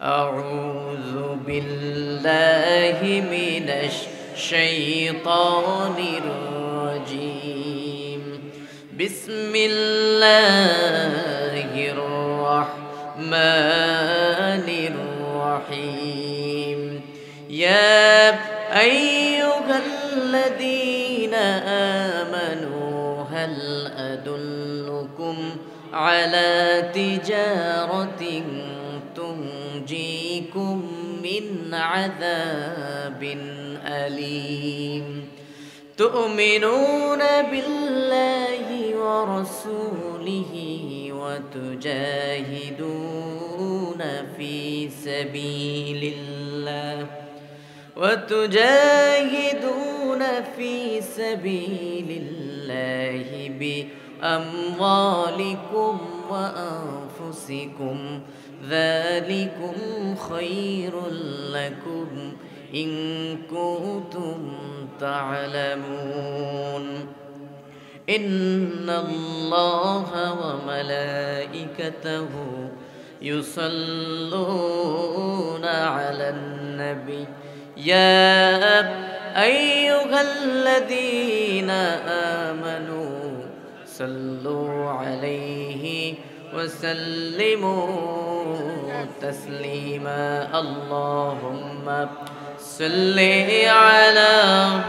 أعوذ بالله من الشيطان الرجيم بسم الله الرحمن الرحيم يا أيها الذين آمنوا هل أدلكم على تجارة تنجيكم من عذاب أليم تؤمنون بالله ورسوله وتجاهدون في سبيل الله بأموالكم وأنفسكم ذلكم خير لكم إن كنتم تعلمون إن الله وملائكته يصلون على النبي يا أيها الذين آمنوا صلوا عليه وسلموا تسليما اللهم صل على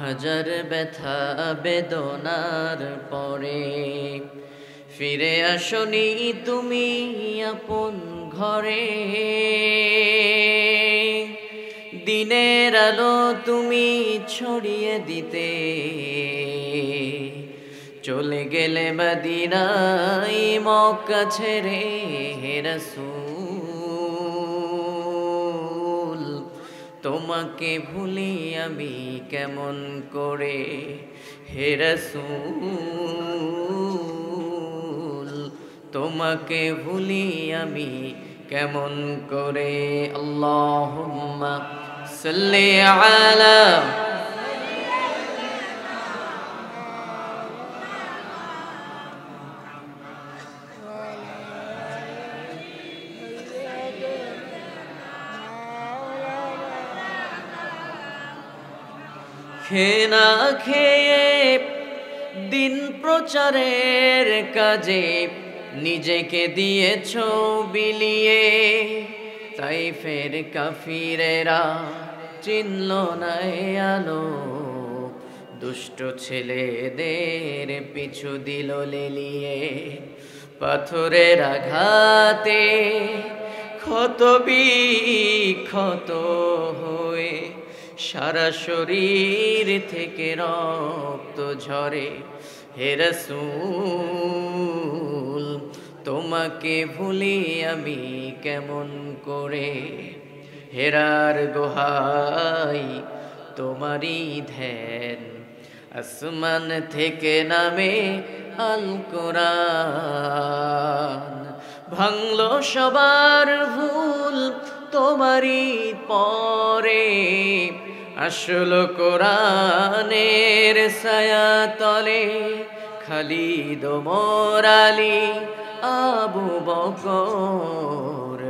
হাজার ব্যথা বেদনার পরে ফিরে আসনি তুমি আপন ঘরে দিনের আলো তুমি ছড়িয়ে দিতে চলে গেলে মদিনায় মক্কা ছেড়ে হে রাসূল তোমাকে ভুলি আমি কেমন করে হে রাসূল তোমাকে ভুলি আমি কেমন করে আল্লাহুম্মা সাল্লি আলা খেয়ে না খেয়ে দিন প্রচারের কাজে নিজেকে দিয়েছ বিলিয়ে তাইফের কাফিরেরা চিনল না আলো দুষ্ট ছেলেদের পিছু দিল লেলিয়ে পাথরের আঘাতে ক্ষত বিক্ষত হয়ে সারা শরীর থেকে রক্ত ঝরে হে রাসূল তোমাকে ভুলি আমি কেমন করে হেরার দোহাই তোমারই ধ্যান আসমান থেকে নামে আল কোরআন ভাঙলো সবার ভুল তোমারই পরে আসলো কোরআনের ছায়া তলে খালিদ ওমর আলী আবু বকর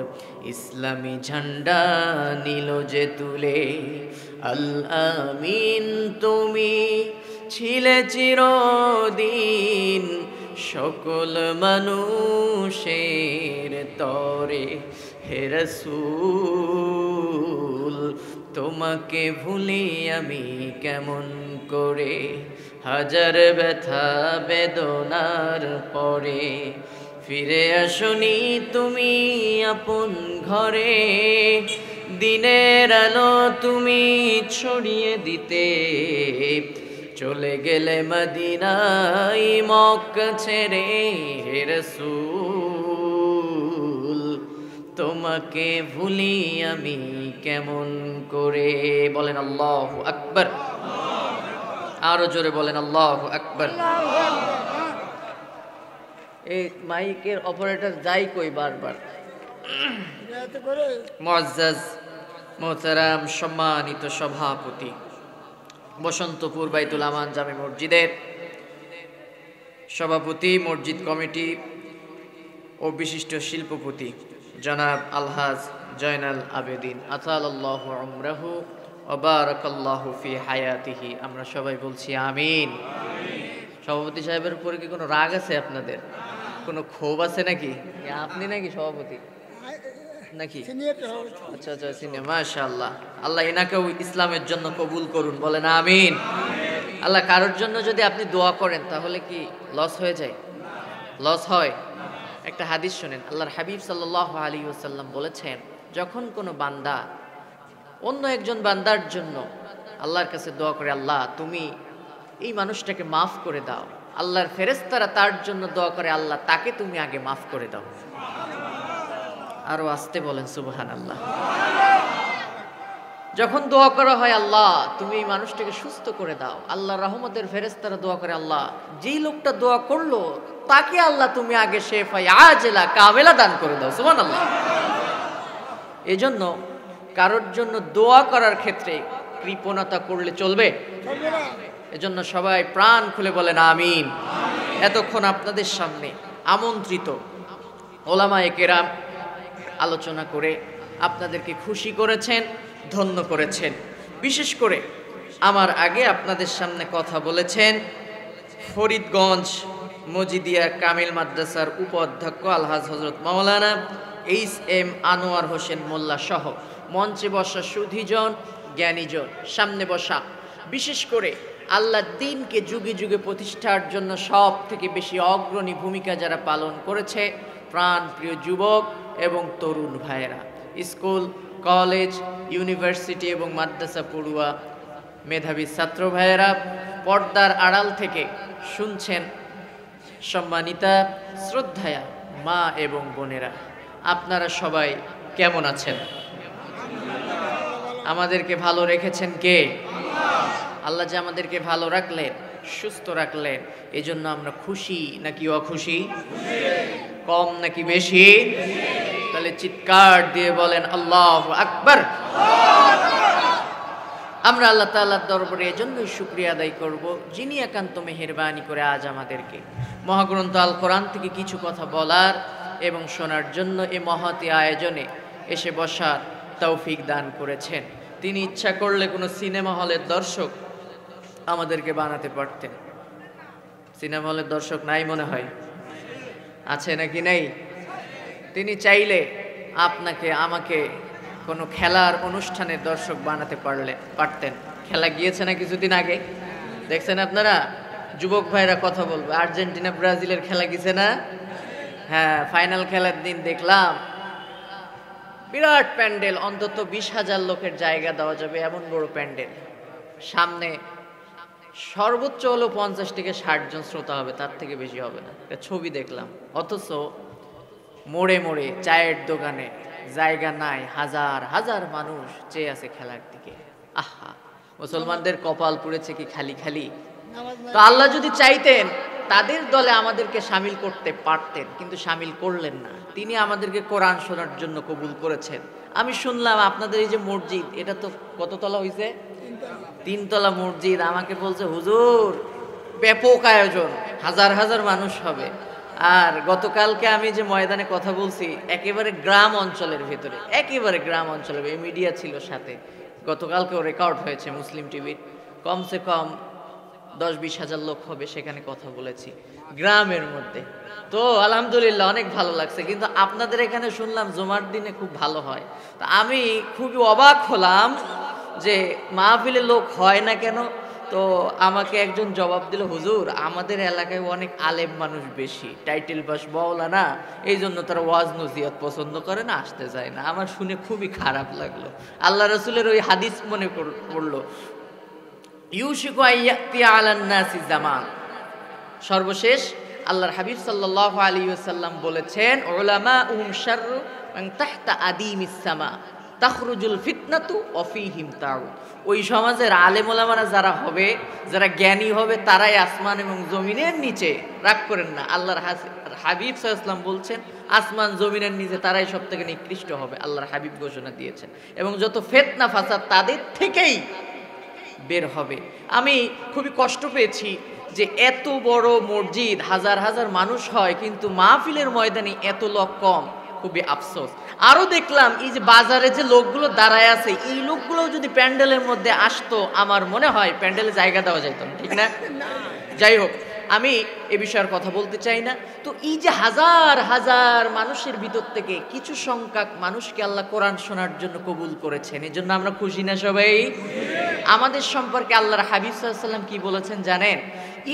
ইসলামী ঝান্ডা নিল যে তুলে আল আমিন তুমি ছিলে চিরদিন সকল মানুষের তরে হে রাসূল তোমাকে ভুলি আমি কেমন করে হাজার ব্যথা বেদনার পরে ফিরে আসনি তুমি আপন ঘরে দিনের আলো তুমি ছড়িয়ে দিতে চলে গেলে মদিনায় মক্কা ছেড়ে হে রাসূল তোমাকে ভুলি আমি কেমন করে বলেন আল্লাহু আকবার আরো জোরে বলেন আল্লাহু আকবার এই মাইকের অপারেটর যাই কই বারবার মুআজ্জাজ মোহতারাম সম্মানিত সভাপতি বসন্তপুর বাইতুল আমান জামে মসজিদের সভাপতি, মসজিদ কমিটি ও বিশিষ্ট শিল্পপতি জনাব আলহাজ জয়নাল আবেদিন আতালাল্লাহু উমরাহু ওয়া বারাকাল্লাহু ফি হায়াতিহি, আমরা সবাই বলছি আমিন। সভাপতি সাহেবের উপরে কি কোনো রাগ আছে আপনাদের? কোনো ক্ষোভ আছে নাকি? আপনি নাকি সভাপতি নাকি? আচ্ছা আচ্ছা, সিনিয়র, মাশাআল্লাহ। আল্লাহ এনাকেও ইসলামের জন্য কবুল করুন, বলেন আমিন। আল্লাহ কারোর জন্য যদি আপনি দোয়া করেন তাহলে কি লস হয়ে যায়? লস হয়? একটা হাদিস শুনেন, আল্লাহর হাবিব সাল্লাল্লাহু আলাইহি ওয়াসাল্লাম বলেছেন, যখন কোনো বান্দা অন্য একজন বান্দার জন্য আল্লাহর কাছে দোয়া করে, আল্লাহ তুমি এই মানুষটাকে মাফ করে দাও, আল্লাহর ফেরেশতারা তার জন্য দোয়া করে, আল্লাহ তাকে তুমি আগে মাফ করে দাও। আরো আসতে বলেন সুবহানাল্লাহ। যখন দোয়া করা হয়, আল্লাহ তুমি এই মানুষটাকে সুস্থ করে দাও, আল্লাহর রহমতের ফেরেশতারা দোয়া করে, আল্লাহ যেই লোকটা দোয়া করলো তাকে আল্লাহ তুমি আগে শেফায়ে আজেলা কামেলা দান করে দাও। সুবহানাল্লাহ। এজন্য কারোর জন্য দোয়া করার ক্ষেত্রে কৃপণতা করলে চলবে? এজন্য সবাই প্রাণ খুলে বলেন আমিন। এতক্ষণ আপনাদের সামনে আমন্ত্রিত ওলামায়ে কেরাম আলোচনা করে আপনাদেরকে খুশি করেছেন, ধন্য করেছেন। বিশেষ করে আমার আগে আপনাদের সামনে কথা বলেছেন ফরিদগঞ্জ মজিদিয়া কামিল মাদ্রাসার উপাধ্যক্ষ আলহাজ হযরত মাওলানা এইচ.এম. আনোয়ার হোসেন মোল্লা সহ মঞ্চে বসা সুধীজন, জ্ঞানীজন, সামনে বসা বিশেষ করে আল্লাহর দ্বীনকে যুগে যুগে প্রতিষ্ঠার জন্য সব থেকে বেশি অগ্রণী ভূমিকা যারা পালন করেছে, প্রাণ প্রিয় যুবক এবং তরুণ ভাইয়েরা, স্কুল, কলেজ, ইউনিভার্সিটি এবং মাদ্রাসা পড়ুয়া মেধাবী ছাত্র ভাইয়েরা, পর্দার আড়াল থেকে শুনছেন, সম্মানিতা শ্রদ্ধায়া মা এবং বোনেরা, আপনারা সবাই কেমন আছেন? আমাদেরকে ভালো রেখেছেন কে? আল্লাহ যে আমাদেরকে ভালো রাখলেন, সুস্থ রাখলেন, এজন্য আমরা খুশি নাকি অখুশি? কম নাকি বেশি? তাহলে চিৎকার দিয়ে বলেন আল্লাহু আকবার। আমরা আল্লাহ তাআলার দরবারে এজন্যই শুকরিয়া আদায় করব, যিনি একান্ত মেহেরবানি করে আজ আমাদেরকে মহাগ্রন্থ আল কোরআন থেকে কিছু কথা বলার এবং শোনার জন্য এই মহতী আয়োজনে এসে বসার তৌফিক দান করেছেন। তিনি ইচ্ছা করলে কোনো সিনেমা হলের দর্শক আমাদেরকে বানাতে পারতেন। সিনেমা হলের দর্শক নাই মনে হয়, আছে নাকি নেই? তিনি চাইলে আপনাকে আমাকে কোনো খেলার অনুষ্ঠানের দর্শক বানাতে পারতেন। খেলা গিয়েছে না কিছুদিন আগে, দেখছেন আপনারা? যুবক ভাইরা কথা বলবে, আর্জেন্টিনা ব্রাজিলের খেলা গেছে না? হ্যাঁ, ফাইনাল খেলার দিন দেখলাম বিরাট প্যান্ডেল, অন্তত 20,000 লোকের জায়গা দেওয়া যাবে এমন বড় প্যান্ডেল, সামনে সর্বোচ্চ হলো 50 থেকে 60 জন শ্রোতা হবে, তার থেকে বেশি হবে না। একটা ছবি দেখলাম, অথচ মোড়ে মোড়ে চায়ের দোকানে জায়গা নাই, হাজার হাজার মানুষ চেয়ে আছে খেলার দিকে। আহা, মুসলমানদের কপাল পুড়েছে কি খালি খালি। তো আল্লাহ যদি চাইতেন তাদের দলে আমাদেরকে শামিল করতে পারতেন, কিন্তু শামিল করলেন না। তিনি আমাদেরকে কোরআন শোনার জন্য কবুল করেছেন। আমি শুনলাম আপনাদের এই যে মসজিদ, এটা তো কততলা হয়েছে? 3 তলা মসজিদ। আমাকে বলছে হুজুর ব্যাপক আয়োজন, হাজার হাজার মানুষ হবে। আর গতকালকে আমি যে ময়দানে কথা বলছি, একেবারে গ্রাম অঞ্চলের ভেতরে, একেবারে গ্রাম অঞ্চলের, এই মিডিয়া ছিল সাথে, গতকালকেও রেকর্ড হয়েছে মুসলিম টিভির, কমসে কম 10-20 হাজার লোক হবে, সেখানে কথা বলেছি গ্রামের মধ্যে। তো আলহামদুলিল্লাহ অনেক ভালো লাগছে। কিন্তু আপনাদের এখানে শুনলাম জুমার দিনে খুব ভালো হয়। তো আমি খুবই অবাক হলাম যে মাহফিলে লোক হয় না কেন। তো আমাকে একজন জবাব দিল, হুজুর আমাদের এলাকায় অনেক আলেম মানুষ বেশি, টাইটেল পাস মাওলানা, এই জন্য তারা ওয়াজ নসিহত পছন্দ করে না, আসতে চায় না। আমার শুনে খুবই খারাপ লাগলো। আল্লাহ রাসূলের ওই হাদিস মনে পড়লো, ইউশিকু আইয়াতি আলান নাসি জামান। সর্বশেষ আল্লাহর হাবিব সাল্লাল্লাহু আলাইহি ওয়াসাল্লাম বলেছেন, উলামাউহুম শাররু মান তাহতা আদিমিস সামা। তাখরুজুল ফিতনাতু ওয়া ফীহিম তাউদ। ওই সমাজের আলেম ওলামারা যারা হবে, যারা জ্ঞানী হবে, তারাই আসমান এবং জমিনের নিচে, রাগ করেন না, আল্লাহর হাবিব সাল্লাল্লাহু আলাইহি ওয়াসাল্লাম বলছেন আসমান জমিনের নিচে তারাই সবথেকে নিকৃষ্ট হবে, আল্লাহর হাবিব ঘোষণা দিয়েছেন। এবং যত ফিতনা ফাসাদ তাদের থেকেই বের হবে। আমি খুবই কষ্ট পেয়েছি যে এত বড় মসজিদ, হাজার হাজার মানুষ হয়, কিন্তু মাহফিলের ময়দানে এত লোক কম, খুবই আফসোস। আরো দেখলাম এই যে বাজারে যে লোকগুলো দাঁড়ায় আছে, এই লোকগুলো যদি প্যান্ডেলের মধ্যে আসতো, আমার মনে হয় প্যান্ডেলে জায়গা দেওয়া যেত না, ঠিক না? যাই হোক, আমি এ বিষয়ের কথা বলতে চাই না। তো এই যে হাজার হাজার মানুষের ভিতর থেকে কিছু সংখ্যক মানুষকে আল্লাহ কোরআন শোনার জন্য কবুল করেছেন, এই জন্য আমরা খুশি না সবাই? আমাদের সম্পর্কে আল্লাহর হাবিব সাল্লাল্লাহু আলাইহি ওয়াসাল্লাম কি বলেছেন জানেন?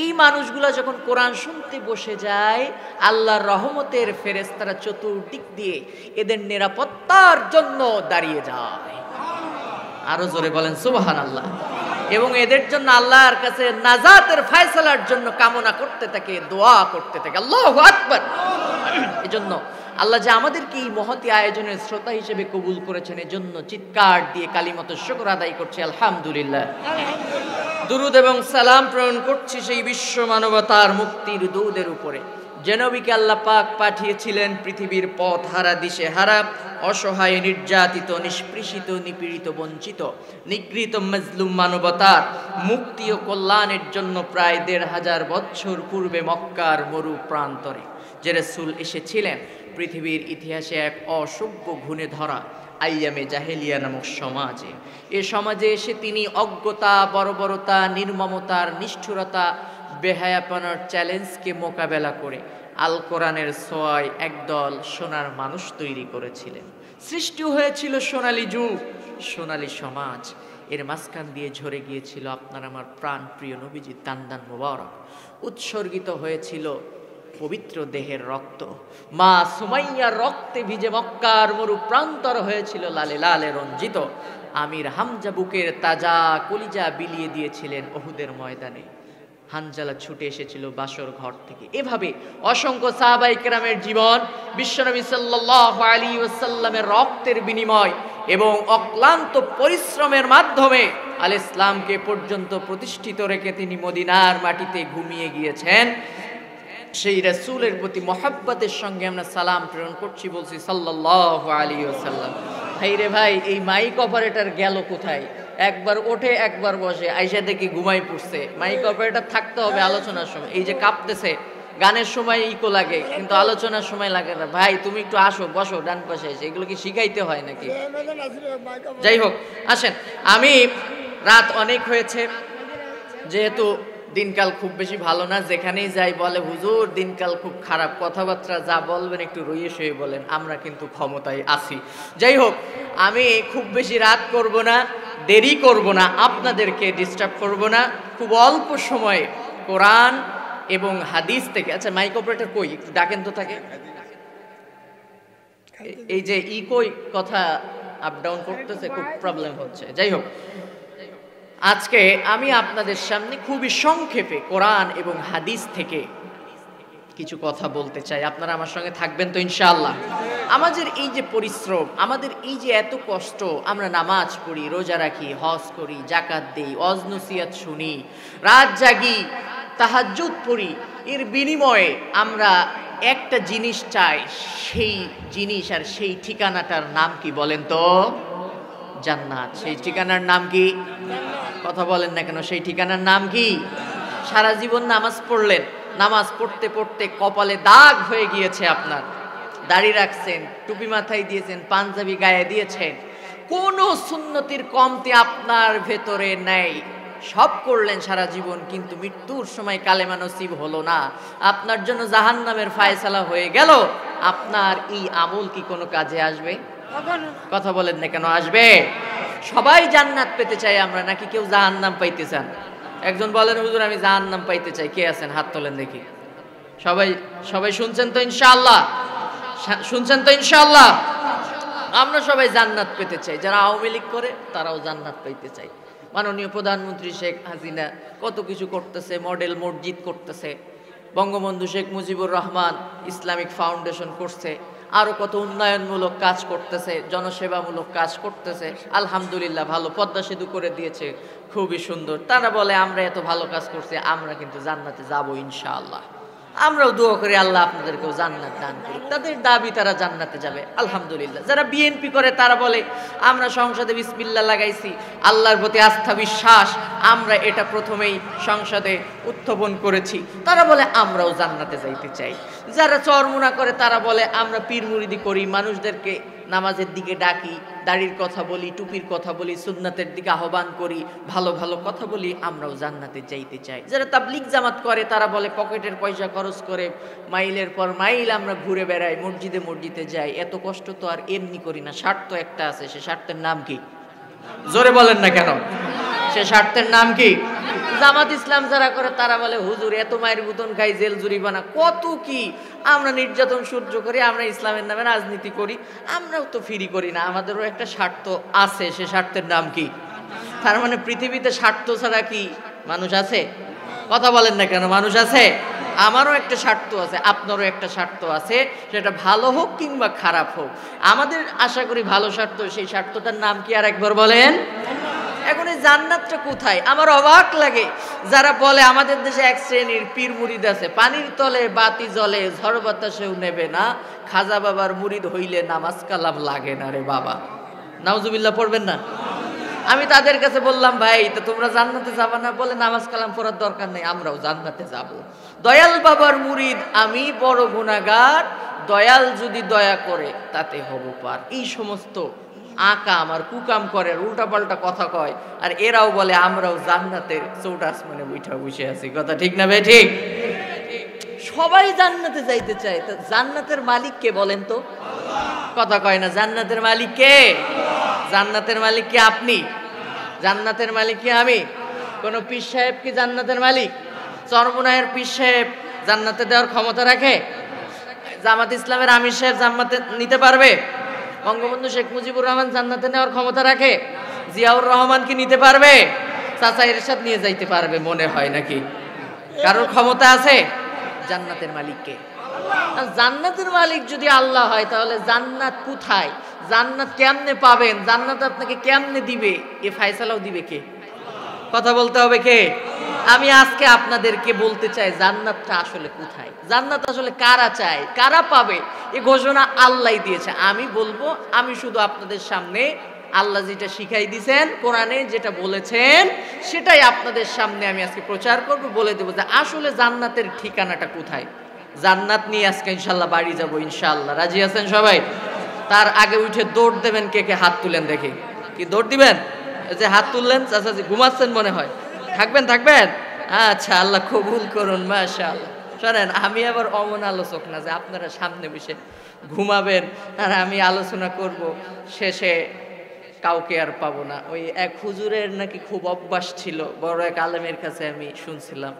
এই মানুষগুলো যখন কোরআন শুনতে বসে যায়, আল্লাহর রহমতের ফেরেশতারা চতুর্দিক দিয়ে এদের নিরাপত্তার জন্য দাঁড়িয়ে যায়। আরো জোরে বলেন সুবহানাল্লাহ। এবং এদের জন্য আল্লাহর কাছে নাজাতের ফয়সালার জন্য কামনা করতে থাকে, দোয়া করতে থাকে। আল্লাহু আকবার। এজন্য আল্লাহ যে আমাদেরকে এই মহতি আয়োজনের শ্রোতা হিসেবে কবুল করেছেন, এজন্য চিৎকার দিয়ে কালিমাত শুকর আদায় করছি আলহামদুলিল্লাহ। দুরুদ এবং সালাম প্রেরণ করছি সেই বিশ্ব মানবতার মুক্তির দূতের উপরে, যে নবীকে আল্লাহ পাক পাঠিয়েছিলেন পৃথিবীর পথহারা, দিশেহারা, অসহায়, নির্যাতিত, নিষ্পৃষিত, নিপীড়িত, বঞ্চিত, নিগৃহীত মাজলুম মানবতার মুক্তি ও কল্যাণের জন্য প্রায় ১৫০০ বছর পূর্বে মক্কার মরু প্রান্তরে যে রাসূল এসেছিলেন। পৃথিবীর ইতিহাসে এক অসভ্য ঘুণে ধরা আইয়ামে জাহেলিয়া নামক সমাজে, এ সমাজে এসে তিনি অজ্ঞতা, বর্বরতা, নির্মমতার, নিষ্ঠুরতা, বেহায়াপনার চ্যালেঞ্জকে মোকাবেলা করে আল কোরআনের ছোঁয়ায় একদল সোনার মানুষ তৈরি করেছিলেন। সৃষ্টি হয়েছিল সোনালী যুগ, সোনালী সমাজ। এর মাঝখান দিয়ে ঝরে গিয়েছিল আপনার আমার প্রাণ প্রিয় নবীজির দান্দান মোবারক, উৎসর্গিত হয়েছিল পবিত্র দেহের রক্ত। মা সুমাইয়ার রক্তে ভিজে মক্কার মরু প্রান্তর হয়েছিল লালে লালে রঞ্জিত। আমির হামজা বুকের তাজা কলিজা বিলিয়ে দিয়েছিলেন উহুদের ময়দানে। হানজালা ছুটে এসেছিল বাসর ঘর থেকে। এভাবে অসংখ্য সাহাবায়ে কেরামের জীবন বিশ্বনবী সাল্লাল্লাহু আলাইহি ওয়াসাল্লামের রক্তের বিনিময় এবং অক্লান্ত পরিশ্রমের মাধ্যমে আল ইসলামকে পর্যন্ত প্রতিষ্ঠিত রেখে তিনি মদিনার মাটিতে ঘুমিয়ে গিয়েছেন। সেই রাসূলের প্রতি মহব্বতের সঙ্গে আমরা সালাম প্রেরণ করছি, বলছি সাল্লাল্লাহু আলাইহি ওয়াসাল্লাম। ভাই রে ভাই, এই মাইক অপারেটর গেল কোথায়? একবার ওঠে, একবার বসে, আইসা দেখি ঘুমাই পড়ছে। মাইক অপারেটর থাকতে হবে আলোচনার সময়। এই যে কাঁপতেছে, গানের সময় ইকো লাগে, কিন্তু আলোচনার সময় লাগে না। ভাই তুমি একটু আসো, বসো ডান পাশে এসে। এগুলো কি শিখাইতে হয় নাকি? যাই হোক, আসেন। আমি রাত অনেক হয়েছে, যেহেতু দিনকাল খুব বেশি ভালো না, যেখানেই যাই বলে হুজুর দিনকাল খুব খারাপ, কথাবার্তা যা বলবেন একটু রইয়ে শুয়ে বলেন, আমরা কিন্তু ক্ষমতায় আছি। যাই হোক, আমি খুব বেশি রাত করব না, দেরি করব না, আপনাদেরকে ডিস্টার্ব করব না। খুব অল্প সময়ে কোরআন এবং হাদিস থেকে, আচ্ছা মাইক অপারেটর কই, একটু ডাকেন তো তাকে। এই যে ইকোই কথা আপ ডাউন করতেছে, খুব প্রবলেম হচ্ছে। যাই হোক, আজকে আমি আপনাদের সামনে খুবই সংক্ষেপে কোরআন এবং হাদিস থেকে কিছু কথা বলতে চাই। আপনারা আমার সঙ্গে থাকবেন তো ইনশাআল্লাহ? আমাদের এই যে পরিশ্রম, আমাদের এই যে এত কষ্ট, আমরা নামাজ পড়ি, রোজা রাখি, হজ করি, জাকাত দেই, ওয়াজ নসিহত শুনি, রাত জাগি, তাহাজ্জুদ পড়ি, এর বিনিময়ে আমরা একটা জিনিস চাই। সেই জিনিস আর সেই ঠিকানাটার নাম কি বলেন তো? জান্নাত। সেই ঠিকানার নাম কি? কথা বলেন না কেন? সেই ঠিকানার নাম কি? সারা জীবন নামাজ পড়লেন, নামাজ পড়তে পড়তে কপালে দাগ হয়ে গিয়েছে আপনার, দাড়ি রাখছেন, টুপি মাথায় দিয়েছেন, পাঞ্জাবি গায়ে দিয়েছেন, কোনো সুন্নতির কমতি আপনার ভেতরে নেই, সব করলেন সারা জীবন, কিন্তু মৃত্যুর সময় কালেমা নসিব হলো না, আপনার জন্য জাহান্নামের ফায়সালা হয়ে গেল। আপনার এই আমল কি কোনো কাজে আসবে? কথা বলেন না কেন? আসবে? সবাই জান্নাত পেতে চাই আমরা, নাকি কেউ জাহান্নাম পাইতে চান? একজন বলেন হুজুর আমি জাহান্নাম পাইতে চাই। কে আছেন? হাত তোলেন দেখি। সবাই সবাই শুনছেন তো ইনশাআল্লাহ? শুনছেন তো ইনশাআল্লাহ? আমরা সবাই জান্নাত পেতে চাই। যারা আওয়ামী লীগ করে তারাও জান্নাত পাইতে চাই। মাননীয় প্রধানমন্ত্রী শেখ হাসিনা কত কিছু করতেছে, মডেল মসজিদ করতেছে, বঙ্গবন্ধু শেখ মুজিবুর রহমান ইসলামিক ফাউন্ডেশন করছে, আরো কত উন্নয়নমূলক কাজ করতেছে, জনসেবামূলক কাজ করতেছে, আলহামদুলিল্লাহ ভালো, পদ্মা সেতু করে দিয়েছে, খুবই সুন্দর। তারা বলে আমরা এত ভালো কাজ করছি, আমরা কিন্তু জান্নাতে যাবো ইনশাআল্লাহ। আমরাও দোয়া করি আল্লাহ আপনাদেরকেও জান্নাত দান করুক। তাদের দাবি তারা জান্নাতে যাবে, আলহামদুলিল্লাহ। যারা বিএনপি করে তারা বলে আমরা সংসদে বিসমিল্লাহ লাগাইছি, আল্লাহর প্রতি আস্থা বিশ্বাস, আমরা এটা প্রথমেই সংসদে উত্থাপন করেছি, তারা বলে আমরাও জান্নাতে যাইতে চাই। যারা চরমুনা করে তারা বলে আমরা পীর মুরিদি করি, মানুষদেরকে নামাজের দিকে ডাকি, দাড়ির কথা বলি, টুপির কথা বলি, সুন্নাতের দিকে আহ্বান করি, ভালো ভালো কথা বলি, আমরাও জান্নাতে যাইতে চাই। যারা তাবলিগ জামাত করে তারা বলে পকেটের পয়সা খরচ করে মাইলের পর মাইল আমরা ঘুরে বেড়াই, মসজিদে মসজিদে যাই, এত কষ্ট তো আর এমনি করি না, স্বার্থ একটা আছে, সে স্বার্থের নাম কি? জোরে বলেন না কেন? সে স্বার্থের নাম কি? জামাত ইসলাম যারা করে তারা বলে হুজুর এত মায়ের বেতন খাই, জেল জরিমানা কত কি, আমরা নির্যাতন সহ্য করি, আমরা ইসলামের নামে রাজনীতি করি, আমরাও তো ফ্রি করি না, আমাদেরও একটা স্বার্থ আছে, সে স্বার্থের নাম কি? তার মানে পৃথিবীতে স্বার্থ ছাড়া কি মানুষ আছে? কথা বলেন না কেন? মানুষ আছে। আমারও একটা স্বার্থ আছে, আপনারও একটা স্বার্থ আছে, সেটা ভালো হোক কিংবা খারাপ হোক, আমাদের আশা করি ভালো স্বার্থ। সেই স্বার্থটার নাম কি আর একবার বলেন? এখন এই জান্নাতটা কোথায়? আমার অবাক লাগে যারা বলে আমাদের দেশে এক শ্রেণীর পীর মুরিদ আছে, পানির তলে বাতি জ্বলে, ঝড় বাতাসেও নেবে না, খাজা বাবার মুরিদ হইলে নামাজ কালাম লাগে না রে বাবা। নাউজুবিল্লাহ পড়বেন না? আমি তাদের কাছে বললাম ভাই তো তোমরা জান্নাতে যাবা না? বলে নামাজ কালাম পড়ার দরকার নেই, আমরাও জান্নাতে যাব। দয়াল বাবার মুরিদ আমি, বড় গুনাহগার, দয়াল যদি দয়া করে তাতে হব পার। এই সমস্ত আকা আমার কুকাম করে, উল্টাপাল্টা কথা কয়, আর এরাও বলে আমরাও জান্নাতের চৌটা আসমানে বৈঠা বসে আছি। কথা ঠিক না ভাই? ঠিক। সবাই জান্নাতে যাইতে চায়, তা জান্নাতের মালিক কে বলেন তো? কথা কয় না। জান্নাতের মালিক কে? জান্নাতের মালিক কি আপনি? জান্নাতের মালিক কি আমি? কোন পীর সাহেব কি জান্নাতের মালিক? চরমুনায়ের পীর সাহেব জান্নাতে দেওয়ার ক্ষমতা রাখে? জামাত ইসলামের আমির সাহেব জান্নাতে নিতে পারবে? বঙ্গবন্ধু শেখ মুজিবুর রহমান জান্নাতে নেওয়ার ক্ষমতা রাখে? জিয়াউর রহমান কি নিতে পারবে? চাচা এরশাদ নিয়ে যাইতে পারবে মনে হয় নাকি? কারোর ক্ষমতা আছে? জান্নাতের মালিক কে? জান্নাতের মালিক যদি আল্লাহ হয় তাহলে জান্নাত কোথায়, জান্নাত কেমনে পাবেন, জান্নাত আপনাকে কেমনে দিবে, এ ফয়সালাও দিবে কে? কথা বলতে হবে কে? আমি আজকে আপনাদেরকে বলতে চাই জান্নাতটা আসলে কোথায়, জান্নাত আসলে কারা চায়, কারা পাবে, এই ঘোষণা আল্লাহ দিয়েছে। আমি বলবো, আমি শুধু আপনাদের সামনে আল্লাহ যেটা শিখাই দিয়েছেন, কোরআনে যেটা বলেছেন সেটাই আপনাদের সামনে আমি আজকে প্রচার করব, বলে দেবো যে আসলে জান্নাতের ঠিকানাটা কোথায়। জান্নাত নিয়ে আজকে ইনশাল্লাহ বাড়ি যাব ইনশাল্লাহ। রাজি আছেন সবাই? তার আগে উঠে দৌড় দেবেন, কে কে হাত তুলেন দেখি। কি দৌড় দিবেন? যে হাত তুললেন, চাচাজি ঘুমাচ্ছেন মনে হয়, থাকবেন থাকবেন। আচ্ছা, আল্লাহ কবুল করুন, মাশাআল্লাহ। শোনেন, আমি আবার অমন আলোচক না যে আপনারা সামনে বসে ঘুমাবেন আর আমি আলোচনা করব, শেষে কাউকে আর পাবো না। ওই এক হুজুরের নাকি খুব অভ্যাস ছিল, বড় এক আলেমের কাছে আমি শুনছিলাম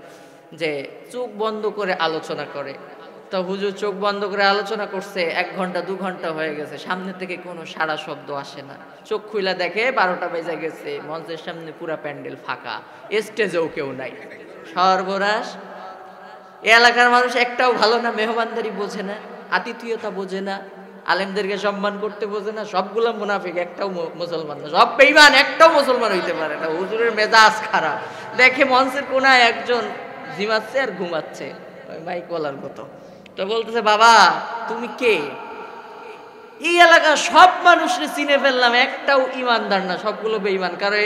যে চোখ বন্ধ করে আলোচনা করে। তো হুজুর চোখ বন্ধ করে আলোচনা করছে, 1 ঘন্টা 2 ঘন্টা হয়ে গেছে, সামনে থেকে কোনো সাড়া শব্দ আসে না। চোখ খুইলা দেখে 12টা বেজে গেছে, মঞ্চের সামনে পুরা প্যান্ডেল ফাঁকা, স্টেজেও কেউ নাই। সর্বনাশ! এ এলাকার মানুষ একটাও ভালো না, মেহমানদারি বোঝে না, আতিথেয়তা বোঝে না, আলেমদেরকে সম্মান করতে বোঝে না, সবগুলো মুনাফিক, একটাও মুসলমান না, সব বেঈমান, একটাও মুসলমান হইতে পারে না। হুজুরের মেজাজ খারাপ, দেখে মঞ্চের কোনায় একজন জিমাচ্ছে আর ঘুমাচ্ছে, ওই মাইকওয়ালার মতো। তো বলতেছে, বাবা তুমি কে? এই এলাকার সব মানুষকে চিনে ফেললাম, একটাও ইমানদার না, সবগুলো বেঈমান, কারণ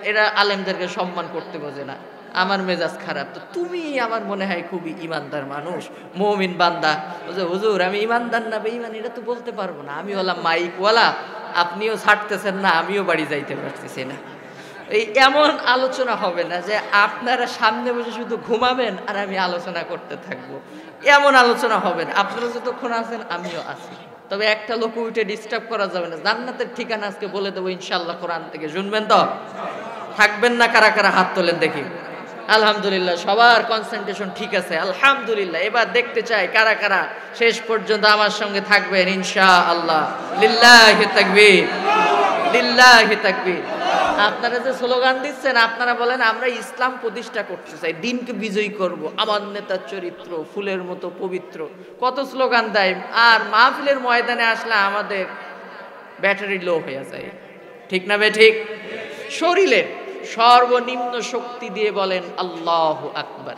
এরা আলেমদেরকে সম্মান করতে বোঝে না। আমার মেজাজ খারাপ, তো তুমি আমার মনে হয় খুবই ইমানদার মানুষ, মুমিন বান্দা। বলছে, হুজুর আমি ইমানদার না বেঈমান এটা তো বলতে পারবো না, আমি হলাম মাইকওয়ালা, আপনিও ছাড়তেছেন না, আমিও বাড়ি যাইতে পারতেছি না। এই এমন আলোচনা হবে না যে আপনারা সামনে বসে শুধু ঘুমাবেন আর আমি আলোচনা করতে থাকবো, এমন আলোচনা হবে না। আপনারা যতক্ষণ আছেন আমিও আছি, তবে একটা লোক উঠে ডিস্টার্ব করা যাবে না। জান্নাতের ঠিকানা আজকে বলে দেবো ইনশাআল্লাহ, কোরআন থেকে শুনবেন তো? থাকবেন না? কারা কারা হাত তোলেন দেখি। আলহামদুলিল্লাহ, সবার কনসেন্ট্রেশন ঠিক আছে, আলহামদুলিল্লাহ। এবার দেখতে চাই কারা কারা শেষ পর্যন্ত আমার সঙ্গে থাকবেন ইনশাআল্লাহ। লিল্লাহি তাকবীর, লিল্লাহি তাকবীর। আপনারা যে স্লোগান দিচ্ছেন, আপনারা বলেন আমরা ইসলাম প্রতিষ্ঠা করতে চাই, দিনকে বিজয়ী করব, আমার নেতার চরিত্র ফুলের মতো পবিত্র, কত স্লোগান দেয়, আর মাহফিলের ময়দানে আসলে আমাদের ব্যাটারি লো হয়ে যায়। ঠিক না বে ঠিক? শরীরের সর্বনিম্ন শক্তি দিয়ে বলেন আল্লাহু আকবার।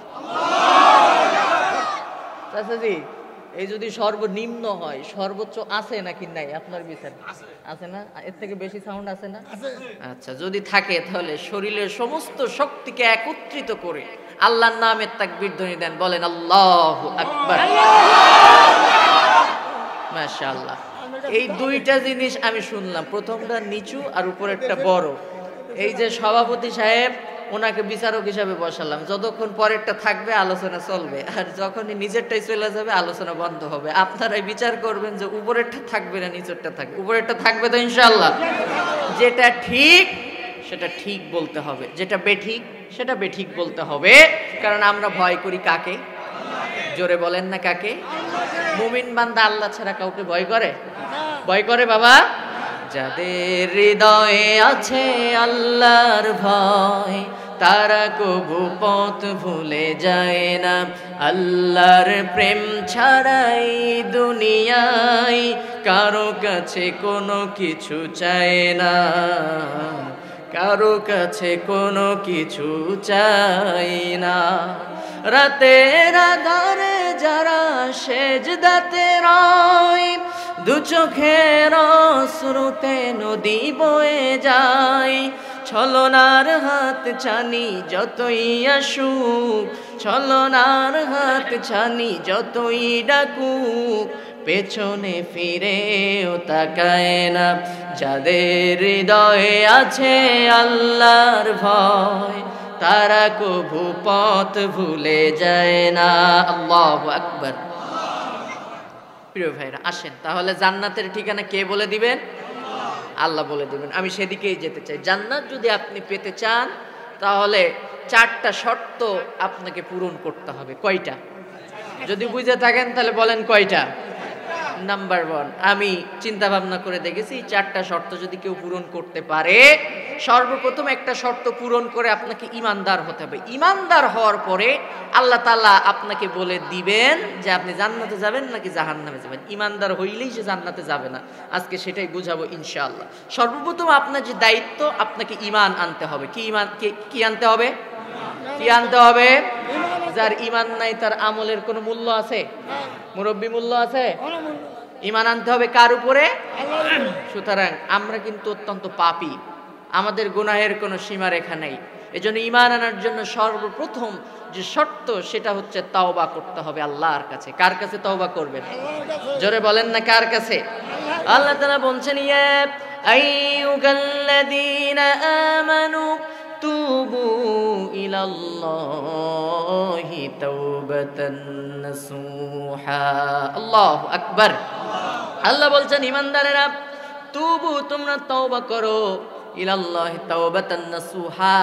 চাচাজি, এই যদি সর্বনিম্ন হয়, সর্বোচ্চ আছে নাকি নাই আপনার বিচার? আছে না? এর থেকে বেশি সাউন্ড আছে না? আচ্ছা, যদি থাকে তাহলে শরীরের সমস্ত শক্তিকে একত্রিত করে আল্লাহর নামের তাকবীর ধ্বনি দেন, বলেন আল্লাহু আকবার। মাশাআল্লাহ। এই দুইটা জিনিস আমি শুনলাম, প্রথমটা নিচু আর উপরেরটা বড়। এই যে সভাপতি সাহেব, ওনাকে বিচারক হিসাবে বসালাম, যতক্ষণ পরেরটা থাকবে আলোচনা চলবে, আর যখনই নিজেরটাই চলে যাবে আলোচনা বন্ধ হবে। আপনারাই বিচার করবেন যে উপরেরটা থাকবে না নিচেরটা থাকবে। উপরেরটা থাকবে তো ইনশাআল্লাহ। যেটা ঠিক সেটা ঠিক বলতে হবে, যেটা বেঠিক সেটা বেঠিক বলতে হবে। কারণ আমরা ভয় করি কাকে? জোরে বলেন না কাকে? মুমিন বান্দা আল্লাহ ছাড়া কাউকে ভয় করে? ভয় করে বাবা? যাদের হৃদয়ে আছে আল্লাহর ভয়, তারা কবু পথ ভুলে যায় না। আল্লাহর প্রেম ছাড়াই দুনিয়ায় কারো কাছে কোনো কিছু চায় না, কারো কাছে কোনো কিছু চাই না। রাতের আধারে যারা সেজদাতে রয়, দু চোখের অশ্রুতে নদী বয়ে যায়। ছলনার হাত ছানি যতই আসুক, ছলনার হাত ছানি যতই ডাকুক, পেছনে ফিরেও তাকায় না। যাদের হৃদয়ে আছে আল্লাহর ভয়, তারা কবু পথ ভুলে যায় না। আল্লাহু আকবার। প্রিয় ভাইরা, আসেন তাহলে জান্নাতের ঠিকানা কে বলে দিবেন? আল্লাহ বলে দিবেন। আমি সেদিকেই যেতে চাই। জান্নাত যদি আপনি পেতে চান তাহলে 4টা শর্ত আপনাকে পূরণ করতে হবে। কয়টা? যদি বুঝে থাকেন তাহলে বলেন কয়টা? নাম্বার 1, আমি চিন্তা ভাবনা করে দেখেছি 4টা শর্ত যদি কেউ পূরণ করতে পারে, সর্বপ্রথম একটা শর্ত পূরণ করে আপনাকে ইমানদার হতে হবে। ইমানদার হওয়ার পরে আল্লাহ তাআলা আপনাকে বলে দিবেন যে আপনি জান্নাতে যাবেন নাকি জাহান্নামে যাবেন। ইমানদার হইলেই সে জান্নাতে যাবে না, আজকে সেটাই বুঝাবো ইনশাআল্লাহ। সর্বপ্রথম আপনার যে দায়িত্ব, আপনাকে ঈমান আনতে হবে। কি আনতে হবে? কি আনতে হবে? যার ঈমান নাই তার আমলের কোনো মূল্য আছে? মুরব্বি মূল্য আছে? ঈমান আনতে হবে কার উপরে? সুতরাং আমরা কিন্তু অত্যন্ত পাপী, আমাদের গুনাহের কোনো সীমারেখা নেই। এজন্য ঈমান আনার জন্য সর্বপ্রথম যে শর্ত সেটা হচ্ছে তওবা করতে হবে আল্লাহর কাছে। কার কাছে তওবা করবেন? জোরে বলেন না কার কাছে? আল্লাহ তাআলা বলছেন, ইয়া আইয়ুহাল্লাযীনা আমানু তুবু ইলাল্লাহি তাওবাতান নাসুহা। আল্লাহু আকবার। আল্লাহ বলছেন, ঈমানদারেরা, তুবু, তোমরা তওবা করো, ইলাল্লাহি তাওবাতান নাসুহা।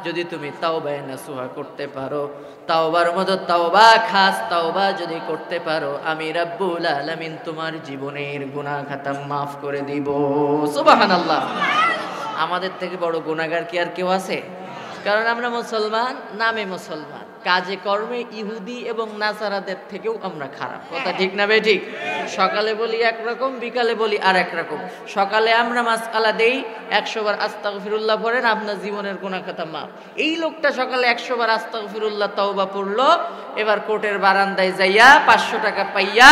যদি তুমি তাওবায়ে নাসুহা করতে পারো, তাওবার মতো তাওবা, খাস তাওবা যদি করতে পারো, আমি রাব্বুল আলামিন তোমার জীবনের গুনাহ খাতা মাফ করে দিব। সুবহানাল্লাহ। আমাদের থেকে বড় গুনাহগার কি আর কেউ আছে? কারণ আমরা মুসলমান, নামে মুসলমান, কাজে কর্মে ইহুদি এবং নাসারাদের থেকেও আমরা খারাপ। কথা ঠিক না বে ঠিক? সকালে বলি একরকম, বিকালে বলি আর এক রকম। সকালে আমরা মাসআলা দেই, 100 বার আস্তাগফিরুল্লাহ পড়েন, আপনার জীবনের গুনাহ খাতা মাফ। এই লোকটা সকালে 100 বার আস্তাগফিরুল্লাহ তওবা পড়লো, এবার কোর্টের বারান্দায় যাইয়া 500 টাকা পাইয়া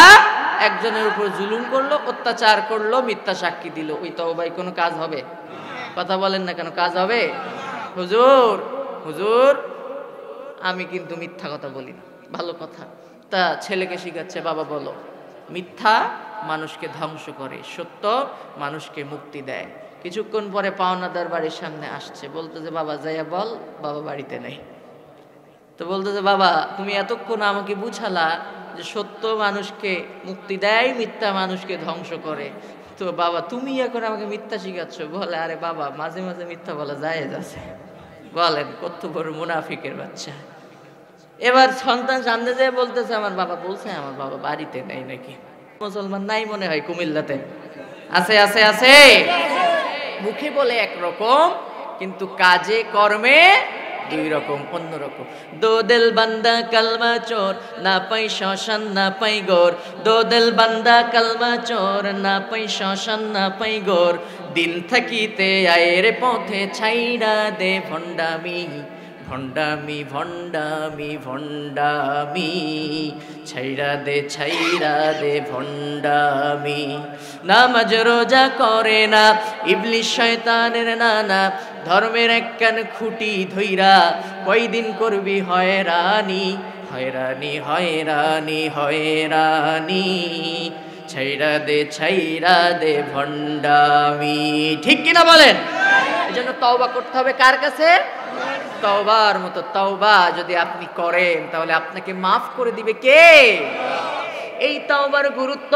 একজনের উপর জুলুম করলো, অত্যাচার করলো, মিথ্যা সাক্ষী দিল। ওই তওবায় কোনো কাজ হবে? কথা বলেন না কেন, কাজ হবে? হুজুর, হুজুর, আমি কিন্তু মিথ্যা কথা বলি না। ভালো কথা। তা ছেলেকে শিখাচ্ছে, বাবা বলো, মিথ্যা মানুষকে ধ্বংস করে, সত্য মানুষকে মুক্তি দেয়। কিছুক্ষণ পরে পাওনাদার বাড়ির সামনে আসছে, বলতেছে, বাবা যাইয়া বল বাবা বাড়িতে নেই। তো বলতেছে, বাবা তুমি এতক্ষণ আমাকে বুঝালা যে সত্য মানুষকে মুক্তি দেয়, মিথ্যা মানুষকে ধ্বংস করে, তো বাবা তুমি এখন আমাকে মিথ্যা শিখাচ্ছ। বলে, আরে বাবা, মাঝে মাঝে মিথ্যা বলা জায়েজ আছে। বলেন কত বড় মুনাফিকের বাচ্চা। এবার সন্তান সামনে যেয়ে বলতেছে, আমার বাবা বলছে আমার বাবা বাড়িতে নেই নাকি। মুসলমান নাই মনে হয় কুমিল্লাতে? আছে আছে আছে। মুখে বলে একরকম, কিন্তু কাজে কর্মে দুই রকম, অন্যরকম। দো দিল বান্দা কালমা চোর, না পাই শ্মশান না পাই গোর। দো দিল বান্দা কালমা চোর, না পাই শ্মশান না পাই গোর। দিল থাকিতে আয়ের পথে ছাইড়া দে ভণ্ডামি, ভণ্ডামি ভণ্ডামি ভণ্ডামি, ছাইড়া দে ভণ্ডামি। নামাজ রোজা করে না ইবলিশ শয়তানের নানা, ধর্মের একখান খুঁটি ধইরা কয়দিন করবি হয়রানি, হয়রানি হয়রানি হয়রানি, ছাইড়া দে ভণ্ডামি। ঠিক কিনা বলেন? এজন্য তওবা করতে হবে কার কাছে? তওবার মতো তওবা যদি আপনি করেন তাহলে আপনাকে মাফ করে দিবে কে? এই তওবার গুরুত্ব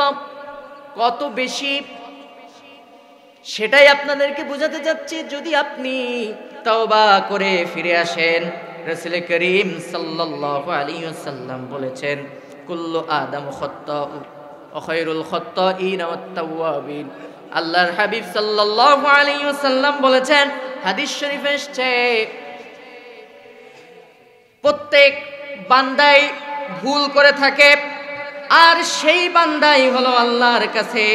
কত বেশি সেটাই আপনাদেরকে বোঝাতে যাচ্ছি। যদি আপনি তওবা করে ফিরে আসেন, রাসূল করিম সাল্লাল্লাহু আলাইহি ওয়াসাল্লাম বলেছেন, কুল্লু আদম খাত্তাউ ওয়া খায়রুল খাত্তাইনা ওয়াত তাওয়াবিন। আল্লাহর হাবিব সাল্লাল্লাহু আলাইহি ওয়াসাল্লাম বলেছেন, হাদিস শরীফে এসেছে, প্রত্যেক বান্দাই ভুল করে থাকে, আর সেই বান্দাই হলো আল্লাহর কাছে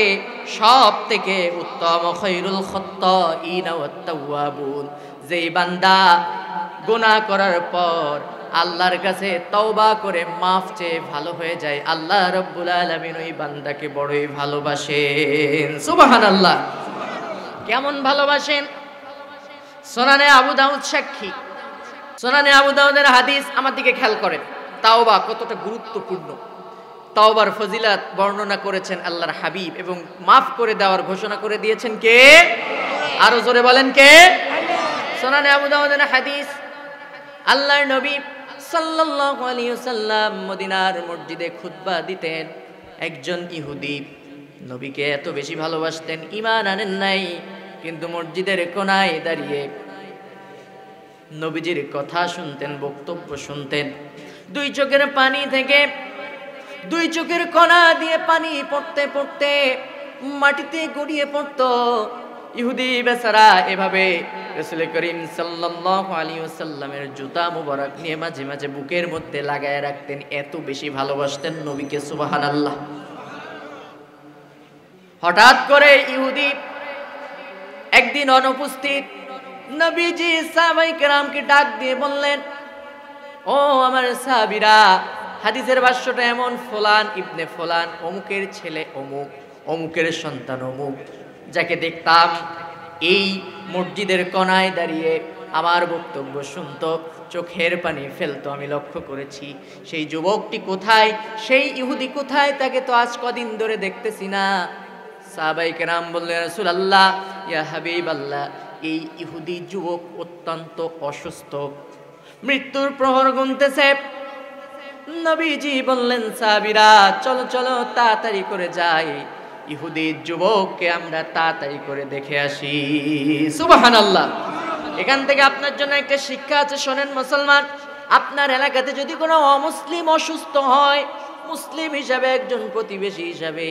সব থেকে উত্তম। খায়রুল খাত্তাইনা ওয়াত তাওয়াবুন, যেই বান্দা গুনাহ করার পর আল্লাহর কাছে তওবা করে মাফ চেয়ে ভালো হয়ে যায়, আল্লাহ রাব্বুল আলামিন ওই বান্দাকে বড়ই ভালোবাসেন। সুবহানাল্লাহ। কেমন ভালোবাসেন? সুনানে আবু দাউদ সাক্ষী। সুনানে আবু দাউদের হাদিস, আমার দিকে খেয়াল করেন। তাওবা কতটা গুরুত্বপূর্ণ, তাওবার ফজিলাত বর্ণনা করেছেন আল্লাহর হাবিব, এবং মাফ করে দেওয়ার ঘোষণা করে দিয়েছেন কে? আরো জোরে বলেন কে? সুনানে আবু দাউদের হাদিস, আল্লাহর নবী সাল্লাল্লাহু আলাইহি ওয়াসাল্লাম মদিনার মসজিদে খুতবা দিতেন। একজন ইহুদি নবীকে এত বেশি ভালোবাসতেন, ঈমান আনেন নাই, কিন্তু মসজিদের কোণায় দাঁড়িয়ে নবীজির কথা শুনতেন, বক্তব্য শুনতেন। দুই চোখের পানি থেকে, দুই চোখের কোণা দিয়ে পানি পড়তে পড়তে মাটিতে গড়িয়ে পড়তো। ইহুদি বেচারা এভাবে রাসূল করিম সাল্লাল্লাহু আলাইহি ওয়াসাল্লামের জুতা মুবারক নিয়ে মাঝে মাঝে বুকের মধ্যে লাগায় রাখতেন, এত বেশি ভালোবাসতেন নবীকে। সুবহানাল্লাহ। হঠাৎ করে ইহুদি একদিন অনুপস্থিত, নবীজি সাহাবায়ে কেরামকে ডাক দিয়ে বললেন, ও আমার সাহাবীরা, হাদিসের ভাষ্যটা এমন, ফুলান ইবনে ফুলান, অমুকের ছেলে অমুক, অমুকের সন্তান অমুক, যাকে দেখতাম এই মসজিদের কোণায় দাঁড়িয়ে আমার বক্তব্য শুনতো, চোখের পানি ফেলতো, আমি লক্ষ্য করেছি। সেই যুবকটি কোথায়? সেই ইহুদি কোথায়? তাকে তো আজ কদিন ধরে দেখতেছি না। সাহাবায়ে কেরাম বললেন, রাসূলুল্লাহ, ইয়া হাবিবাল্লাহ, এই ইহুদি যুবক অত্যন্ত অসুস্থ, মৃত্যুর প্রহর গুনতেছে। নবীজি বললেন, সাহাবীরা চলো চলো তাড়াতাড়ি করে যাই, ইহুদি যুবককে আমরা তাড়াতাড়ি করে দেখে আসি। সুবহানাল্লাহ। এখান থেকে আপনার জন্য একটা শিক্ষা আছে, শোনেন মুসলমান। আপনার এলাকাতে যদি কোনো অমুসলিম অসুস্থ হয়, মুসলিম হিসাবে, একজন প্রতিবেশী হিসাবে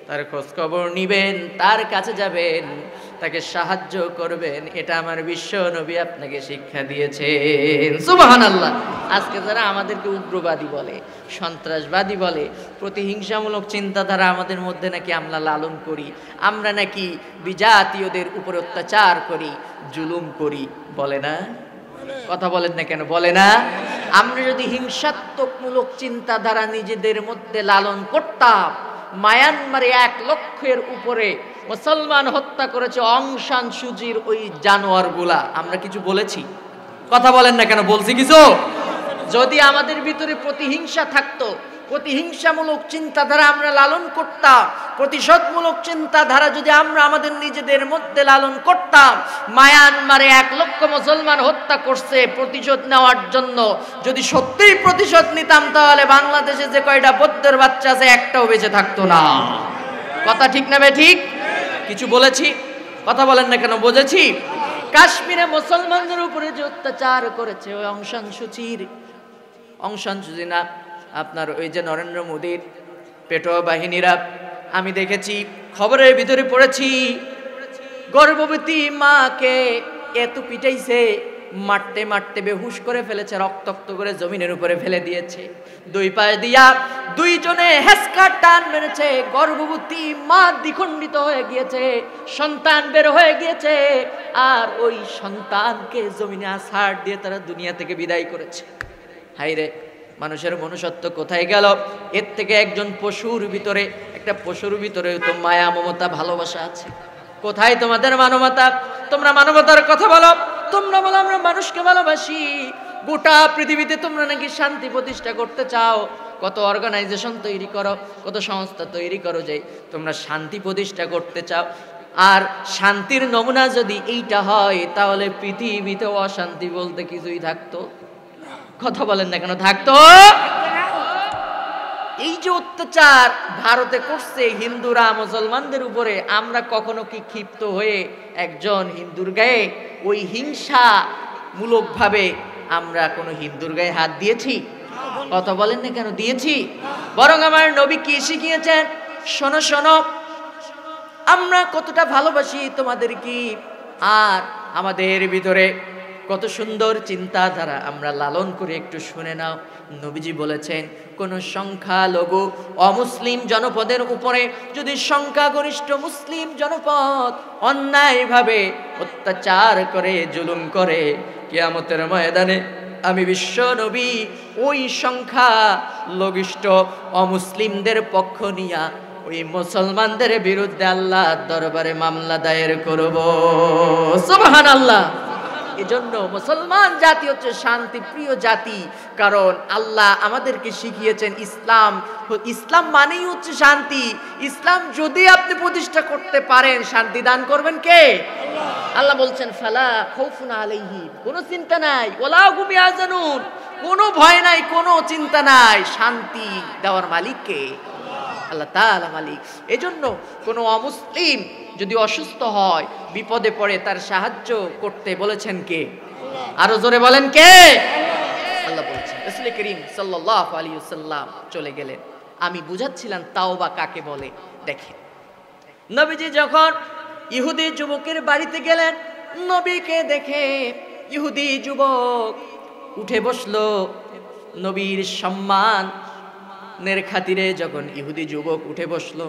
তার খোঁজ খবর নিবেন, তার কাছে যাবেন, তাকে সাহায্য করবেন। এটা আমার বিশ্ব নবী আপনাকে শিক্ষা দিয়েছেন। সুবহানাল্লাহ। আজকে যারা আমাদেরকে উগ্রবাদী বলে, সন্ত্রাসবাদী বলে, প্রতিহিংসামূলক চিন্তাধারা আমাদের মধ্যে নাকি আমরা লালন করি, আমরা নাকি বিজাতীয়দের উপর অত্যাচার করি, জুলুম করি, বলে না? কথা বলেন না কেন? বলে না? আমরা যদি হিংসাত্মকমূলক চিন্তাধারা নিজেদের মধ্যে লালন করতাম, মায়ানমারে 1 লক্ষের উপরে মুসলমান হত্যা করেছে অং সান সুচির ওই জানোয়ারগুলা, আমরা কিছু বলেছি? কথা বলেন না কেন? বলছি কিছু? যদি আমাদের ভিতরে প্রতিহিংসা থাকতো, প্রতিহিংসামূলক চিন্তাধারা আমরা লালন করতাম, প্রতিশোধমূলক চিন্তাধারা যদি আমরা আমাদের নিজেদের মধ্যে লালন করতাম, মায়ানমারে 1 লক্ষ মুসলমান হত্যা করছে প্রতিশোধ নেওয়ার জন্য, যদি সত্যিই প্রতিশোধ নিতাম তাহলে বাংলাদেশে যে কয়টা বৌদ্ধের বাচ্চা আছে একটাও বেঁচে থাকতো না। কথা ঠিক না ঠিক? কিছু বলেছি? কথা বলেন না কেন? বুঝেছি। কাশ্মীরে মুসলমানদের উপরে যে অত্যাচার করেছে ওই অং সান সুচি না, আপনার ওই যে নরেন্দ্র মোদীর পেটোয়া বাহিনীরা, আমি দেখেছি, খবরের ভিতরে পড়েছি, গর্ভবতী মাকে এত পিটাইছে, মারতে মারতে বেহুশ করে ফেলেছে, রক্তাক্ত করে জমিনের উপরে ফেলে দিয়েছে। দুই পায়ে দিয়া দুইজনে হেসকা টান মেরেছে, গর্ভবতী মা দ্বিখণ্ডিত হয়ে গিয়েছে, সন্তান বের হয়ে গিয়েছে, আর ওই সন্তানকে জমিনে আছাড় দিয়ে তারা দুনিয়া থেকে বিদায় করেছে। হায়রে, মানুষের মনুষ্যত্ব কোথায় গেল? এর থেকে একজন পশুর ভিতরে, একটা পশুর ভিতরে তো মায়া, মমতা, ভালোবাসা আছে। কোথায় তোমাদের মানবতা? তোমরা মানবতার কথা বলো, তোমরা বলো আমরা মানুষকে ভালোবাসি। গোটা পৃথিবীতে তোমরা নাকি শান্তি প্রতিষ্ঠা করতে চাও, কত অর্গানাইজেশন তৈরি করো, কত সংস্থা তৈরি করো যে তোমরা শান্তি প্রতিষ্ঠা করতে চাও। আর শান্তির নমুনা যদি এইটা হয়, তাহলে পৃথিবীতে অশান্তি বলতে কিছুই থাকতো? কথা বলেন না কেন, থাকতো? এই যে অত্যাচার ভারতে করছে হিন্দুরা মুসলমানদের উপরে, আমরা কখনো কি ক্ষিপ্ত হয়ে একজন হিন্দুর গায়ে ওই হিংসা মূলকভাবে আমরা কোনো হিন্দুর গায়ে হাত দিয়েছি? কথা বলেন না কেন, দিয়েছি? বরং আমার নবী কি শিখিয়েছেন? শোনো শোনো, আমরা কতটা ভালোবাসি তোমাদের কি, আর আমাদের ভিতরে কত সুন্দর চিন্তাধারা আমরা লালন করে একটু শুনে নাও। নবীজি বলেছেন, কোন সংখ্যালঘু অমুসলিম জনপদের উপরে যদি সংখ্যাগরিষ্ঠ মুসলিম জনপদ অন্যায়ভাবে অত্যাচার করে, জুলুম করে, কিয়ামতের ময়দানে আমি বিশ্ব নবী ওই সংখ্যালঘিষ্ঠ অমুসলিমদের পক্ষ নিয়া ওই মুসলমানদের বিরুদ্ধে আল্লাহর দরবারে মামলা দায়ের করব। সুবহানাল্লাহ। এজন্য মুসলমান জাতি হচ্ছে শান্তি প্রিয় জাতি, কারণ আল্লাহ আমাদেরকে শিখিয়েছেন ইসলাম। ইসলাম মানেই হচ্ছে শান্তি। ইসলাম যদি আপনি প্রতিষ্ঠা করতে পারেন, শান্তি দান করবেন কে? আল্লাহ বলছেন, ফালা খাউফুন আলাইহিম, কোনো চিন্তা নাই, ওয়ালা হুম ইয়াহজানুন, কোনো ভয় নাই, কোনো চিন্তা নাই। শান্তি দেওয়ার মালিক কে? আল্লাহ তাআলা মালিক। এজন্য কোনো অমুসলিম যদি অসুস্থ হয়, বিপদে পড়ে, তার সাহায্য করতে বলেছেন কে? আরো জোরে বলেন কে? আল্লাহ বলেছেন। রাসূল করিম সাল্লাল্লাহু আলাইহি ওয়াসাল্লাম চলে গেলেন। আমি বুঝাচ্ছিলাম তাওবা কাকে বলে। দেখেন, নবীজি যখন ইহুদি যুবকের বাড়িতে গেলেন, নবীকে দেখে ইহুদি যুবক উঠে বসলো। নবীর সম্মানের খাতিরে যখন ইহুদি যুবক উঠে বসলো,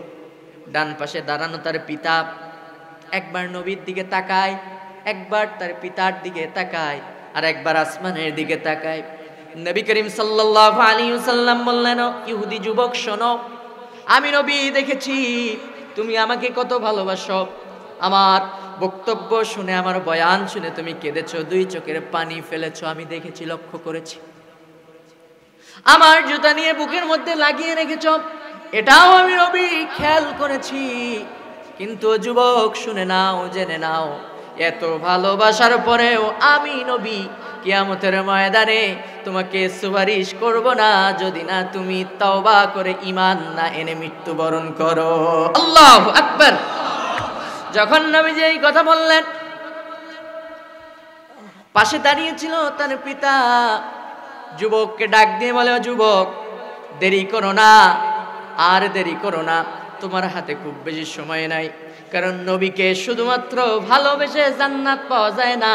ডান পাশে দাঁড়ানো তার পিতা একবার নবীর দিকে তাকায়, একবার তার পিতার দিকে তাকায়, আর একবার আসমানের দিকে তাকায়। নবী করিম সাল্লাল্লাহু আলাইহি ওয়াসাল্লাম বললেন, ইহুদি যুবক শোনো, আমি নবী দেখেছি তুমি আমাকে কত ভালোবাসো। আমার বক্তব্য শুনে, আমার বয়ান শুনে তুমি কেঁদেছো, দুই চোখের পানি ফেলেছো, আমি দেখেছি, লক্ষ্য করেছি। আমার জুতা নিয়ে বুকের মধ্যে লাগিয়ে রেখেছো, এটাও আমি নবী খেয়াল করেছি। কিন্তু যুবক শুনে নাও, জেনে নাও, এত ভালোবাসার পরেও আমি নবী কিয়ামতের ময়দানে তোমাকে সুপারিশ করব না, যদি না তুমি তওবা করে ঈমান না এনে মৃত্যুবরণ করো। আল্লাহু আকবার। যখন নবীজি এই কথা বললেন, পাশে দাঁড়িয়ে ছিল তার পিতা। যুবককে ডাক দিয়ে বলে, যুবক, দেরি করো না, আর দেরি করো না, তোমার হাতে খুব বেশি সময় নাই। কারণ নবীকে শুধুমাত্র ভালোবেসে জান্নাত পাওয়া যায় না।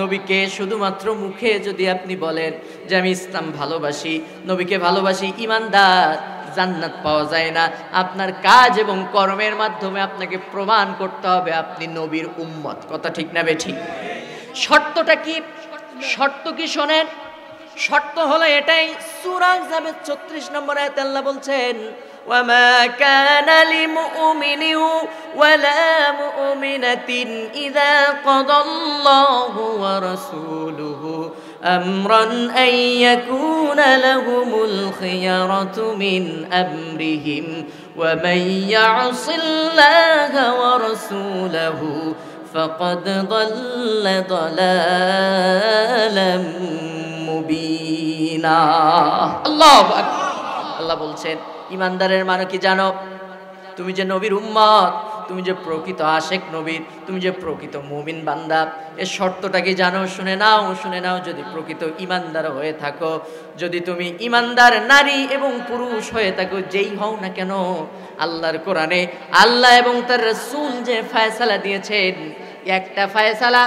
নবীকে শুধুমাত্র মুখে যদি আপনি বলেন যে আমি ইসলাম ভালোবাসি, নবীকে ভালোবাসি, ঈমানদার, জান্নাত পাওয়া যায় না। আপনার কাজ এবং কর্মের মাধ্যমে আপনাকে প্রমাণ করতে হবে আপনি নবীর উম্মত। কথা ঠিক না বেঠিক? শর্তটা কি? শর্ত কি শোনেন। শর্ত হলো এটাই, সূরা আহজাবের ৩৬ নম্বর আয়াতে আল্লাহ বলছেন, ওয়ামা কানা লিমুমিনিন ওয়ালা মুমিনাতিন ইযা কাদাল্লাহু ওয়া রাসূলুহু আমরান আন ইয়াকুনা লাহুমুল খিয়ারাতু মিন আমরিহিম ওয়া মান ইয়াসিল্লাহা ওয়া রাসূলুহু ফাকাদ দাল্লা দালালাম মুবিনা। আল্লাহু আকবার। আল্লাহ বলছেন, ইমানদারের মানে কি জানো? তুমি যে নবীর উম্মত, তুমি যে প্রকৃত আশেক নবীর, তুমি যে প্রকৃত মুমিন বান্দা, এর শর্তটা কি জানো? শুনে নাও। যদি প্রকৃত ইমানদার হয়ে থাকো, যদি তুমি ইমানদার নারী এবং পুরুষ হয়ে থাকো, যেই হও না কেন, আল্লাহর কোরআনে আল্লাহ এবং তার রাসূল যে ফয়সালা দিয়েছেন, একটা ফয়সালা,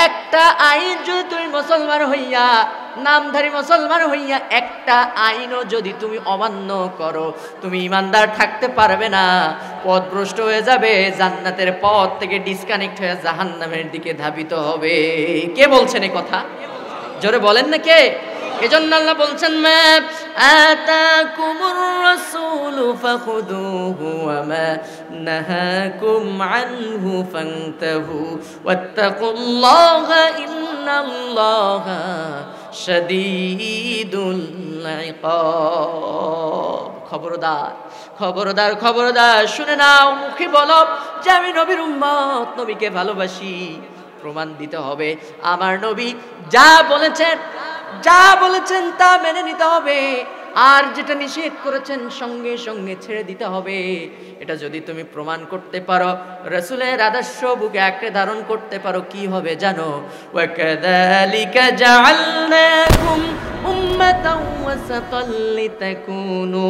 একটা আইন, যদি তুমি মুসলমান হইয়া, নামধারী মুসলমান হইয়া একটা আইনও যদি তুমি অমান্য করো, তুমি ইমানদার থাকতে পারবে না, পথভ্রষ্ট হয়ে যাবে, জান্নাতের পথ থেকে ডিসকানেক্ট হয়ে জাহান্নামের দিকে ধাবিত হবে। কে বলছেন এই কথা? জোরে বলেন না কে? এজন্য আল্লাহ বলছেন, মা আতাকুমুর রাসূলু ফাখুযুহু ওয়া মা নাহাকুম আনহু ফান্তাহু ওয়াত্তাকুল্লাহা ইন্নাল্লাহা শাদীদুল ইকাব। খবরদার শুনে নাও, মুখে বলো যে আমি নবীর উম্মত, নবীকে ভালোবাসি, প্রমাণ দিতে হবে আমার নবী যা বলেছেন তা মেনে নিতে হবে, আর যেটা নিষেধ করেছেন সঙ্গে সঙ্গে ছেড়ে দিতে হবে। এটা যদি তুমি প্রমাণ করতে পারো, রাসূলের আদর্শ বুকে আঁকড়ে ধারণ করতে পারো, কি হবে জানো? ওয়া কাযালিকা জাআলনাকুম উম্মাতাও ওয়াসাতাল লিতাকুনু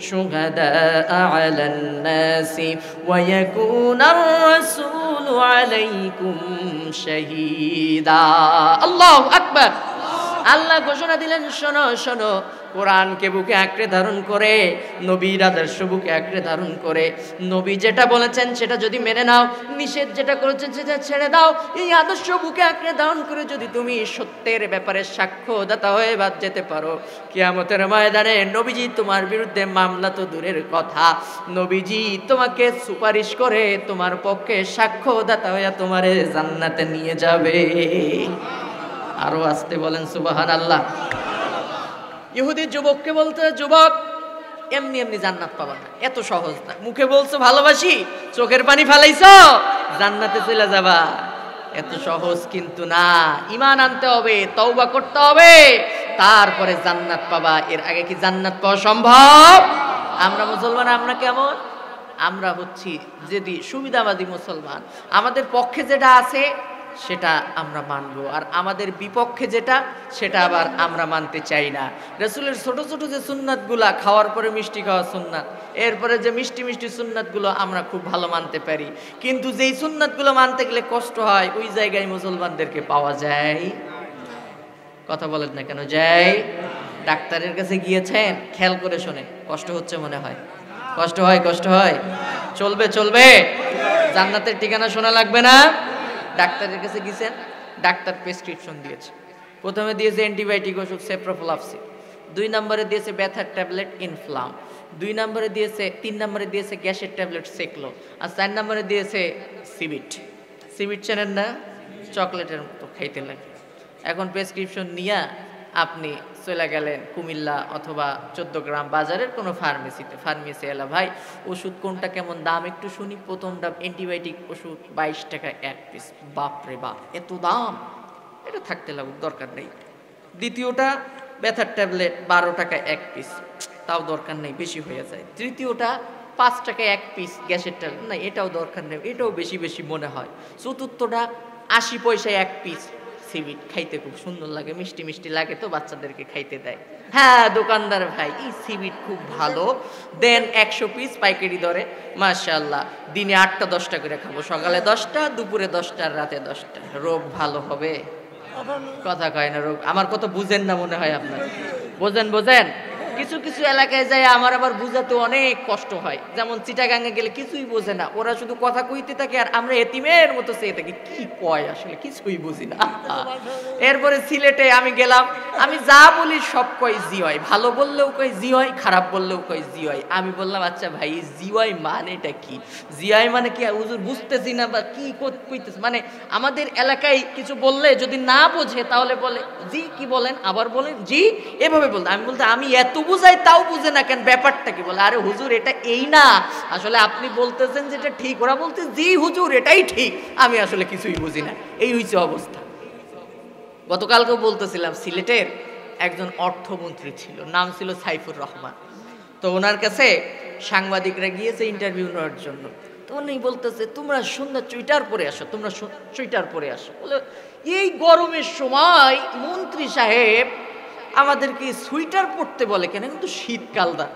শুহাদাআ আলান নাসি ওয়া ইয়াকুনার রাসূলু আলাইকুম শাহীদা। আল্লাহু আকবার। আল্লাহ ঘোষণা দিলেন, শোনো, কোরআনকে বুকে আঁকড়ে ধারণ করে, নবীর আদর্শ বুকে আঁকড়ে ধারণ করে, নবী যেটা বলেছেন সেটা যদি মেনে নাও, নিষেধ যেটা করেছেন সেটা ছেড়ে দাও, এই আদর্শ বুকে আঁকড়ে ধারণ করে যদি তুমি সত্যের ব্যাপারে সাক্ষ্যদাতা হয়ে বাদ যেতে পারো, কিয়ামতের ময়দানে নবীজি তোমার বিরুদ্ধে মামলা তো দূরের কথা, নবীজি তোমাকে সুপারিশ করে তোমার পক্ষে সাক্ষ্যদাতা হয়ে তোমারে জান্নাতে নিয়ে যাবে। আরো আসতে বলেন সুবহানাল্লাহ। ইহুদি যুবককে বলতে, যুবক এমনি জান্নাত পাবা না, এত সহজ না, মুখে বলছো ভালোবাসি, চোখের পানি ফেলাইছো, জান্নাতে চলে যাবা, এত সহজ কিন্তু না। ঈমান আনতে হবে, তওবা করতে হবে, তারপরে জান্নাত পাবা। এর আগে কি জান্নাত পাওয়া সম্ভব? আমরা মুসলমান, আমরা কেমন? আমরা হচ্ছি যদি সুবিধাবাদী মুসলমান, আমাদের পক্ষে যেটা আছে সেটা আমরা মানব, আর আমাদের বিপক্ষে যেটা সেটা আবার আমরা মানতে চাই না। রাসূলের ছোট ছোট যে সুন্নাতগুলা, খাওয়ার পরে মিষ্টি খাওয়া সুন্নাত, এরপরে যে মিষ্টি সুন্নাতগুলো আমরা খুব ভালো মানতে পারি, কিন্তু যেই সুন্নাতগুলো মানতে গেলে কষ্ট হয়, ওই জায়গায় মুসলমানদেরকে পাওয়া যায়। কথা বলেন না কেন? যায়। ডাক্তারের কাছে গিয়েছেন, খেয়াল করে শোনেন, কষ্ট হচ্ছে মনে হয়, কষ্ট হয়, চলবে, জান্নাতের ঠিকানা শোনা লাগবে না। ডাক্তারের কাছে গিয়েছেন, ডাক্তার প্রেসক্রিপশন দিয়েছে, প্রথমে দিয়েছে অ্যান্টিবায়োটিক ওষুধ সেপ্রোফ্লক্সিন, 2 নম্বরে দিয়েছে ব্যথার ট্যাবলেট ইনফ্লাম, 3 নম্বরে দিয়েছে গ্যাসের ট্যাবলেট সেকলো, আর 4 নম্বরে দিয়েছে সিবিট চেনেন না, চকলেটের মতো খাইতে লাগে। এখন প্রেসক্রিপশন নিয়ে আপনি চলে গেলেন কুমিল্লা অথবা 14 গ্রাম বাজারের কোনো ফার্মেসিতে। ফার্মেসি এলা, ভাই ওষুধ কোনটা কেমন দাম একটু শুনি। প্রথম দাম অ্যান্টিবায়োটিক ওষুধ 22 টাকা 1 পিস। বাপরে বাপ, এত দাম, এটা থাকতে লাগুক, দরকার নেই। দ্বিতীয়টা ব্যথার ট্যাবলেট 12 টাকা 1 পিস, তাও দরকার নেই, বেশি হয়ে যায়। তৃতীয়টা 5 টাকা 1 পিস গ্যাসের ট্যাবলেট, না এটাও দরকার নেই, এটাও বেশি মনে হয়। চতুর্থটা 80 পয়সায় 1 পিস সিবিট, খাইতে খুব সুন্দর লাগে, মিষ্টি লাগে, তো বাচ্চাদেরকে খাইতে দেয়। হ্যাঁ দোকানদার ভাই, এই সিবিট খুব ভালো, দেন 100 পিস পাইকারি দরে, মাশাআল্লাহ, দিনে 8টা 10টা করে খাবো, সকালে 10টা, দুপুরে 10টা, রাতে 10টা। রোগ ভালো হবে? কথা কয় না, রোগ আমার কথা বুঝেন না মনে হয় আপনার। বোঝেন। কিছু এলাকায় যায় আমার আবার বুঝাতে অনেক কষ্ট হয়, যেমন চিটাগাঙ্গে গেলে কিছুই বোঝে না, ওরা শুধু কথা কইতে থাকে, আর আমরা এতিমের মতো চেয়ে থাকি, কি কয় আসলে কিছুই বুঝি না। এরপরে সিলেটে আমি গেলাম, আমি যা বলি সব কয় জি হয়, ভালো বললেও কয় জি হয়, খারাপ বললেও কয় জি হয়। আমি বললাম, আচ্ছা ভাই জি হয় মানে এটা কি? জি হয় মানে কি হুজুর বুঝতেছি না, বা কি কইতেছে, মানে আমাদের এলাকায় কিছু বললে যদি না বোঝে তাহলে বলে জি কি বলেন, আবার বলেন জি, এভাবে বলতে। আমি বলতে, আমি এত বুঝাই তাও বুঝে না কেন, ব্যাপারটা কি? বলে, আরে হুজুর এটা এই না, আসলে আপনি বলতেছেন যেটা ঠিক, ওরা বলতে জি হুজুর এটাই ঠিক, আমি আসলে কিছুই বুঝি না। এই হইছে অবস্থা। গতকালকেও বলতেছিলাম, সিলেটের একজন অর্থমন্ত্রী ছিল, নাম ছিল সাইফুর রহমান। তো ওনার কাছে সাংবাদিকরা গিয়েছে ইন্টারভিউ নেওয়ার জন্য। তো উনি বলতেছে তোমরা সুন্দর চুইটার পরে আসো, তোমরা চুইটার পরে আসো। বলে এই গরমের সময় মন্ত্রী সাহেব আমাদেরকে সুইটার পরতে বলে কেন, কিন্তু শীতকালটা।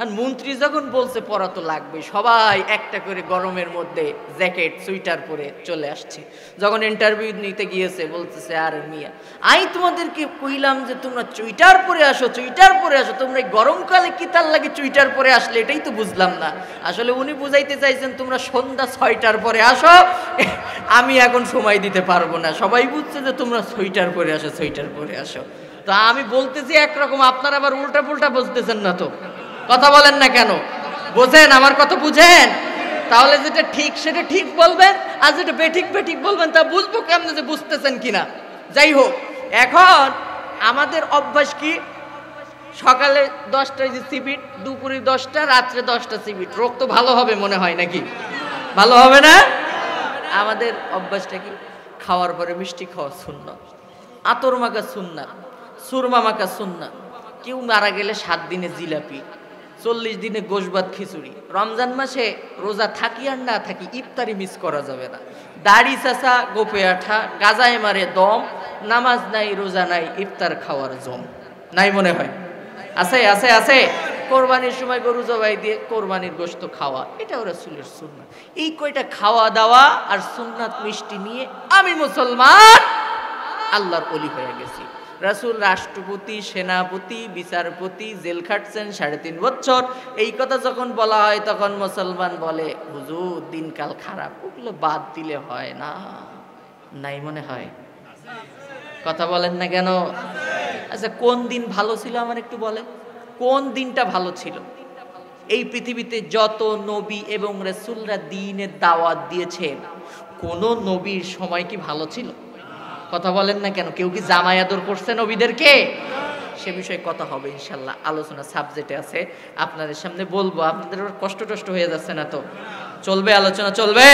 আর মন্ত্রী যখন বলছে পরা তো লাগবে, সবাই একটা করে গরমের মধ্যে জ্যাকেট সুইটার পরে চলে আসছে। যখন ইন্টারভিউ নিতে গিয়েছে বলতেছে আর মিয়া আই তোমাদেরকে কইলাম যে তোমরা চুইটার পরে আসো, চুইটার পরে আসো, তোমরা এই গরমকালে কি তার লাগে চুইটার পরে আসলে, এটাই তো বুঝলাম না। আসলে উনি বুঝাইতে চাইছেন তোমরা সন্ধ্যা 6টার পরে আসো, আমি এখন সময় দিতে পারবো না। সবাই বুঝছে যে তোমরা সোয়েটার পরে আসো, সোয়েটার পরে আসো। তো আমি বলতেছি একরকম, আপনারা আবার উল্টা পুল্টা বুঝতেছেন না তো, কথা বলেন না কেন? বোঝেন আমার কথা, বুঝেন? তাহলে যেটা ঠিক সেটা ঠিক বলবেন, আর যেটা বেঠিক বেঠিক বলবেন, তা বুঝবো কেমন যে বুঝতেছেন কিনা। যাই হোক, এখন আমাদের অভ্যাস কি, সকালে 10টায় যে সিবিট, দুপুরে 10টা, রাত্রে 10টা সিবিট। রোগ তো ভালো হবে মনে হয় নাকি? ভালো হবে না? আমাদের অভ্যাসটা কি, খাওয়ার পরে মিষ্টি খাওয়া সুন্নাত, আতর মাখা সুন্নাত, সুরমা মাখা সুন্নাত। কেউ মারা গেলে 7 দিনে জিলাপি, 40 দিনে গোশবাত খিচুড়ি। রমজান মাসে রোজা থাকি আর না থাকি ইফতারি মিস করা যাবে না। দাড়ি চাচা গোপে আঠা, গাজায় মারে দম, নামাজ নাই রোজা নাই, ইফতার খাওয়ার জম নাই মনে হয়? আছে আছে আছে। কোরবানির সময় গরু জবাই দিয়ে কোরবানির গোশত খাওয়া, এটা রাসূলের সুন্নাত। এই কয়টা খাওয়া দাওয়া আর সুন্নাত মিষ্টি নিয়ে আমি মুসলমান, আল্লাহর ওলি হয়ে গেছি। রাসূল রাষ্ট্রপতি, সেনাপতি, বিচারপতি, জেল খাটছেন 3.5 বছর। এই কথা যখন বলা হয় তখন মুসলমান বলে হুজুর দিনকাল খারাপ, ওগুলো বাদ দিলে হয় না। নাই মনে হয়? কথা বলেন না কেন? আচ্ছা, কোন দিন ভালো ছিল আমার একটু বলেন, কোন দিনটা ভালো ছিল? এই পৃথিবীতে যত নবী এবং রাসূলরা দ্বীনের দাওয়াত দিয়েছেন, কোন নবীর সময় কি ভালো ছিল? কথা বলেন না কেন? কেউ কি জামাই আদর করছে নবীদেরকে? সে বিষয়ে কথা হবে ইনশাল্লাহ, আলোচনা সাবজেক্টে আছে, আপনাদের সামনে বলবো। আপনাদের কষ্ট টষ্ট হয়ে যাচ্ছে না তো? চলবে, আলোচনা চলবে।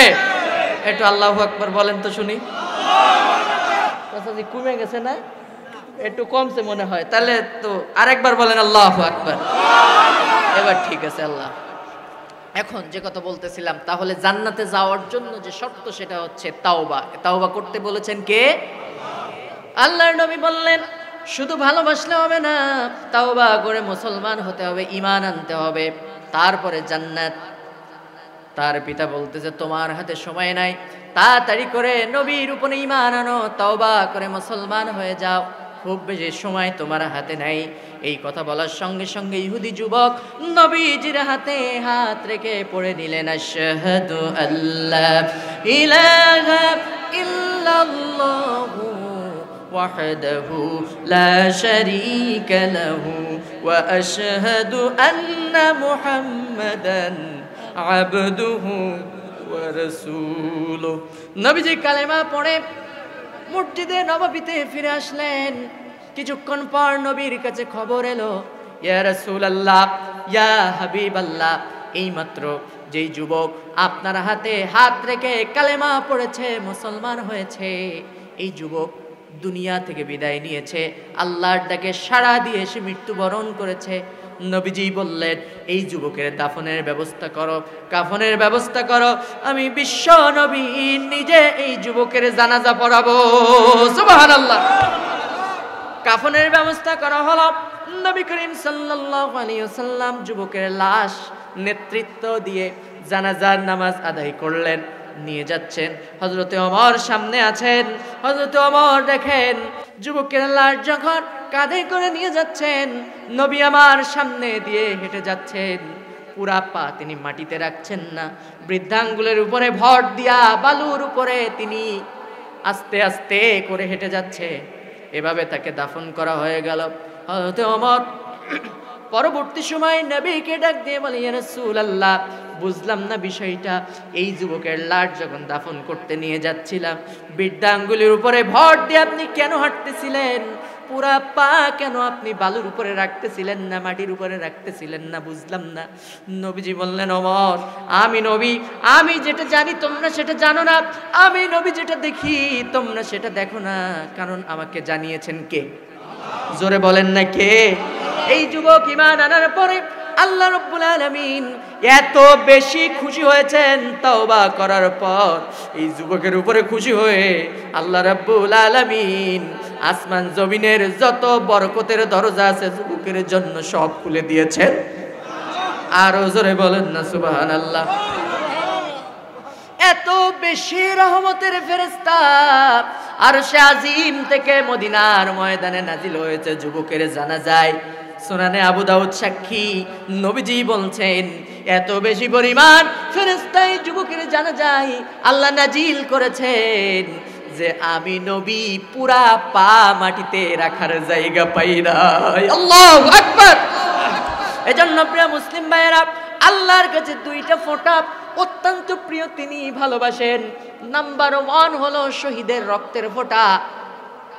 একটু আল্লাহু আকবার বলেন তো শুনি। কথা যে কমে গেছে না, একটু কমছে মনে হয়, তাহলে তো আরেকবার বলেন আল্লাহু আকবার। এবার ঠিক আছে। আল্লাহ, এখন যে কথা বলতেছিলাম, তাহলে জান্নাতে যাওয়ার জন্য যে শর্ত সেটা হচ্ছে তাওবা। তাওবা করতে বলেছেন কে? আল্লাহর নবী বললেন শুধু ভালোবাসলে হবে না, তাওবা করে মুসলমান হতে হবে, ঈমান আনতে হবে, তারপরে জান্নাত। তার পিতা বলতেছে তোমার হাতে সময় নাই, তাড়াতাড়ি করে নবীর উপরে ঈমান আনো, তাওবা করে মুসলমান হয়ে যাও, খুব বেশি সময় তোমার হাতে নাই। এই কথা বলার সঙ্গে সঙ্গে ইহুদি যুবক নবীজির হাতে হাত রেখে পড়ে নিলেন আশহাদু আল্লা ইলাহা ইল্লাল্লাহু ওয়াহদাহু লা শারীকা লাহু ওয়া আশহাদু আন্না মুহাম্মাদান আবদুহু ওয়া রাসূলুহু। নবীজি কালেমা পড়ে মসজিদে নববীতে ফিরে আসলেন। কিছুক্ষণ পর নবীর কাছে খবর এলো, ইয়া রাসূলুল্লাহ, ইয়া হাবিবাল্লাহ, এইমাত্র যেই যুবক আপনার হাতে হাত রেখে কালেমা পড়েছে, মুসলমান হয়েছে, এই যুবক দুনিয়া থেকে বিদায় নিয়েছে, আল্লাহর ডাকে সাড়া দিয়ে সে মৃত্যুবরণ করেছে। নবীজি বললেন এই যুবকের দাফনের ব্যবস্থা করো, কাফনের ব্যবস্থা করো, আমি বিশ্ব নবী নিজে এই যুবকের জানাজা পড়াবো। সুবহানাল্লাহ। কাফনের ব্যবস্থা করা হলো। নবী করিম সাল্লাল্লাহু আলাইহি ওয়াসাল্লাম যুবকের লাশ নেতৃত্ব দিয়ে জানাজার নামাজ আদায় করলেন, নিয়ে যাচ্ছেন। হযরতে ওমর সামনে আছেন। হযরতে ওমর দেখেন যুবকের লাশ যখন কাঁধে করে নিয়ে যাচ্ছেন, নবী আমার সামনে দিয়ে হেঁটে যাচ্ছেন, পুরা পা তিনি মাটিতে রাখছেন না, বৃদ্ধাঙ্গুলের উপরে ভর দিয়া বালুর উপরে তিনি আস্তে আস্তে করে হেঁটে যাচ্ছে। এভাবে তাকে দাফন করা হয়ে গেল। হযরতে ওমর পরবর্তী সময় নবীকে ডাক দিয়ে বলে, ইয়া রাসূলুল্লাহ, বুঝলাম না বিষয়টা, এই যুবকের লাশ যখন দাফন করতে নিয়ে যাচ্ছিলাম, বৃদ্ধাঙ্গুলির উপরে ভর দিয়ে আপনি কেন হাঁটতেছিলেন? পুরা পা কেন আপনি বালুর উপরে রাখতেছিলেন না, মাটির উপরে রাখতেছিলেন না? বুঝলাম না। নবীজি বললেন, ওমর, আমি নবী, আমি যেটা জানি তোমরা সেটা জানো না, আমি নবী যেটা দেখি তোমরা সেটা দেখো না, কারণ আমাকে জানিয়েছেন কে? জোরে বলেন না কে? এই যুবক ঈমান আনার পরে আল্লাহ রাব্বুল আলামিন এত বেশি খুশি হয়েছেন তওবা করার পর, এই যুবকের উপরে খুশি হয়ে আল্লাহ রাব্বুল আলামিন আসমান জমিনের যত বরকতের দরজা আছে যুবকের জন্য সব খুলে দিয়েছেন। আরো জোরে বলেন না সুবহানাল্লাহ। এত বেশি রহমতের ফেরেশতা আরশে আজিম থেকে মদিনার ময়দানে নাজিল হয়েছে যুবকের জানাজায়। সুনানে আবু দাউদ সাক্ষী, নবীজি বলছেন এত বেশি পরিমাণ ফেরেশতাই যুবকের জানাজায় আল্লাহ নাজিল করেছেন যে আমি নবী পুরা পা মাটিতে রাখার জায়গা পাই নাই। আল্লাহু আকবার। এজন্য প্রিয় মুসলিম ভাইয়েরা, আল্লাহর কাছে দুইটা ফোঁটা অত্যন্ত প্রিয়, তিনি ভালোবাসেন। নাম্বার 1 হলো শহীদের রক্তের ফোঁটা।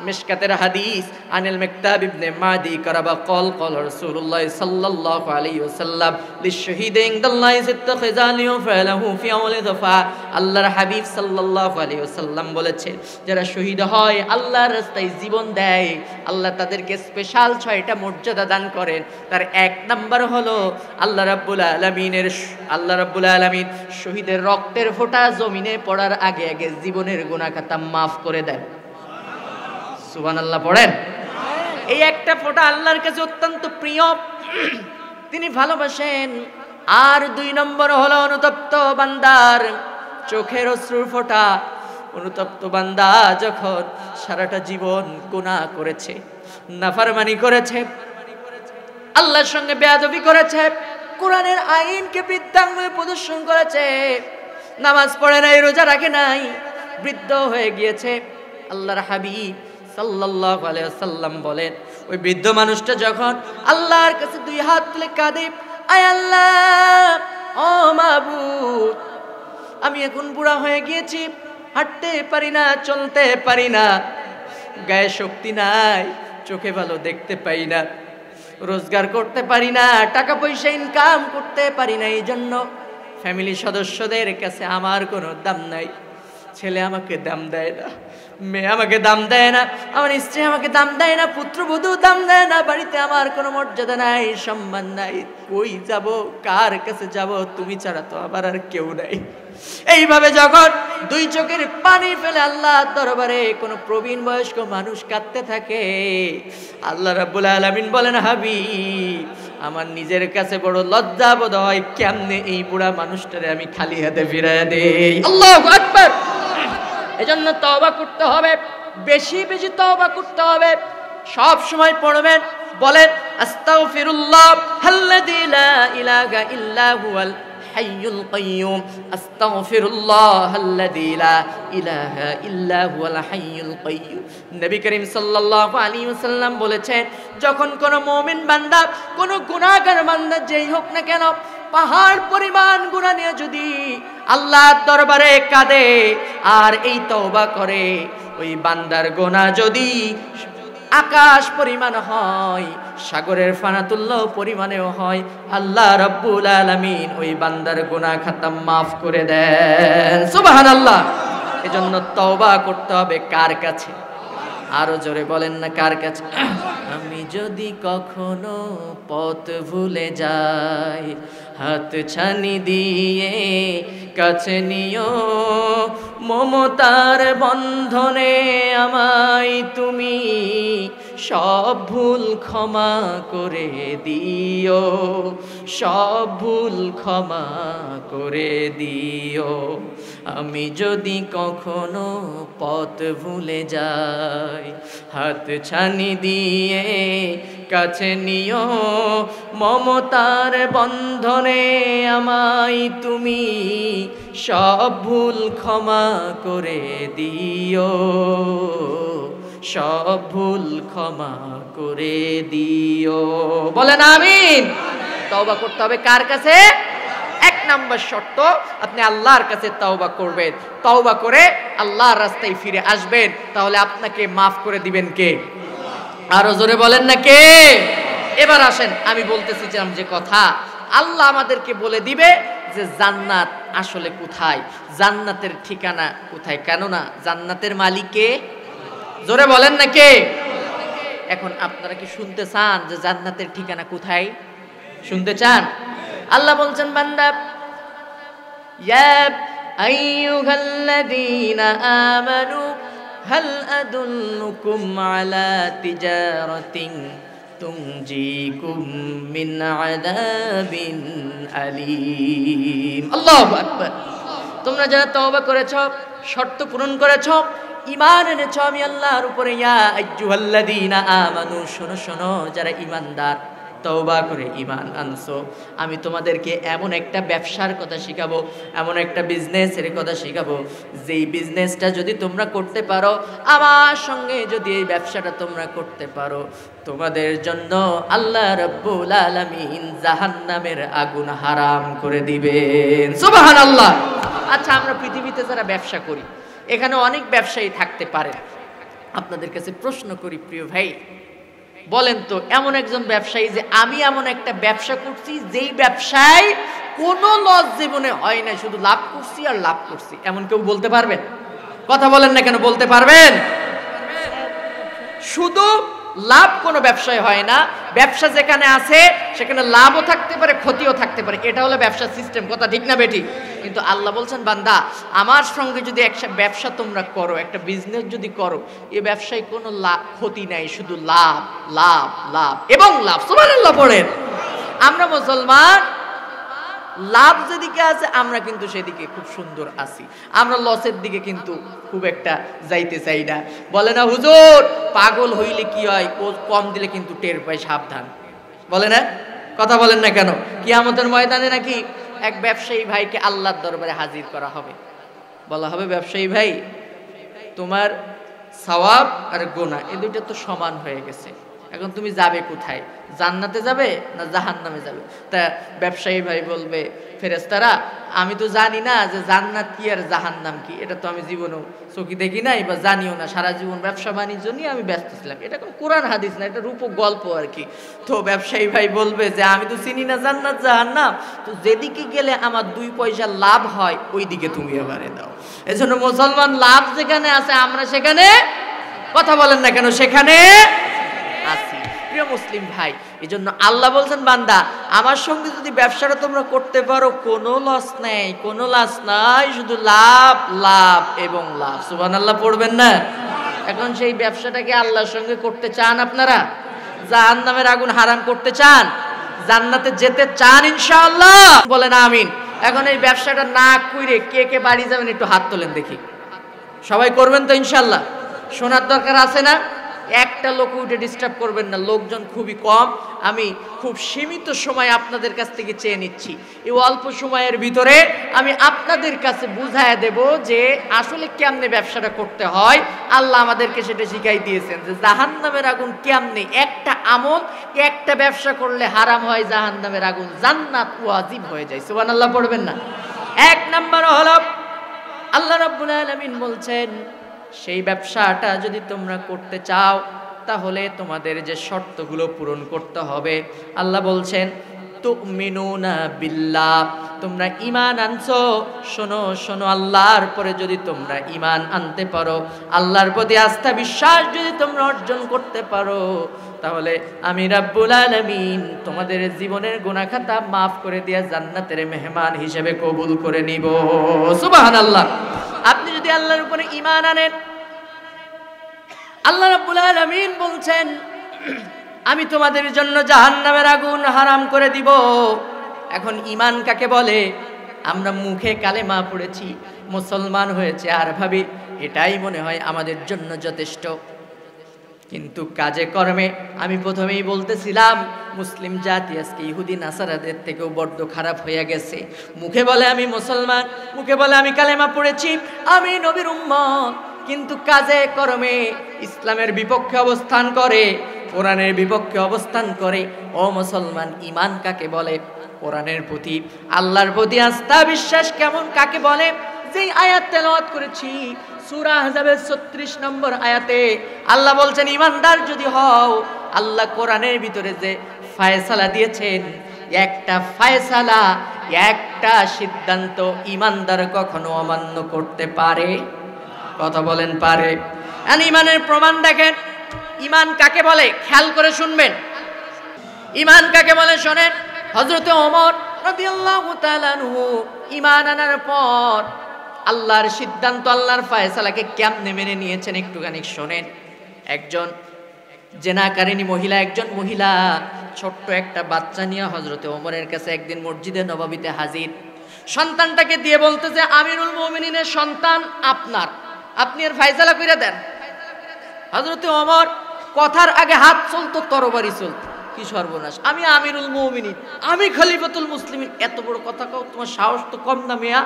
মিশকাতের হাদিস, আনিল মিকতাব ইবনে মাদি কারাবা কল কল রাসূলুল্লাহ সাল্লাল্লাহু আলাইহি ওয়াসাল্লাম লিশহীদি ইনদাল্লাহি সিত্তা খিজালিউ ফালাহু ফি আওয়ালি দফা। আল্লাহর হাবিব সাল্লাল্লাহু আলাইহি ওয়াসাল্লাম বলেছেন, যারা শহীদ হয় আল্লাহর রাস্তায় জীবন দেয়, আল্লাহ তাদেরকে স্পেশাল 6টা মর্যাদা দান করেন। তার 1 নাম্বার হলো আল্লাহ রাব্বুল আলামিন শহীদের রক্তের ফোঁটা জমিনে পড়ার আগে আগে জীবনের গুনাহ খাতা মাফ করে দেন। সুবহানাল্লাহ পড়েন। এই একটা ফোঁটা আল্লাহর কাছে অত্যন্ত প্রিয়, তিনি ভালোবাসেন। আর 2 নম্বর হলো অনুতপ্ত বান্দার চোখের অশ্রুর ফোঁটা। অনুতপ্ত বান্দা যখন সারাটা জীবন গুনাহ করেছে, নাফরমানি করেছে, আল্লাহর সঙ্গে বেয়াদবি করেছে, কোরআনের আইনকে বৃদ্ধাঙ্গুলে প্রদর্শন করেছে, নামাজ পড়ে নাই, রোজা রাখে নাই, বৃদ্ধ হয়ে গিয়েছে, আল্লাহর হাবিব সাল্লাল্লাহু আলাইহি ওয়াসাল্লাম বলেন, ওই বৃদ্ধ মানুষটা যখন আল্লাহর কাছে 2 হাত তুলে কাঁদে, আয় আল্লাহ, ও মাবুদ, আমি এখন বুড়া হয়ে গিয়েছি, হাঁটতে পারি না, চলতে পারি না, গায়ে শক্তি নাই, চোখে ভালো দেখতে পাই না, রোজগার করতে পারি না, টাকা পয়সা ইনকাম করতে পারি না, এই জন্য ফ্যামিলি সদস্যদের কাছে আমার কোনো দাম নাই। ছেলে আমাকে দাম দেয় না, মেয়ে আমাকে দাম দেয় না, আমার স্ত্রী আমাকে দাম দেয় না, পুত্রবধূ দাম দেয় না, বাড়িতে আমার কোনো মর্যাদা নাই, সম্মান নাই, কই যাব, কার কাছে যাব, তুমি ছাড়া তো আবার আর কেউ নাই। এইভাবে যখন 2 চোখের পানি ফেলে আল্লাহর দরবারে কোনো প্রবীণ বয়স্ক মানুষ কাঁদতে থাকে, আল্লাহ রাব্বুল আলামিন বলেন, হাবিব, আমার নিজের কাছে বড় লজ্জা বোধ হয়, কেমনে এই বুড়া মানুষটারে আমি খালি হাতে ফিরাইয়া দেই। আল্লাহু আকবার। এজন্য তওবা করতে হবে, বেশি বেশি তওবা করতে হবে। সব সময় পড়বেন, বলেন আস্তাগফিরুল্লাহ আল্লাযী লা ইলাহা ইল্লা হুয়াল হাইয়ুল কাইয়্যুম, আস্তাগফিরুল্লাহ আল্লাযী লা ইলাহা ইল্লা হুয়াল হাইয়ুল কাইয়্যুম। নবী করিম সাল্লাল্লাহু আলাইহি ওয়াসাল্লাম বলেছেন, যখন কোন মুমিন বান্দা, কোন গুনাহগার বান্দা যেই হোক না কেন, পাহাড় পরিমাণ গুনাহ নিয়ে যদি আল্লাহর দরবারে কাঁদে আর এই তওবা করে, ওই বান্দার গুনাহ যদি আকাশ পরিমাণ হয়, সাগরের ফানাতুল্য পরিমাণেও হয়, আল্লাহ রাব্বুল আলামিন ওই বান্দার গুনাহ খাতা মাফ করে দেন। সুবহানাল্লাহ। এজন্য তওবা করতে হবে কার কাছে? আরো জোরে বলেন না, কার কাছে? আমি যদি কখনো পথ ভুলে যাই, হাত ছানি দিয়ে কাছে নিও, মমতার বন্ধনে আমায় তুমি সব ভুল ক্ষমা করে দিও, সব ভুল ক্ষমা করে দিও। আমি যদি কখনো পথ ভুলে যাই, হাত ছানি দিয়ে কাছে নিও, মমতার বন্ধনে আমায় তুমি সব ভুল ক্ষমা করে দিও, সব ভুল ক্ষমা করে দিও। বলেন আমিন। তওবা করতে হবে কার কাছে? 1 নম্বর শর্ত, আপনি আল্লাহর কাছে তওবা করবেন, তওবা করে আল্লাহর রাস্তায় ফিরে আসবেন, তাহলে আপনাকে মাফ করে দিবেন কে? আরো জোরে বলেন না, কে? এবার আসেন, আমি বলতেছিলাম যে কথা, আল্লাহ আমাদেরকে বলে দিবে যে জান্নাত আসলে কোথায়, জান্নাতের ঠিকানা কোথায়, কেননা জান্নাতের মালিক কে? জোরে বলেন না, কে? এখন আপনারা কি শুনতে চান যে জান্নাতের ঠিকানা কোথায়? শুনতে চান? আল্লাহ বলছেন বান্দা ইয়া আইয়ুহাল্লাযীনা আমানু হাল আদুল্লুকুম আলা তিজারাতিন তুনজিকুম মিন আযাবিন আলীম। আল্লাহু আকবার। তোমরা যারা তওবা করেছো, শর্ত পূরণ করেছো, ঈমান এনেছো আমি আল্লাহর উপরে, ইয়া আইয়ুহাল্লাযীনা আমানু, শোনো শোনো যারা ঈমানদার, তওবা করে ঈমান আনছো, আমি তোমাদেরকে এমন একটা ব্যবসার কথা শিখাবো, এমন একটা বিজনেসের কথা শিখাবো, যেই বিজনেসটা যদি তোমরা করতে পারো, আমার সঙ্গে যদি এই ব্যবসাটা তোমরা করতে পারো, তোমাদের জন্য আল্লাহ রাব্বুল আলামিন জাহান্নামের আগুন হারাম করে দিবেন। সুবহানাল্লাহ। আচ্ছা, আমরা পৃথিবীতে যারা ব্যবসা করি, এখানে অনেক ব্যবসায়ী থাকতে পারে। আপনাদের কাছে প্রশ্ন করি প্রিয় ভাই, বলেন তো এমন একজন ব্যবসায়ী যে আমি এমন একটা ব্যবসা করছি যেই ব্যবসায় কোনো লস জীবনে হয় না, শুধু লাভ করছি আর লাভ করছি, এমন কেউ বলতে পারবেন? কথা বলেন না কেন, বলতে পারবেন? শুধু লাভ কোনো ব্যবসায় হয় না, ব্যবসা যেখানে আছে সেখানে লাভও থাকতে পারে, ক্ষতিও থাকতে পারে, এটা হলো ব্যবসার সিস্টেম। কথা ঠিক না বেঠিক? কিন্তু আল্লাহ বলছেন বান্দা আমার সঙ্গে যদি একটা ব্যবসা তোমরা করো, একটা বিজনেস যদি করো, এই ব্যবসায় কোনো লাভ ক্ষতি নাই, শুধু লাভ লাভ লাভ এবং লাভ। সুবহানাল্লাহ পড়েন। আমরা মুসলমান, লাভ যেদিকে আছে আমরা কিন্তু সেদিকে খুব সুন্দর আছি, আমরা লসের দিকে কিন্তু খুব একটা যাইতে চাই না। বলে না হুজুর পাগল হইলে কি হয়, ও কম দিলে কিন্তু টের পায়, সাবধান। বলে না? কথা বলেন না কেন? কিয়ামতের ময়দানে নাকি এক ব্যবসায়ী ভাইকে আল্লাহর দরবারে হাজির করা হবে, বলা হবে ব্যবসায়ী ভাই তোমার সওয়াব আর গুনাহ এই দুটো তো সমান হয়ে গেছে, এখন তুমি যাবে কোথায়, জান্নাতে যাবে না জাহান্নামে যাবে? তা ব্যবসায়ী ভাই বলবে ফেরেশতারা আমি তো জানি না যে জান্নাত কি আর জাহান্নাম কি, এটা তো আমি জীবনেও চোখে দেখি নাই বা জানিও না, সারা জীবন ব্যবসা বাণিজ্য নিয়ে আমি ব্যস্ত ছিলাম, এটা কোন কোরআন হাদিস না, এটা রূপক গল্প আর কি। তো ব্যবসায়ী ভাই বলবে যে আমি তো চিনি না জান্নাত জাহান্নাম, তো যেদিকে গেলে আমার 2 পয়সা লাভ হয় ওই দিকে তুমি এবারে দাও। এজন্য মুসলমান লাভ যেখানে আছে আমরা সেখানে, কথা বলেন না কেন, সেখানে আছি। প্রিয় মুসলিম ভাই, এই জন্য আল্লাহ বলছেন বান্দা আমার সঙ্গে যদি ব্যবসাটা তোমরা করতে পারো, কোনো লস নেই, কোনো লস নাই, শুধু লাভ লাভ এবং লাভ। সুবহানাল্লাহ পড়বেন না? এখন সেই ব্যবসাটাকে আল্লাহর সঙ্গে করতে চান আপনারা? জাহান্নামের আগুন হারাম করতে চান? জান্নাতে যেতে চান ইনশাআল্লাহ? বলেন আমিন। এখন এই ব্যবসাটা না কইরে কে কে বাড়ি যাবেন একটু হাত তোলেন দেখি। সবাই করবেন তো ইনশাআল্লাহ? শোনার দরকার আছে না? একটা লোক উঠে ডিস্টার্ব করবেন না, লোকজন খুবই কম, আমি খুব সীমিত সময় আপনাদের কাছ থেকে চেয়ে নিচ্ছি। এই অল্প সময়ের ভিতরে আমি আপনাদের কাছে বুঝায় দেব যে আসলে কেমনে ব্যবসাটা করতে হয়। আল্লাহ আমাদেরকে সেটা শিখাই দিয়েছেন যে জাহান্নামের আগুন কেমনে, একটা আমল একটা ব্যবসা করলে হারাম হয় জাহান্নামের আগুন, জান্নাত ওয়াজিব হয়ে যায়। সুবহানাল্লাহ পড়বেন না? 1 নম্বর হলো আল্লাহ রাব্বুল আলামিন বলছেন সেই ব্যবসাটা যদি তোমরা করতে চাও তাহলে তোমাদের যে শর্তগুলো পূরণ করতে হবে। আল্লাহ বলছেন তুমিনুনা বিল্লাহ, তোমরা ঈমান আনছো, শোনো শোনো আল্লাহর পরে যদি তোমরা ঈমান আনতে পারো, আল্লাহর প্রতি আস্থা বিশ্বাস যদি তোমরা অর্জন করতে পারো, তাহলে আমি রাব্বুল আলামিন তোমাদের জীবনের গুনাহ খাতা মাফ করে দিয়া জান্নাতের মেহমান হিসেবে কবুল করে নিব। সুবহানাল্লাহ। আপনি যদি আল্লাহর উপরে ঈমান আনেন, আল্লাহ রাব্বুল আলামিন বলছেন আমি তোমাদের জন্য জাহান্নামের আগুন হারাম করে দিব। এখন ঈমান কাকে বলে? আমরা মুখে কালেমা পড়েছি, মুসলমান হয়েছে আর ভাবি এটাই মনে হয় আমাদের জন্য যথেষ্ট, কিন্তু কাজে কর্মে আমি প্রথমেই বলতেছিলাম মুসলিম জাতি আজকে ইহুদি নাসারাদের থেকেও বড্ড খারাপ হয়ে গেছে। মুখে বলে আমি মুসলমান, মুখে বলে আমি কালেমা পড়েছি, আমি নবীর উম্মত, কিন্তু কাজে কর্মে ইসলামের বিপক্ষে অবস্থান করে, কোরআনের বিপক্ষে অবস্থান করে। ও মুসলমান, ঈমান কাকে বলে? কোরআনের প্রতি আল্লাহর প্রতি আস্থা বিশ্বাস কেমন কাকে বলে? যেই আয়াত তেলাওয়াত করেছি সূরা আহজাবের 36 নম্বর আয়াতে আল্লাহ বলছেন ঈমানদার যদি হও, আল্লাহ কোরআনের ভিতরে যে ফয়সালা দিয়েছেন, একটা ফয়সালা, একটা সিদ্ধান্ত ঈমানদার কখনো অমান্য করতে পারে? কথা বলেন পারে? আর ঈমানের প্রমাণ দেখেন। ঈমান কাকে বলে খেয়াল করে শুনবেন। ঈমান কাকে বলে শোনেন। হযরত ওমর রাদিয়াল্লাহু তাআলা আনহু ঈমান আনার পর আল্লাহর সিদ্ধান্ত, আল্লাহর ফয়সালাকে কেমনে মেনে নিয়েছেন একটুখানি শোনেন। একজন জেনাকারিনী মহিলা, একজন মহিলা ছোট্ট একটা বাচ্চা নিয়ে হযরতে ওমরের কাছে একদিন মসজিদে নববীতে হাজির। সন্তানটাকে দিয়ে বলতেছে, আমিরুল মুমিনিনের সন্তান আপনার, আপনি এর ফয়সালা কইরা দেন। হযরতে ওমর কথার আগে হাত চলতো, তরবারি চলতো। কি সর্বনাশ, আমি আমিরুল মুমিনিন, আমি খলিফাতুল মুসলিমিন, এত বড় কথা কও, তোমার সাহস তো কম না মিয়া?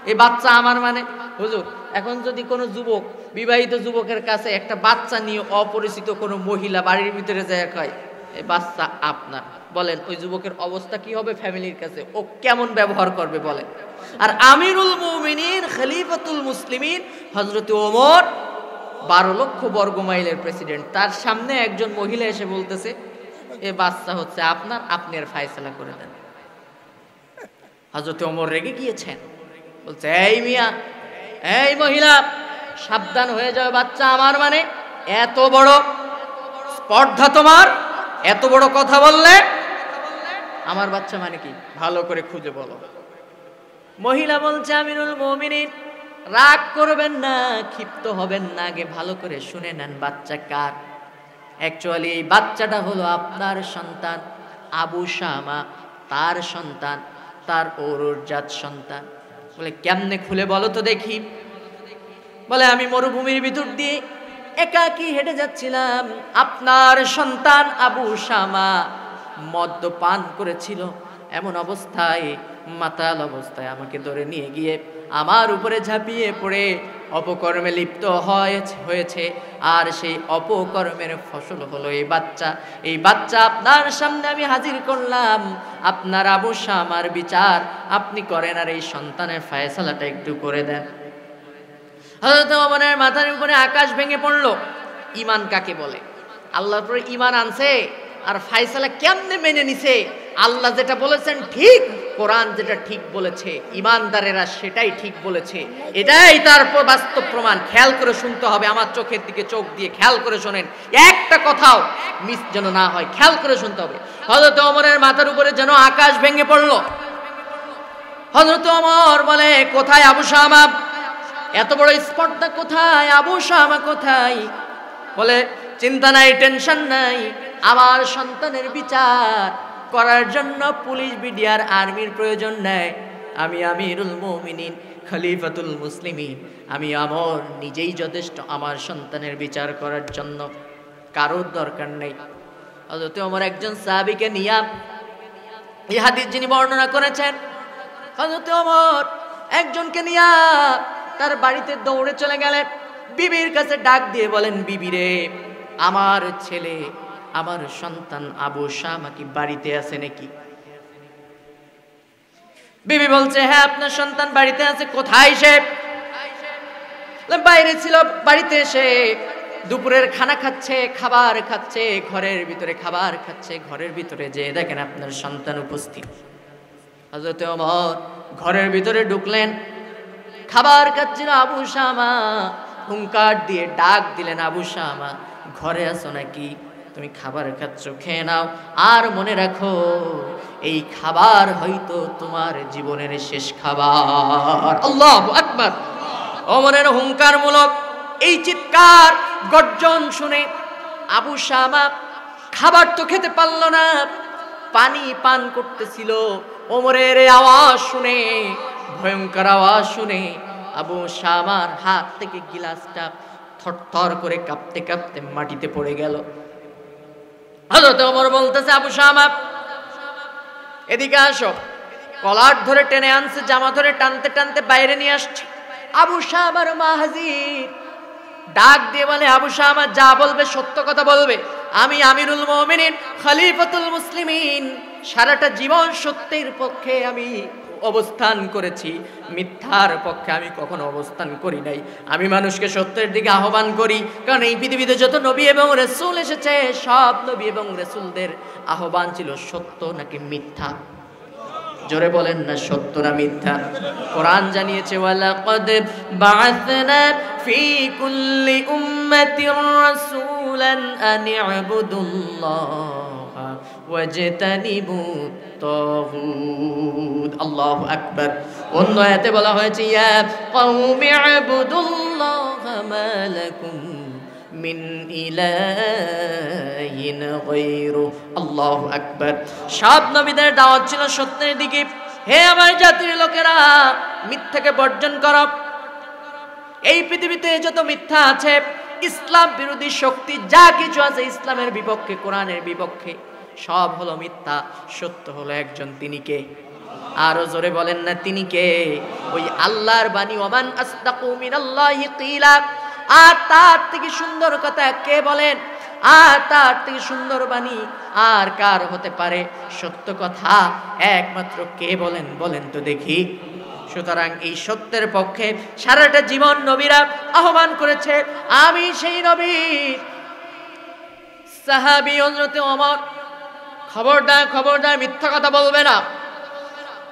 এই বাচ্চা আমার মানে? হুজুর, এখন যদি কোনো যুবক, বিবাহিত যুবকের কাছে একটা বাচ্চা নিয়ে অপরিচিত কোনো মহিলা বাড়ির ভিতরে যায় কয় এই বাচ্চা আপনার, বলেন ওই যুবকের অবস্থা কি হবে? ফ্যামিলির কাছে ও কেমন ব্যবহার করবে বলেন? আর আমিরুল মুমিনিন খলিফাতুল মুসলিমিন হযরত ওমর 12 লক্ষ বর্গ মাইলের প্রেসিডেন্ট, তার সামনে একজন মহিলা এসে বলতেছে এ বাচ্চা হচ্ছে আপনার, আপনি এর ফয়সালা করে দেন। হযরত ওমর রেগে গিয়েছেন, বলছে এই মিয়া, এই মহিলা, সাবধান হয়ে যাও, বাচ্চা আমার মানে? এত বড় স্পর্ধা তোমার, এত বড় কথা বললে? আমার বাচ্চা মানে কি ভালো করে খুঁজে বলো। মহিলা বলছে আমিরুল মুমিনিন রাগ করবেন না, ক্ষিপ্ত হবেন না, আগে ভালো করে শুনে নেন বাচ্চা কার। অ্যাকচুয়ালি এই বাচ্চাটা হলো আপনার সন্তান আবু শামা, তার সন্তান, তার ঔরজাত সন্তান। বলে কেমনে খুলে বলো তো দেখি। বলে আমি মরুভূমির ভিতর দিয়ে একাকী হেঁটে যাচ্ছিলাম, আপনার সন্তান আবু শামা মদ্যপান করেছিল, এমন অবস্থায়, মাতাল অবস্থায় আমাকে ধরে নিয়ে গিয়ে আমার উপরে ঝাঁপিয়ে পড়ে অপকর্মে লিপ্ত হয়েছে। আর সেই অপকর্মের ফসল হলো এই বাচ্চা। এই বাচ্চা আপনার সামনে আমি হাজির করলাম, আপনার আবু শামার বিচার আপনি করেন, আর এই সন্তানের ফয়সালাটা একটু করে দেন। হযরত ওমরের মাথার উপরে আকাশ ভেঙে পড়ল। ঈমান কাকে বলে? আল্লাহর উপরে ঈমান আনছে আর ফয়সালা কেমনে মেনে নিছে? আল্লাহ যেটা বলেছেন ঠিক, কোরআন যেটা ঠিক বলেছে, ঈমানদারেরা সেটাই ঠিক বলেছে, এটাই তার বাস্তব প্রমাণ। খেয়াল করে শুনতে হবে, আমার চোখের দিকে চোখ দিয়ে খেয়াল করে শোনেন, একটা কথাও মিস যেন না হয়, খেয়াল করে শুনতে হবে। হযরত ওমরের মাথার উপরে যেন আকাশ ভেঙে পড়ল। হযরত ওমর বলে কোথায় আবু শামা? এত বড় স্পর্ধা কোথায়? আবু শামা কোথায়? বলে চিন্তা নাই, টেনশন নাই, আমার সন্তানের বিচার করার জন্য পুলিশ, বিডিআর, আর্মির প্রয়োজন নেই। আমি আমিরুল মুমিনিন খলিফাতুল মুসলিমিন, আমি আমার নিজেই যথেষ্ট আমার সন্তানের বিচার করার জন্য, কারোর দরকার নেই। হযরত ওমর একজন সাহাবীকে নিয়ে এই হাদিস যিনি বর্ণনা করেছেন, হযরত ওমর একজনকে নিয়ে তার বাড়িতে দৌড়ে চলে গেলেন। বিবির কাছে ডাক দিয়ে বলেন, বিবি রে, আমার ছেলে, আমার সন্তান আবু শামা কি বাড়িতে আছে নাকি? বিবি বলছে হ্যাঁ আপনার সন্তান বাড়িতে আছে। কোথায় সে? বাইরে ছিল, বাড়িতে এসে দুপুরের খানা খাচ্ছে, খাবার খাচ্ছে, ঘরের ভিতরে খাবার খাচ্ছে, ঘরের ভিতরে যে দেখেন আপনার সন্তান উপস্থিত। হযরত ওমর ঘরের ভিতরে ঢুকলেন, খাবার খাচ্ছিল আবু শামা, হুঙ্কার দিয়ে ডাক দিলেন, আবু শামা ঘরে আছো নাকি? তুমি খাবার খাচ্ছ, খেয়ে নাও, আর মনে রাখো এই খাবার হয়তো তোমার জীবনের শেষ খাবার। আল্লাহু আকবার। ওমরের হুঙ্কারমূলক এই চিৎকার গর্জন শুনে আবু শামা খাবার তো খেতে পারল না, পানি পান করতেছিল। ওমরের আওয়াজ শুনে, ভয়ঙ্কর আওয়াজ শুনে আবু শামার হাত থেকে গিলাসটা থরথর করে কাঁপতে কাঁপতে মাটিতে পড়ে গেল। হযরত ওমর বলতেছে, আবু শামা এদিকে আসো। কলার ধরে টেনে আনছে, জামা ধরে টানতে টানতে বাইরে নিয়ে আসছে। আবু শামার মা হাজির, ডাক দিয়ে বলে, আবু শামা যা বলবে সত্য কথা বলবে। আমি আমিরুল মুমিনিন খলিফাতুল মুসলিমিন, সারাটা জীবন সত্যের পক্ষে আমি অবস্থান করেছি, মিথ্যার পক্ষে আমি কখনো অবস্থান করি নাই। আমি মানুষকে সত্যের দিকে আহ্বান করি, কারণ এই পৃথিবীতে যত নবী এবং রাসূল এসেছে, সব নবী এবং রাসূলদের আহ্বান ছিল সত্য নাকি মিথ্যা। জোরে বলেন না, সত্য না মিথ্যা? কোরআন জানিয়েছে, ওয়ালাকাদ বাআসনা ফি কুল্লি উম্মাতির রাসূলান আন ইবুদুল্লাহ ওয়াজতানিবুত তাগুত। আল্লাহু আকবার। অন্য আয়াতে বলা হয়েছে ইয়া কওমি ইবুদুল্লাহা মা লাকুম মিন ইলাহিন গায়রু। আল্লাহু আকবার। সব নবীদের দাওয়াত ছিল সত্যের দিকে। হে আমার জাতির লোকেরা, মিথ্যাকে বর্জন করো। এই পৃথিবীতে যত মিথ্যা আছে, ইসলাম বিরোধী শক্তি যা কিছু আছে ইসলামের বিপক্ষে, কোরআনের বিপক্ষে, সব হলো মিথ্যা। সত্য হলো একজন, তিনি কে? আরো জোরে বলেন না, তিনি কে? ওই আল্লাহর বাণী, ওমান আসদাকু মিনাল্লাহি কিলা। আর তার থেকে সুন্দর কথা কে বলেন? আর তার থেকে সুন্দর বাণী আর কার হতে পারে? সত্য কথা একমাত্র কে বলেন? বলেন তো দেখি। সুতরাং এই সত্যের পক্ষে সারাটা জীবন নবীরা আহ্বান করেছে। আমি সেই নবী সাহাবী হযরত ওমর, খবরদার খবরদার মিথ্যা কথা বলবে না।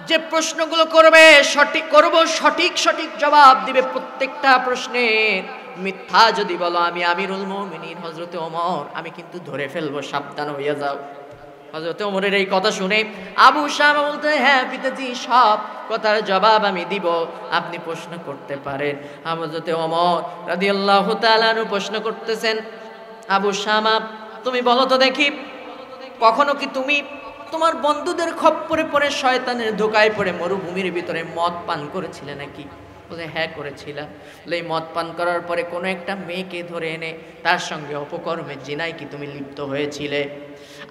যে প্রশ্নগুলো করবে সঠিক সঠিক জবাব দিবে প্রত্যেকটা প্রশ্নের। মিথ্যা যদি বলো আমি আমিরুল মুমিনিন হযরত ওমর, আমি কিন্তু ধরে ফেলবো, সাবধান হইয়া যাও। হযরত ওমরের এই কথা শুনে আবু শামা বলতে, হ্যাঁ পিতাজি, সব কথার জবাব আমি দিব, আপনি প্রশ্ন করতে পারেন। হযরত ওমর রাদিয়াল্লাহু তাআলা আনহু প্রশ্ন করতেছেন, আবু শামা তুমি বলো তো দেখি, কখনো কি তুমি তোমার বন্ধুদের খপ্পরে পড়ে শয়তানের ধোকায় পড়ে মরুভূমির ভিতরে মদ পান করেছিলে নাকি? বলে হ্যাঁ করেছিলাম। বলে এই মদ পান করার পরে কোনো একটা মেয়েকে ধরে এনে তার সঙ্গে অপকর্মে জিনায় কি তুমি লিপ্ত হয়েছিলে?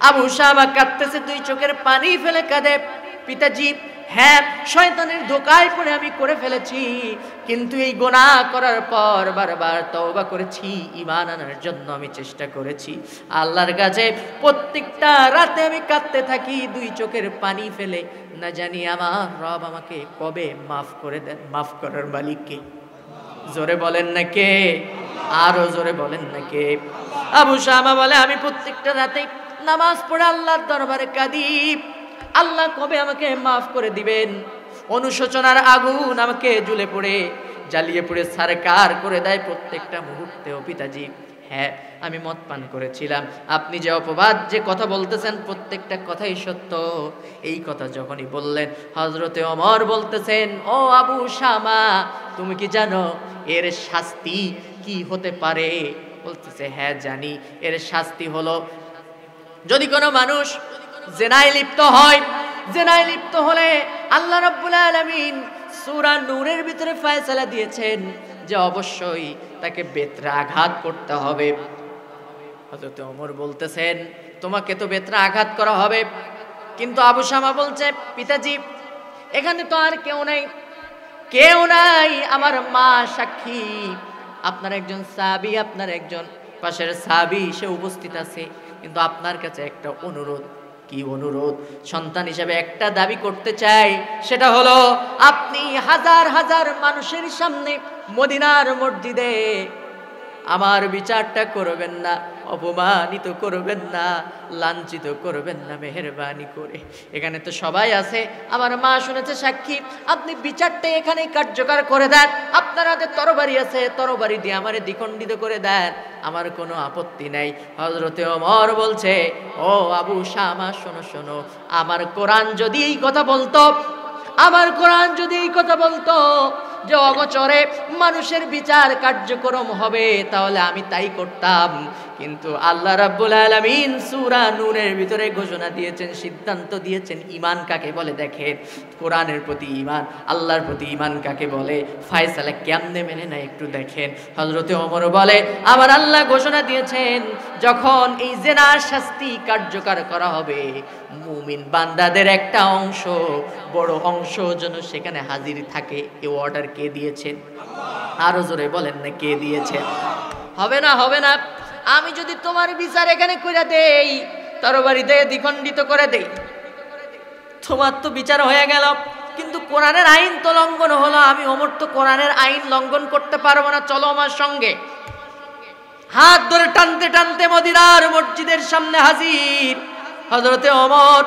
আবু শামা কাঁদতেছে, দুই চোখের পানি ফেলে কাঁদে, পিতাজি হ্যাঁ শয়তানের ধোকায় পড়ে আমি করে ফেলেছি, কিন্তু এই গুনাহ করার পর বারবার তওবা করেছি, ঈমান আনার জন্য আমি চেষ্টা করেছি। আল্লাহর কাছে প্রত্যেকটা রাতে আমি কাঁদতে থাকি দুই চোখের পানি ফেলে, না জানি আমার রব আমাকে কবে মাফ করে দেন। মাফ করার মালিক কে? জোরে বলেন না কে? আরো জোরে বলেন না কে? আবু শামা বলে আমি প্রত্যেকটা রাতে নামাজ পড়ে আল্লাহর দরবারে কাঁদি, আল্লাহ কবে আমাকে মাফ করে দিবেন। অনুশোচনার আগুন আমাকে জ্বালিয়ে পড়ে সারকার করে দেয় প্রত্যেকটা মুহূর্তে। ও পিতাজি হ্যাঁ আমি মদ পান করেছিলাম, আপনি যে অপবাদ যে কথা বলতেছেন প্রত্যেকটা কথাই সত্য। এই কথা যখনই বললেন হযরতে ওমর বলতেছেন, ও আবু শামা তুমি কি জানো এর শাস্তি কি হতে পারে? বলতেছে হ্যাঁ জানি, এর শাস্তি হলো যদি কোনো মানুষ জেনায় লিপ্ত হয়, জেনায় লিপ্ত হলে আল্লাহ রাব্বুল আলামিন সূরা নূরের ভিতরে ফয়সালা দিয়েছেন যে অবশ্যই তাকে বেত্রাঘাত করতে হবে। হযরত ওমর বলতেছেন তোমাকে তো বেত্রাঘাত করা হবে, কিন্তু আবু শামা বলছে পিতাজি এখানে তো আর কেউ নাই, আমার মা সাক্ষী, আপনার একজন সাহাবী, আপনার একজন পাশের সাহাবী সে উপস্থিত আছে, কিন্তু আপনার কাছে একটা অনুরোধ। কি অনুরোধ? সন্তান হিসেবে একটা দাবি করতে চাই, সেটা হলো আপনি হাজার হাজার মানুষের সামনে মদিনার মসজিদে আমার বিচারটা করবেন না, অপমানিত করবেন না, লাঞ্ছিত করবেন না, মেহেরবানি করে। এখানে তো সবাই আছে, আমার মা শুনেছে সাক্ষী, আপনি বিচারটা এখানেই কার্যকর করে দেন। আপনার হাতে তরবারি আছে, তরবারি দিয়ে আমারে দ্বিখণ্ডিত করে দেন, আমার কোনো আপত্তি নাই। হযরতে ওমর বলছে, ও আবু শামা শোনো, আমার কোরআন যদি এই কথা বলতো, আমার কোরআন যদি এই কথা বলতো যে অগোচরে মানুষের বিচার কার্যক্রম হবে, তাহলে আমি তাই করতাম। কিন্তু আল্লাহ রাব্বুল আলামিন সূরা নূরের ভিতরে ঘোষণা দিয়েছেন, সিদ্ধান্ত দিয়েছেন ঈমান কাকে বলে। দেখেন কোরআনের প্রতি ঈমান, আল্লাহর প্রতি ঈমান কাকে বলে, ফয়সালা কেমনে মেনে না একটু দেখেন। হযরতে ওমর বলে আমার আল্লাহ ঘোষণা দিয়েছেন যখন এই জিনার শাস্তি কার্যকর করা হবে, মুমিন বান্দাদের একটা অংশ, বড় অংশ যেন সেখানে হাজির থাকে। এই অর্ডার কে দিয়েছেন? আরো জোরে বলেন না কে দিয়েছেন? হবে না, আমি যদি তোমার বিচার এখানে করে দেই, তরবারি দিয়ে দ্বিখণ্ডিত করে দেই, তোমার তো বিচার হয়ে গেল, কিন্তু কোরআনের আইন তো লঙ্ঘন হলো। আমি ওমর তো কোরআনের আইন লঙ্ঘন করতে পারবো না, চলো আমার সঙ্গে। হাত ধরে টানতে টানতে মদিনার মসজিদের সামনে হাজির হযরতে ওমর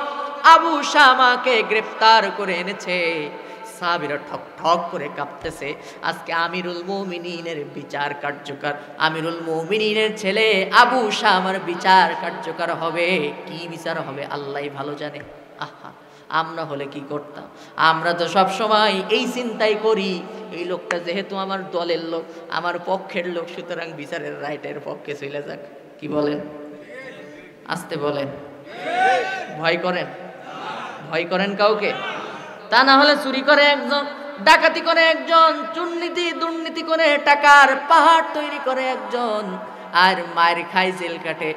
আবু শামাকে গ্রেফতার করে এনেছে। সাহাবীরা ঠক ঠক করে কাঁপতেছে। আজকে আমিরুল মুমিনিনের বিচার কার্যকর, আমিরুল মুমিনিনের ছেলে আবু শামার বিচার কার্যকর হবে। কি বিচার হবে আল্লাহই ভালো জানে। আহা, আমরা হলে কি করতাম? আমরা তো সব সময় এই চিন্তাই করি, এই লোকটা যেহেতু আমার দলের লোক, আমার পক্ষের লোক, সুতরাং বিচারের রাইটের পক্ষে চলে যাক। কি বলেন? আসতে বলেন। ভয় করেন? ভয় করেন কাউকে? তা না হলে চুরি করে একজন, ডাকাতি করে একজন, দুর্নীতি করে টাকার পাহাড় তৈরি করে একজন, আর মায়ের খায়, জেল কাটে,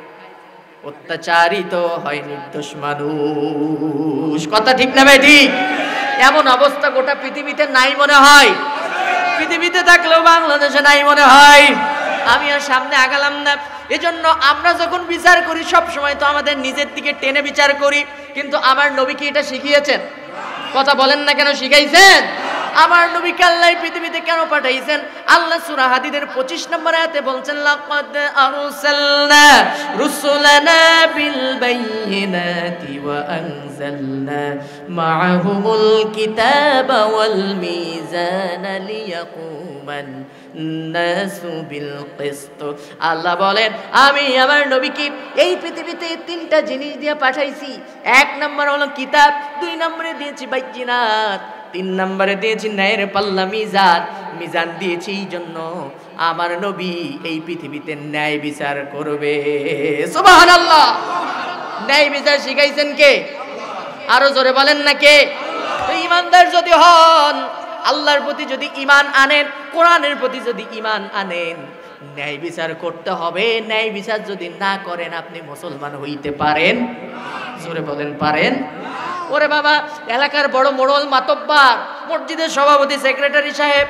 অত্যাচারিত হয় নির্দোষ মানুষ। কথা ঠিক না ভাই? ঠিক। এমন অবস্থা গোটা পৃথিবীতে নাই মনে হয়, পৃথিবীতে থাকলেও বাংলাদেশে নাই মনে হয়। আমি আর সামনে আগালাম না। এজন্য আমরা যখন বিচার করি সব সময় তো আমাদের নিজের দিকে টেনে বিচার করি, কিন্তু আমার নবী কি এটা শিখিয়েছেন? কথা বলেন না কেন? শিখাইছেন। আমার নবীকে আল্লাহ পৃথিবীতে কেন পাঠাইছেন? আল্লাহ সূরা হাদীদের 25 নম্বর আয়াতে বলছেন, লাকাদ আরসালনা রুসুলানা বিল বাইয়িনাতি ওয়া আনজালনা মাআহুমুল কিতাবা ওয়াল মিজানা লিয়াকুমান নাসু বিল কিসত। আল্লাহ বলেন, আমি আমার নবীকে এই পৃথিবীতে তিনটা জিনিস দিয়ে পাঠাইছি। এক নম্বর হলো কিতাব, দুই নম্বরে দিয়েছি বাইয়িনাত, তিন নম্বরে দিয়েছি ন্যায়ের পাল্লা, মিজান। মিজান দিয়েছি এই জন্য আমার নবী এই পৃথিবীতে ন্যায় বিচার করবে। সুবহানাল্লাহ। ন্যায় বিচার শিখাইছেন কে? আরো জোরে বলেন না কে? তো ইমানদার যদি হন, আল্লাহর প্রতি যদি ঈমান আনেন, কোরআনের প্রতি যদি ঈমান আনেন, ন্যায় বিচার করতে হবে। ন্যায় বিচার যদি না করেন, আপনি মুসলমান হইতে পারেন? জোরে বলেন, পারেন? ওরে বাবা, এলাকার বড় মোড়ল, মাতব্বার, মসজিদের সভাপতি, সেক্রেটারি সাহেব,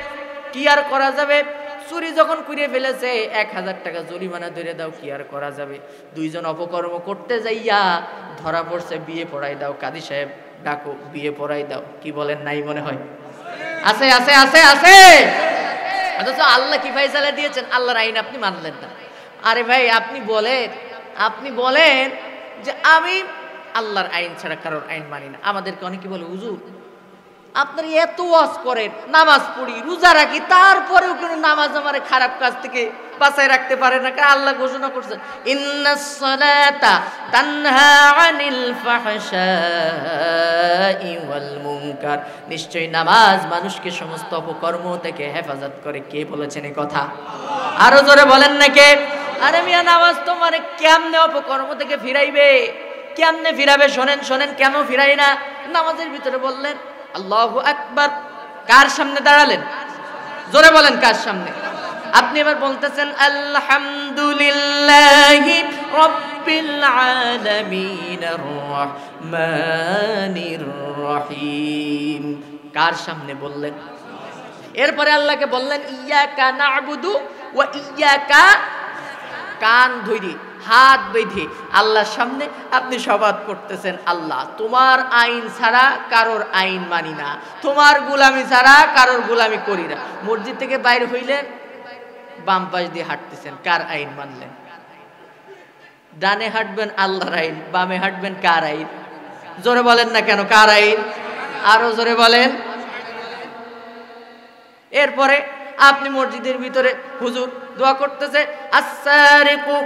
কি আর করা যাবে? চুরি যখন করে ফেলেছে 1000 টাকা জরিমানা ধরে দাও, কি আর করা যাবে? দুইজন অপকর্ম করতে যাইয়া ধরা পড়ছে, বিয়ে পড়াই দাও, কাজী সাহেব ডাকো, বিয়ে পড়াই দাও। কি বলেন? নাই মনে হয়? আছে আছে আছে আছে। অথচ আল্লাহ কি ফায়সালা দিয়েছেন? আল্লাহর আইন আপনি মানলেন না। আরে ভাই, আপনি বলেন যে আমি আল্লাহর আইন ছাড়া কারোর আইন মানি না। আমাদেরকে অনেকে বলে, হুজুর আপনার এত ওয়াজ করেন, নামাজ পড়ি, রোজা রাখি, তারপরেও কোনো নামাজ আমার খারাপ কাজ থেকে বাঁচায় রাখতে পারে না। কারণ আল্লাহ ঘোষণা করছেন, ইন্নাস সালাতা তানহা আনিল ফাহশাই ওয়াল মুনকার। নিশ্চয়ই নামাজ মানুষকে সমস্ত অপকর্ম থেকে হেফাজত করে। কে বলেছেন এই কথা? আরো জোরে বলেন না কে? আরে মিয়া, নামাজ তো মানে কেমনে অপকর্ম থেকে ফিরাইবে? কেমনে ফিরাবে? শোনেন শোনেন, কেন ফিরাই না? নামাজের ভিতরে বললেন আল্লাহু আকবার, কার সামনে দাঁড়ালেন? জোরে বলেন, কার সামনে? আপনি এবার বলতেছেন আলহামদুলিল্লাহি রাব্বিল আলামিন আর রহমানির রহিম। কার সামনে বললেন? এরপরে আল্লাহকে বললেন ইয়াকা না'বুদু ওয়া ইয়াকা, কান ধরি, হাত বেঁধে আল্লাহর সামনে আপনি শপথ করতেছেন, আল্লাহ তোমার আইন ছাড়া কারোর আইন মানি না, তোমার গোলামি ছাড়া কারোর গোলামি করি না। মসজিদ থেকে বাইরে হইলেন, বাম পাশ দিয়ে হাঁটতেছেন, কার আইন মানলেন? ডানে হাঁটবেন আল্লাহর আইন, বামে হাঁটবেন কার আইন? জোরে বলেন না কেন? কার আইন? আরো জোরে বলেন। এরপরে আপনি মসজিদের ভিতরে হুজুর দোয়া করতেছে, আস-সারিকু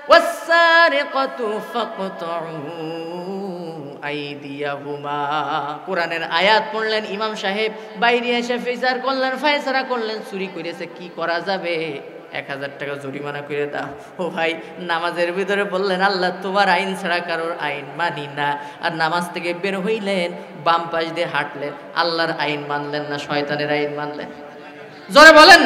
ওয়াস-সারিকাতু ফাকতাউ আইদিয়াহুমা। কোরআনের আয়াত পড়লেন, ইমাম সাহেব বাইরে এসে ফিচার করলেন, ফয়সালা করলেন, চুরি করেছে, কি করা যাবে? 1000 টাকা জরিমানা করে দাও। ও ভাই, নামাজের ভিতরে বললেন আল্লাহ তোমার আইন ছাড়া কারোর আইন মানি না, আর নামাজ থেকে বের হইলেন, বাম পাশ দিয়ে হাঁটলেন, আল্লাহর আইন মানলেন না শয়তানের আইন মানলেন? জোরে বলেন।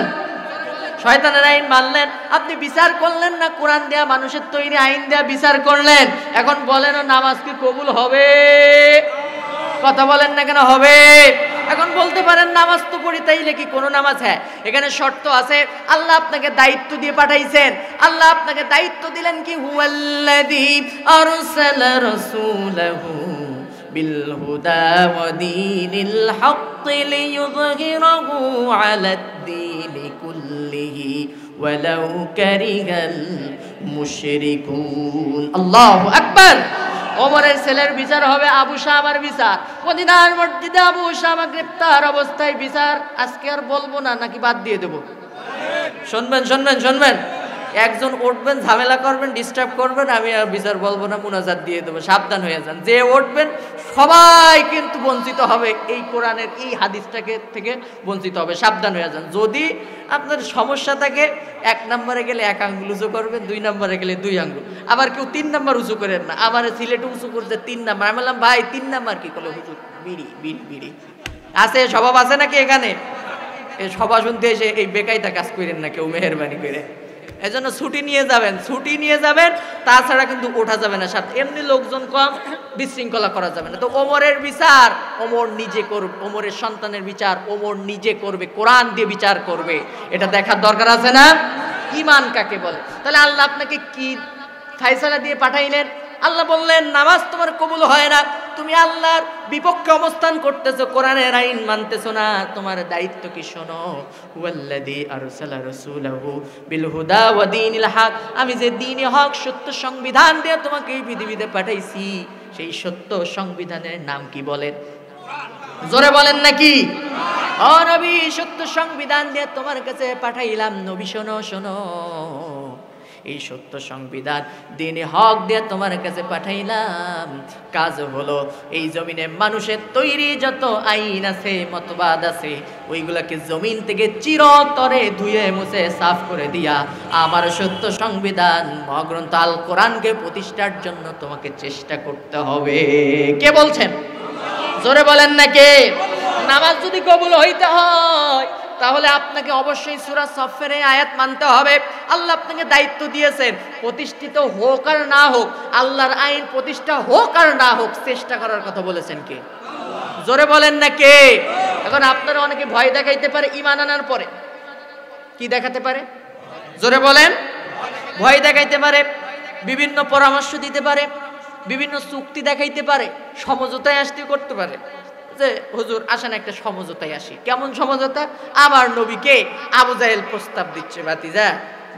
শয়তানের আইন মানলেন। আপনি বিচার করলেন না, কোরআন দেয়া মানুষের তৈরি আইন দেয়া বিচার করলেন। এখন বলেন নামাজ কি কবুল হবে? কথা বলেন না কেন? হবে। এখন বলতে পারেন নামাজ তো পড়ি, তাইলে কি কোনো নামাজ? হ্যাঁ, এখানে শর্ত আছে। আল্লাহ আপনাকে দায়িত্ব দিয়ে পাঠাইছেন। আল্লাহ আপনাকে দায়িত্ব দিলেন কি, হুয়াল্লাযী আরসালা রাসূলাহু বিল হুদা ওয়া দীনিল হক লিইয়ুযহিরাহু আলাদ-দীনি কুল্লিহি ওয়ালাউ কারিহাল মুশরিকুন। আল্লাহু আকবার। ওমরের ছেলের বিচার হবে আবু শামার বিচার। মদিনার মসজিদে আবু শামা গ্রেপ্তার অবস্থায় বিচার। আজকে আর বলবো না নাকি বাদ দিয়ে দেবো? শুনবেন শুনবেন শুনবেন। একজন উঠবেন, ঝামেলা করবেন, ডিস্টার্ব করবেন, আমি আর বিচার বলবো না, মুনাজাত দিয়ে দেবো। সাবধান হয়ে যান। যে উঠবেন সবাই কিন্তু বঞ্চিত হবে, এই কোরআনের এই হাদিসটাকে থেকে বঞ্চিত হবে। সাবধান হয়ে যান। যদি আপনার সমস্যা থাকে, 1 নম্বরে গেলে 1 আঙ্গুল উঁচু করবেন, 2 নম্বরে গেলে 2 আঙ্গুল। আবার কেউ 3 নম্বর উঁচু করেন না। আমার সিলেটে উঁচু করছে 3 নম্বর। আমি বললাম ভাই 3 নম্বর কি করলো? হুজুর বিড়ি বিড়ি বিড়ি আছে। স্বভাব আছে নাকি এখানে? এই সভা শুনতে এসে এই বেকায়দা কাজ করেন না কেউ, মেহেরবানি করে। এজন্য ছুটি নিয়ে যাবেন, ছুটি নিয়ে যাবেন, তাছাড়া কিন্তু ওঠা যাবে না। সাথে এমনি লোকজন কম, বিশৃঙ্খলা করা যাবে না। তো ওমরের বিচার ওমর নিজে করবে, ওমরের সন্তানের বিচার ওমর নিজে করবে, কোরআন দিয়ে বিচার করবে। এটা দেখার দরকার আছে না? ঈমান কাকে বলে? তাহলে আল্লাহ আপনাকে কি ফায়সালা দিয়ে পাঠাইলেন? আল্লাহ বললেন নামাজ তোমার কবুল হয় না, তুমি আল্লাহর বিপক্ষে অবস্থান করতেছো, কোরআনের আইন মানতেছো না। তোমার দায়িত্ব কি শোনো, হুয়াল্লাযী আরসালা রাসূলাহু বিল হুদা ওয়া দীনিল হক, আমি যে দ্বীনে হক সত্য সংবিধান দিয়ে তোমাকে এই পৃথিবীতে পাঠাইছি, সেই সত্য সংবিধানের নাম কি বলেন? জোরে বলেন নাকি? ও নবী, সত্য সংবিধান দিয়ে তোমার কাছে পাঠাইলাম। নবী শোনো শোনো, এই সত্য সংবিধান দ্বীনে হক দিয়ে তোমার কাছে পাঠাইলাম। কাজ হলো এই জমিনে মানুষের তৈরি যত আইন আছে, মতবাদ আছে, ওইগুলাকে জমিন থেকে চিরতরে ধুয়ে মুছে সাফ করে দিয়া আমার সত্য সংবিধান মহাগ্রন্থ আল কোরআনকে প্রতিষ্ঠার জন্য তোমাকে চেষ্টা করতে হবে। কে বলছেন? জোরে বলেন না কে? নামাজ যদি কবুল হইতে হয় তাহলে আপনাকে অবশ্যই সূরা সফের আয়াত মানতে হবে। আল্লাহ আপনাকে দায়িত্ব দিয়েছেন, প্রতিষ্ঠিত হোক আর না হোক, আল্লাহর আইন প্রতিষ্ঠা হোক আর না হোক, চেষ্টা করার কথা বলেছেন কে? জোরে বলেন না কে? এখন আপনারা অনেকে ভয় দেখাইতে পারে ঈমান আনার পরে। কি দেখাতে পারে? জোরে বলেন। ভয় দেখাইতে পারে, বিভিন্ন পরামর্শ দিতে পারে, বিভিন্ন চুক্তি দেখাইতে পারে, সমঝোতায় আসতে করতে পারে যে হুজুর আসেন একটা সমঝোতায় আসি। কেমন সমঝোতা? আমার নবীকে আবু জাহেল প্রস্তাব দিচ্ছে, ভাতিজা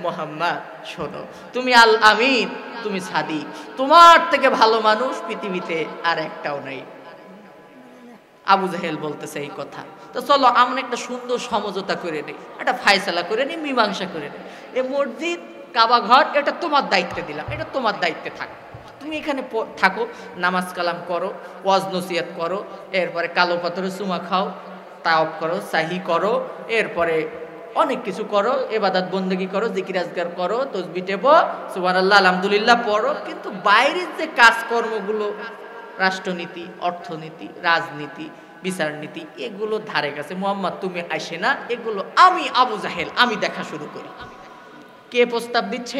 মুহাম্মদ শোনো, তুমি আল আমিন, তুমি সাদিক, তোমার থেকে ভালো মানুষ পৃথিবীতে আর একটাও নাই। আবু জাহেল বলতেছে এই কথা। তো চলো আমরা একটা সুন্দর সমঝোতা করে নিই, একটা ফায়সালা করে নিই, মীমাংসা করে নিই। এই মসজিদ কাবা ঘর এটা তোমার দায়িত্বে দিলাম, এটা তোমার দায়িত্বে থাক, তুমি এখানে থাকো, নামাজ কালাম করো, ওয়াজ নসিহত করো, এরপরে কালো পাথরে চুমা খাও, তাওয়াফ করো, সাহি করো, এরপরে অনেক কিছু করো, ইবাদত বন্দেগী করো, জিকির আজগার করো, তাসবিহ টেপো, সুবহানাল্লাহ আলহামদুলিল্লাহ পড়ো। কিন্তু বাইরের যে কাজকর্মগুলো, রাষ্ট্রনীতি, অর্থনীতি, রাজনীতি, বিচারনীতি, এগুলো ধারে কাছে মুহাম্মদ তুমি আসে না, এগুলো আমি আবু জাহেল আমি দেখা শুরু করি। কে প্রস্তাব দিচ্ছে?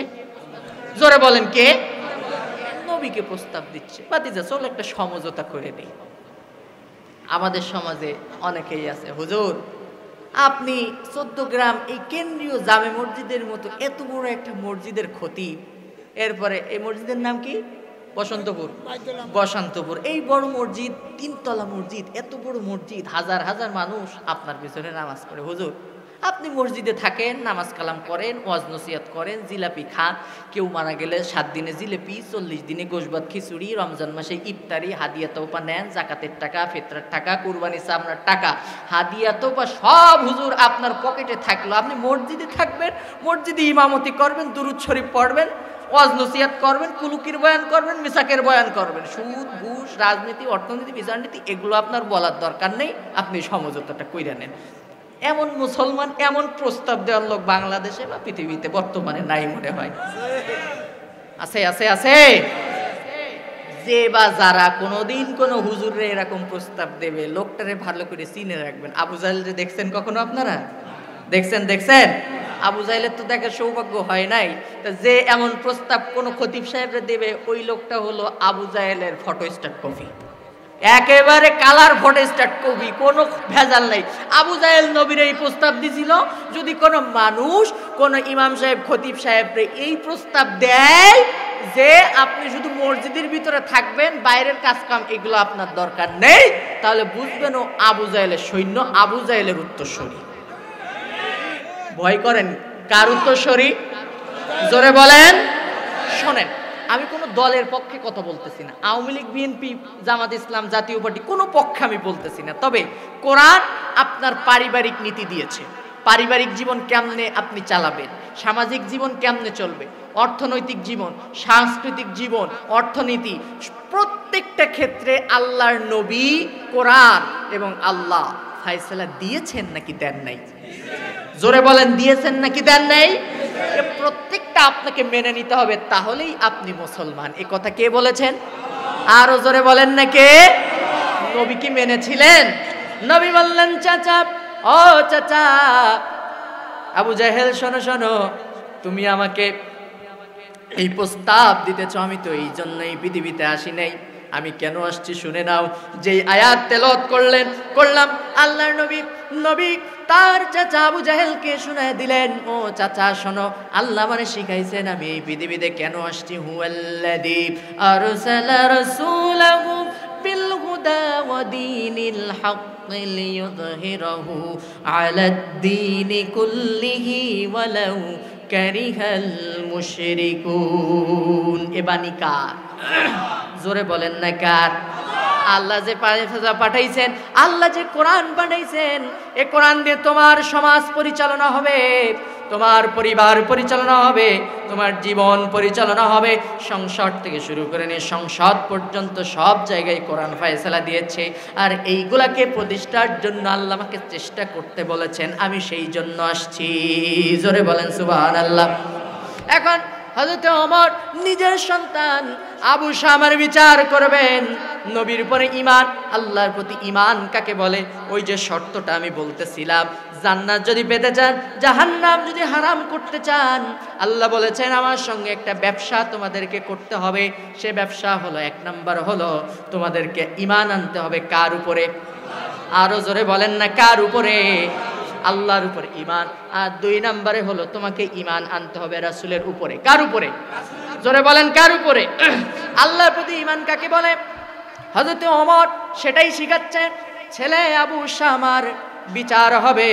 জোরে বলেন কে? নবীকে প্রস্তাব দিচ্ছে, ভাতিজা চল একটা সমঝোতা করে নেই। আমাদের সমাজে অনেকেই আছে, হুজুর আপনি 14 গ্রাম এই কেন্দ্রীয় জামে মসজিদের মতো এত বড় একটা মসজিদের খতিব, এরপরে এই মসজিদের নাম কি? বসন্তপুর। বসন্তপুর, এই বড় মসজিদ, 3 তলা মসজিদ, এত বড় মসজিদ, হাজার হাজার মানুষ আপনার পিছনে নামাজ পড়ে। হুজুর আপনি মসজিদে থাকেন, নামাজ কালাম করেন, ওয়াজ নসিহত করেন, জিলাপি খান, কেউ মারা গেলে 7 দিনে জিলাপি, 40 দিনে গোশবাত খিচুড়ি, রমজান মাসে ইফতারি, হাদিয়া তোপা নেন, জাকাতের টাকা, ফিতরার টাকা, কুরবানি চামড়ার টাকা, হাদিয়া তোপা সব হুজুর আপনার পকেটে থাকলো। আপনি মসজিদে থাকবেন, মসজিদে ইমামতি করবেন, দুরূদ শরীফ পড়বেন, ওয়াজ নসিহত করবেন, কুলুকির বয়ান করবেন, মিসাকের বয়ান করবেন। সুদ, ঘুষ, রাজনীতি, অর্থনীতি, বিচারনীতি এগুলো আপনার বলার দরকার নেই, আপনি সমঝোতাটা কইরা নেন। এমন মুসলমান, এমন প্রস্তাব দেওয়ার লোক বাংলাদেশে বা পৃথিবীতে বর্তমানে নাই মনে হয়। আছে আছে আছে। যে বা যারা কোনোদিন কোনো হুজুরে এরকম প্রস্তাব দেবে, লোকটারে ভালো করে চিনে রাখবেন। আবু জাহেলরে দেখছেন কখনো আপনারা? দেখছেন? দেখছেন? আবু জাহেলের তো দেখার সৌভাগ্য হয় নাই। তা যে এমন প্রস্তাব কোনো খতিব সাহেবরে দেবে, ওই লোকটা হলো আবু জাহেলের ফটোস্ট্যাট কপি, একেবারে কালার ফটোস্ট্যাট কপি, কোনো ভেজাল নাই। আবু জাহেল নবীর এই প্রস্তাব দিছিল, যদি কোনো মানুষ, কোনো ইমাম সাহেব, খতিব সাহেবরে এই প্রস্তাব দেয় যে আপনি শুধু মসজিদের ভিতরে থাকবেন, বাইরের কাজ কাম এগুলো আপনার দরকার নেই, তাহলে বুঝবেন ও আবু জাহেলের সৈন্য, আবু জাহেলের উত্তরসূরি। ভয় করেন? কার উত্তরসূরি? জোরে বলেন। শোনেন, আমি কোনো দলের পক্ষে কথা বলতেছি না, আওয়ামী লীগ, বিএনপি, জামাত ইসলাম, জাতীয় পার্টি কোনো পক্ষে আমি বলতেছি না। তবে কোরআন আপনার পারিবারিক নীতি দিয়েছে, পারিবারিক জীবন কেমনে আপনি চালাবেন, সামাজিক জীবন কেমনে চলবে, অর্থনৈতিক জীবন, সাংস্কৃতিক জীবন, অর্থনীতি, প্রত্যেকটা ক্ষেত্রে আল্লাহর নবী, কোরআন এবং আল্লাহ ফায়সালা দিয়েছেন নাকি দেন নাই? জোরে বলেন, দিয়েছেন নাকি দেন নাই? প্রত্যেকটা আপনাকে মেনে নিতে হবে, তাহলেই আপনি মুসলমান। এ কথা কে বলেছেন? আরো জোরে বলেন না কে? নবী কি মেনেছিলেন? নবী বললেন, চাচা, ও চাচা আবু জাহেল, শোনো শোনো, তুমি আমাকে এই প্রস্তাব দিতেছ, আমি তো এই জন্যই পৃথিবীতে আসি নাই। আমি কেন আসছি শুনে নাও। যেই আয়াত তেলাওয়াত করলাম, আল্লাহর নবী তার চাচা আবু জাহেলকে শুনায় দিলেন, ও চাচা শোনো, আল্লাহ মানে শিখাইছেন আমি এই পৃথিবীতে কেন আসছি। হুয়াল্লাযী আরসালা রাসূলাহু বিল হুদা ওয়া দীনিল হক লিইয়ুযহিরাহু আলাদ দীনি কুল্লিহি ওয়ালাউ কারিহাল মুশরিকুন। এ বাণী কার? জোরে বলেন না কার? আল্লাহ যে পাঠাইছেন, আল্লাহ যে কোরআন পাঠাইছেন, এ কোরআন দিয়ে তোমার সমাজ পরিচালনা হবে, তোমার পরিবার পরিচালনা হবে, তোমার জীবন পরিচালনা হবে। সংসদ থেকে শুরু করে নিয়ে সংসদ পর্যন্ত সব জায়গায় কোরআন ফয়সালা দিয়েছে। আর এইগুলাকে প্রতিষ্ঠার জন্য আল্লাহ আমাকে চেষ্টা করতে বলেছেন, আমি সেই জন্য আসছি। জোরে বলেন সুবহানাল্লাহ। এখন হযরত ওমর নিজের সন্তান আবু শামার বিচার করবেন, নবীর উপরে ঈমান, আল্লাহর প্রতি ঈমান কাকে বলে? ওই যে শর্তটা আমি বলতেছিলাম, জান্নাত যদি পেতে চান, জাহান্নাম যদি হারাম করতে চান, আল্লাহ বলেছেন আমার সঙ্গে একটা ব্যবসা তোমাদেরকে করতে হবে। সে ব্যবসা হলো, এক নাম্বার হলো তোমাদেরকে ঈমান আনতে হবে। কার উপরে? আরো জোরে বলেন না, কার উপরে? আল্লাহর উপরে ঈমান। আর দুই নম্বরে হলো তোমাকে ঈমান আনতে হবে রাসূলের উপরে। কার উপরে? জোরে বলেন, কার উপরে? আল্লাহর প্রতি ঈমান কাকে বলে? হযরত ওমর সেটাই শিখাচ্ছেন। ছেলে আবু শামার বিচার হবে,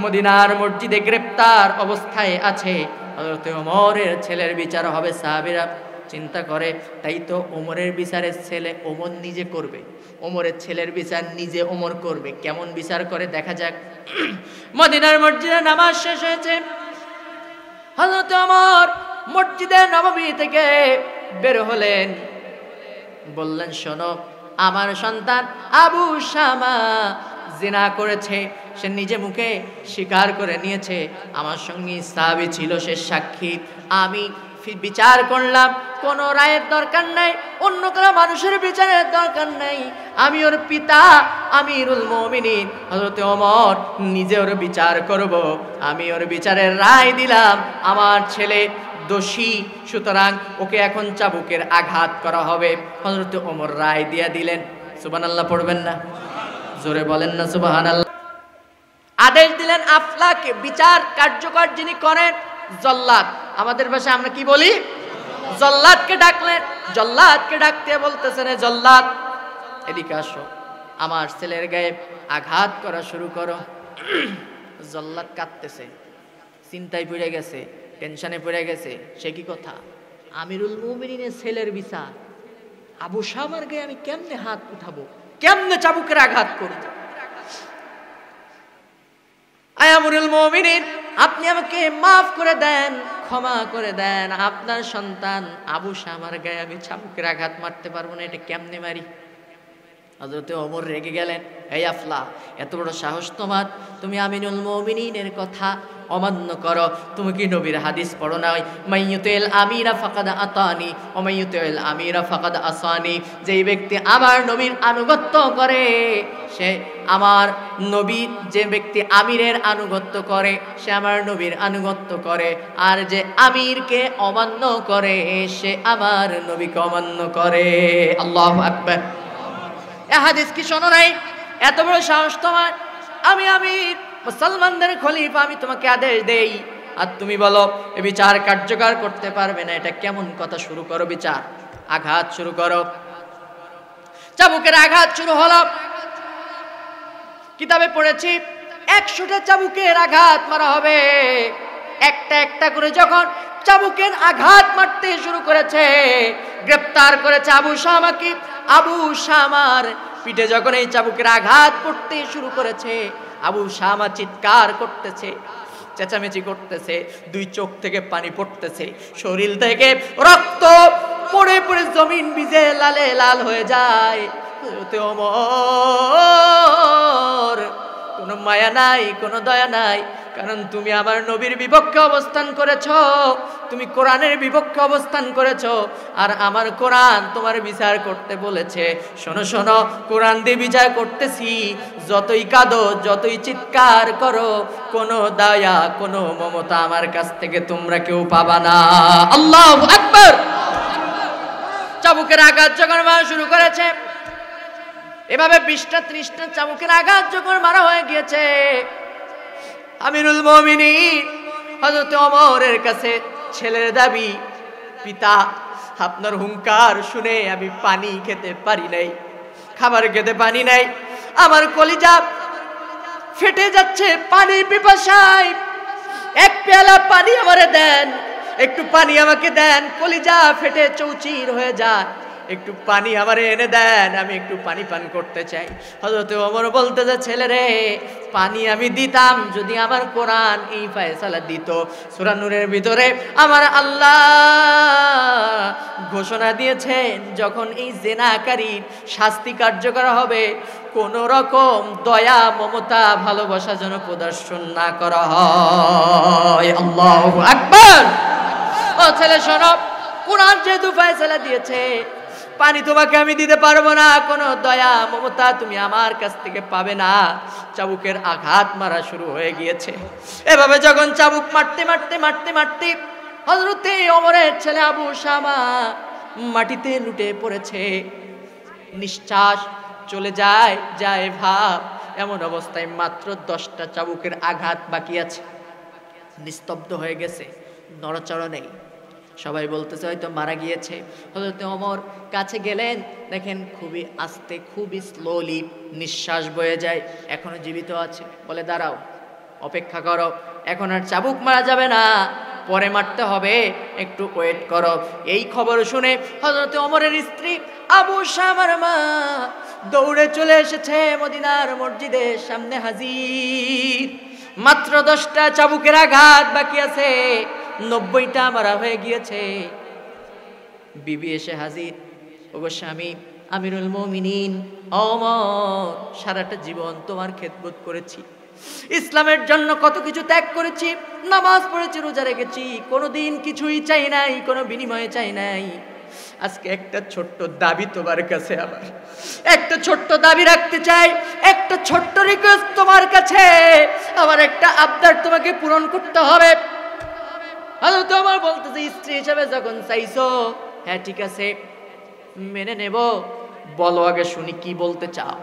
মদিনার মসজিদে গ্রেফতার অবস্থায় আছে, হযরত ওমরের ছেলের বিচার হবে। সাহাবীরা চিন্তা করে, তাই তো ওমরের বিচারের ছেলে ওমর নিজে করবে, ওমরের ছেলের বিচার নিজে ওমর করবে। কেমন বিচার করে দেখা যাক। মদিনার মসজিদে নামাজ শেষ হয়েছে, হযরত ওমর মসজিদে নববী থেকে বের হলেন, বললেন, শোনো, আমার সন্তান আবু শামা জিনা করেছে, সে নিজে মুখে স্বীকার করে নিয়েছে, আমার সঙ্গে সাহাবী ছিল, সে সাক্ষী। আমি বিচার করলাম, কোনো রায়ের দরকার নাই, অন্য কোনো মানুষের বিচারের দরকার নাই। আমি ওর পিতা আমিরুল মুমিনিন হযরত ওমর নিজে ওর বিচার করব। আমি ওর বিচারের রায় দিলাম, আমার ছেলে দোষী, সুতরাং ওকে এখন চাবুকের আঘাত করা হবে। হযরত ওমর রায় দিয়া দিলেন। সুবহানাল্লাহ পড়বেন না? জোরে বলেন না সুবহানাল্লাহ। আদেশ দিলেন আফলাকে, বিচার কার্যকর যিনি করেন, জল্লাদ। আমাদের ভাষায় আমরা কি বলি? জল্লাদকে ডাকলেন। জল্লাদকে ডাকতে বলতেছেন, জল্লাদ এদিকে আসো, আমার ছেলের গায়ে আঘাত করা শুরু করো। জল্লাদ কাঁদতেছে, চিন্তায় পড়ে গেছে, টেনশনে পড়ে গেছে। সে কি কথা? আমিরুল মুমিনিনের ছেলের বিচার, আবু শামার গায়ে আমি কেমনে হাত উঠাবো, কেমনে চাবুকের আঘাত করব? আয় আমিরুল মুমিনিন, আপনি আমাকে মাফ করে দেন, ক্ষমা করে দেন। আপনার সন্তান আবু শামার গায়ে আমি চাবুকের আঘাত মারতে পারবো না, এটা কেমনে মারি? হযরত ওমর রেগে গেলেন, এই আফলা, এত বড় সাহস তোমার, তুমি আমিরুল মুমিনিনের কথা অমান্য করো? তুমি কি নবীর হাদিস পড়ো না? মাইয়ুতিল আমিরা ফাকাদ আতানি ওয়া মাইয়ুতিল আমিরা ফাকাদ আসানি। যেই ব্যক্তি আমার নবীর আনুগত্য করে, সে আমার নবী, যে ব্যক্তি আমিরের আনুগত্য করে সে আমার নবীর আনুগত্য করে, আর যে আমিরকে অমান্য করে সে আমার নবীকে অমান্য করে। আল্লাহু আকবার। এ হাদিস কি শোনো নাই? এত বড় সাহস তোমার? আমি আমির, মুসলমানদের খলিফা, আমি তোমাকে আদেশ দেই আর তুমি বলো এ বিচার কার্যকর করতে পারবে না? এটা কেমন কথা? শুরু করো বিচার, আঘাত শুরু করো। চাবুকের আঘাত শুরু হলো। কিতাবে পড়েছি 100টা চাবুকের আঘাত মারা হবে। একটা একটা করে যখন চাবুকের আঘাত মারতে শুরু করেছে। গ্রেফতার করেছে আবু শামাকে। আবু শামার পিঠে যখন এই চাবুকের আঘাত পড়তে শুরু করেছে, আবু শামা চিৎকার করতেছে, চেঁচামেচি করতেছে, দুই চোখ থেকে পানি পড়তেছে, শরীর থেকে রক্ত পড়ে পড়ে জমিন ভিজে লালে লাল হয়ে যায়। হযরতে ওমর কোনো মায়া নাই, কোনো দয়া নাই, কারণ তুমি আমার নবীর বিপক্ষে অবস্থান করেছো, তুমি কোরআনের বিপক্ষে অবস্থান করেছো, আর আমার কোরআন তোমার বিচার করতে বলেছে। শোনো শোনো, কোরআন দিয়ে বিচার করতেছি, যতই কাঁদো, যতই চিৎকার করো, কোনো দয়া, কোনো মমতা আমার কাছ থেকে তোমরা কেউ পাবা না। আল্লাহু আকবার। চাবুকের আঘাত যখন মারা শুরু করেছে, এভাবে 20টা 30টা চাবুকের আঘাত যখন মারা হয়ে গিয়েছে, আমিরুল মুমিনিন হযরত ওমরের কাছে ছেলের দাবি, পিতা আপনার হুঙ্কার শুনে আমি পানি খেতে পারি নাই, খাবার খেতে পানি নাই, আমার কলিজা ফেটে যাচ্ছে পানির পিপাসায়, এক পেয়ালা পানি আমারে দেন, একটু পানি আমাকে দেন, কলিজা ফেটে চৌচির হয়ে যায়, একটু পানি আমারে এনে দেন, আমি একটু পানি পান করতে চাই। হযরত ওমর বলতেছে, ছেলে রে, পানি আমি দিতাম যদি আমার কোরআন এই ফয়সালা দিত। সূরা নূরের ভিতরে আমার আল্লাহ ঘোষণা দিয়েছেন, যখন এই জিনাকারীর শাস্তি কার্যকর হবে, কোন রকম দয়া, মমতা, ভালোবাসা যেন প্রদর্শন না করা হয়। আল্লাহু আকবার। ও ছেলে শোনো, কোরআন যেহেতু ফয়সালা দিয়েছে, পানি তোমাকে আমি দিতে পারবো না, কোনো দয়া মমতা তুমি আমার কাছ থেকে পাবে না। চাবুকের আঘাত মারা শুরু হয়ে গিয়েছে। এভাবে যখন চাবুক মারতে মারতে মারতে মারতে হযরতে ওমরের ছেলে আবু শামা মাটিতে লুটে পড়েছে, নিঃশ্বাস চলে যায় যায় ভাব, এমন অবস্থায় মাত্র 10টা চাবুকের আঘাত বাকি আছে, নিস্তব্ধ হয়ে গেছে, নড়াচড়া নেই। সবাই বলতেছে হয়তো মারা গিয়েছে। হযরত ওমর কাছে গেলেন, দেখেন খুবই আস্তে, খুবই স্লোলি নিঃশ্বাস বয়ে যায়, এখনো জীবিত আছে। বলে দাঁড়াও, অপেক্ষা করো, এখন আর চাবুক মারা যাবে না, পরে মারতে হবে, একটু ওয়েট করো। এই খবর শুনে হযরত ওমরের স্ত্রী আবু শামার মা দৌড়ে চলে এসেছে মদিনার মসজিদের সামনে হাজির। মাত্র 10টা চাবুকের আঘাত বাকি আছে, 90টা মারা হয়ে গিয়েছে। বিবি এসে হাজির, ওগো স্বামী আমিরুল মুমিনিন ওমর, সারাটা জীবন তোমার খেদমত করেছি, ইসলামের জন্য কত কিছু ত্যাগ করেছি, নামাজ পড়েছি, রোজা রেখেছি, কোনোদিন কিছুই চাই নাই, কোনো বিনিময়ে চাই নাই। আজকে একটা ছোট্ট দাবি তোমার কাছে, আমার একটা ছোট্ট দাবি রাখতে চাই, একটা ছোট্ট রিকোয়েস্ট তোমার কাছে, আমার একটা আবদার তোমাকে পূরণ করতে হবে। হযরত ওমর বলতেছে, স্ত্রী হিসেবে যখন চাইছো, হ্যাঁ ঠিক আছে মেনে নেব, বলো আগে শুনি কি বলতে চাও।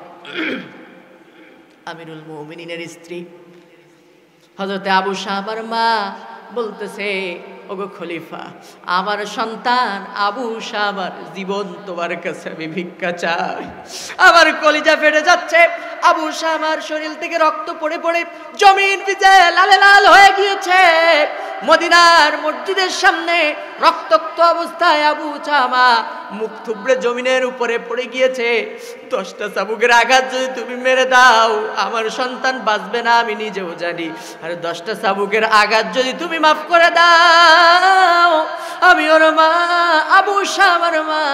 আমিরুল মুমিনিনের স্ত্রী হযরতে আবু শামার মা বলতেছে, ওগো খলিফা, আমার সন্তান আবু শামার জীবন তোমার কাছে আমি ভিক্ষা চাই। আমার কলিজা ফেটে যাচ্ছে, আবু শামার শরীর থেকে রক্ত পড়ে পড়ে জমিন ভিজে লালে লাল হয়ে গিয়েছে। মদিনার মসজিদের সামনে রক্তাক্ত অবস্থায় আবু শামা মুখ থুবড়ে জমিনের উপরে পড়ে গিয়েছে। 10টা চাবুকের আঘাত যদি তুমি মেরে দাও, আমার সন্তান বাঁচবে না, আমি নিজেও জানি। আর 10টা চাবুকের আঘাত যদি তুমি মাফ করে দাও, আমি ওর মা, আবু শামার মা,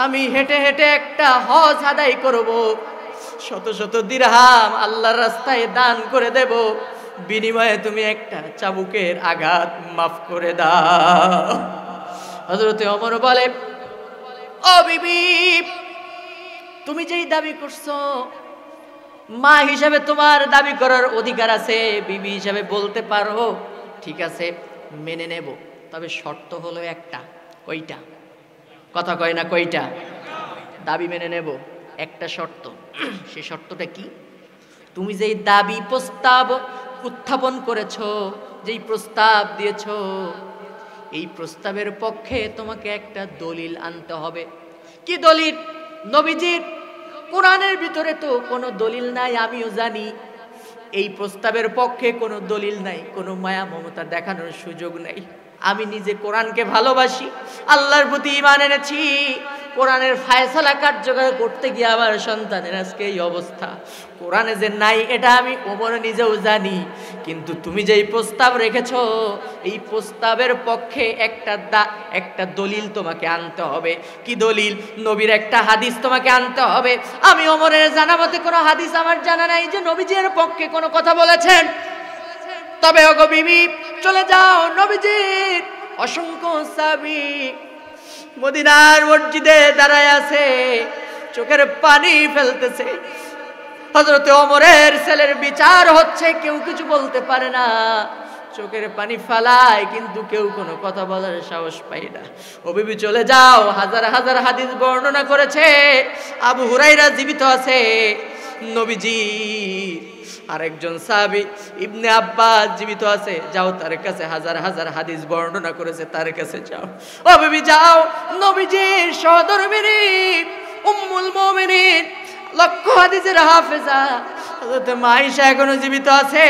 আমি হেঁটে হেঁটে একটা হজ আদায় করব, শত শত দিরহাম আল্লাহর রাস্তায় দান করে দেব, বিনিময়ে তুমি একটা চাবুকের আঘাত মাফ করে দাও। হযরতে ওমর বলে, ও বিবি, তুমি যেই দাবি করছো, মা হিসাবে তোমার দাবি করার অধিকার আছে, বিবি হিসাবে বলতে পারো, ঠিক আছে মেনে নেব, তবে শর্ত হলো একটা। কয়টা? কথা কয় না কয়টা? দাবি মেনে নেব, একটা শর্ত। সে শর্তটা কি? তুমি যেই দাবি প্রস্তাব উত্থাপন করেছো, যেই প্রস্তাব দিয়েছো, এই প্রস্তাবের পক্ষে তোমাকে একটা দলিল আনতে হবে। কি দলিল? নবীজির কোরআনের ভিতরে তো কোনো দলিল নাই, আমিও জানি। এই প্রস্তাবের পক্ষে কোনো দলিল নাই, কোনো মায়া মমতা দেখানোর সুযোগ নাই। আমি নিজে কোরআনকে ভালোবাসি, আল্লাহর প্রতি ঈমান এনেছি, কোরআনের ফায়সালা কার্যকর করতে গিয়ে আমার সন্তানের আজকে এই অবস্থা। কোরআনে যে নাই এটা আমি ওমর নিজেও জানি, কিন্তু তুমি যেই প্রস্তাব রেখেছো এই প্রস্তাবের পক্ষে একটা দলিল তোমাকে আনতে হবে। কি দলিল? নবীর একটা হাদিস তোমাকে আনতে হবে। আমি ওমরের জানা মতে কোনো হাদিস আমার জানা নাই যে নবীজির পক্ষে কোনো কথা বলেছেন। তবে ওগো বিবি, চলে যাও, নবীজির অসংখ্য সাহাবী মদিনার মসজিদে দাঁড়ায় আছে, চোখের পানি ফেলতেছে। হযরতে ওমরের ছেলের বিচার হচ্ছে, কেউ কিছু বলতে পারে না, চোখের পানি ফালায়, কিন্তু কেউ কোনো কথা বলার সাহস পায় না। ও বিবি চলে যাও। হাজার হাজার হাদিস বর্ণনা করেছে, আবু হুরায়রা জীবিত আছে, নবীজি আরেকজন সাহাবী ইবনে আব্বাস জীবিত আছে, যাও তার কাছে, হাজার হাজার হাদিস বর্ণনা করেছে, তার কাছে যাও। ও বিবি যাও, নবীজির সহধর্মিণী উম্মুল মুমিনিন, লক্ষ হাদিসের হাফেজা হযরত মা আয়েশা এখনো জীবিত আছে,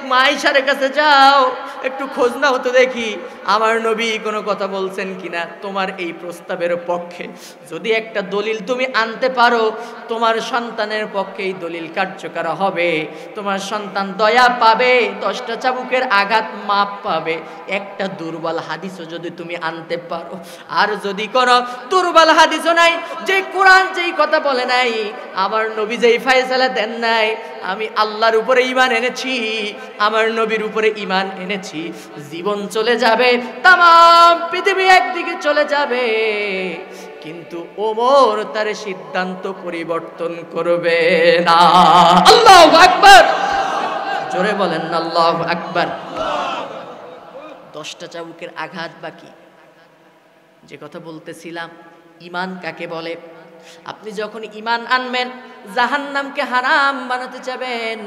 মা আয়েশার কাছে যাও, একটু খোঁজ নাও তো দেখি আমার নবী কোনো কথা বলছেন কিনা তোমার এই প্রস্তাবের পক্ষে। যদি একটা দলিল তুমি আনতে পারো, তোমার সন্তানের পক্ষে এই দলিল কার্যকর হবে, তোমার সন্তান দয়া পাবে, 10টা চাবুকের আঘাত মাপ পাবে। একটা দুর্বল হাদিসও যদি তুমি আনতে পারো, আর যদি কোনো দুর্বল হাদিসও নাই, যে কোরআন যেই কথা বলে নাই, আমার নবী যেই ফায়সালা দেন নাই, আমি আল্লাহর উপরে ঈমান এনেছি, আমার নবীর উপরে ঈমান এনেছি, জীবন চলে যাবে, তামাম পৃথিবী একদিকে চলে যাবে, কিন্তু ওমর তার সিদ্ধান্ত পরিবর্তন করবে না। আল্লাহু আকবার, জোরে বলেন না আল্লাহু আকবার। 10টা চাবুকের আঘাত বাকি। যে কথা বলতেছিলাম, ঈমান কাকে বলে? আপনি যখন ঈমান আনবেন, জাহান্নামকে হারাম বানাতে চাবেন,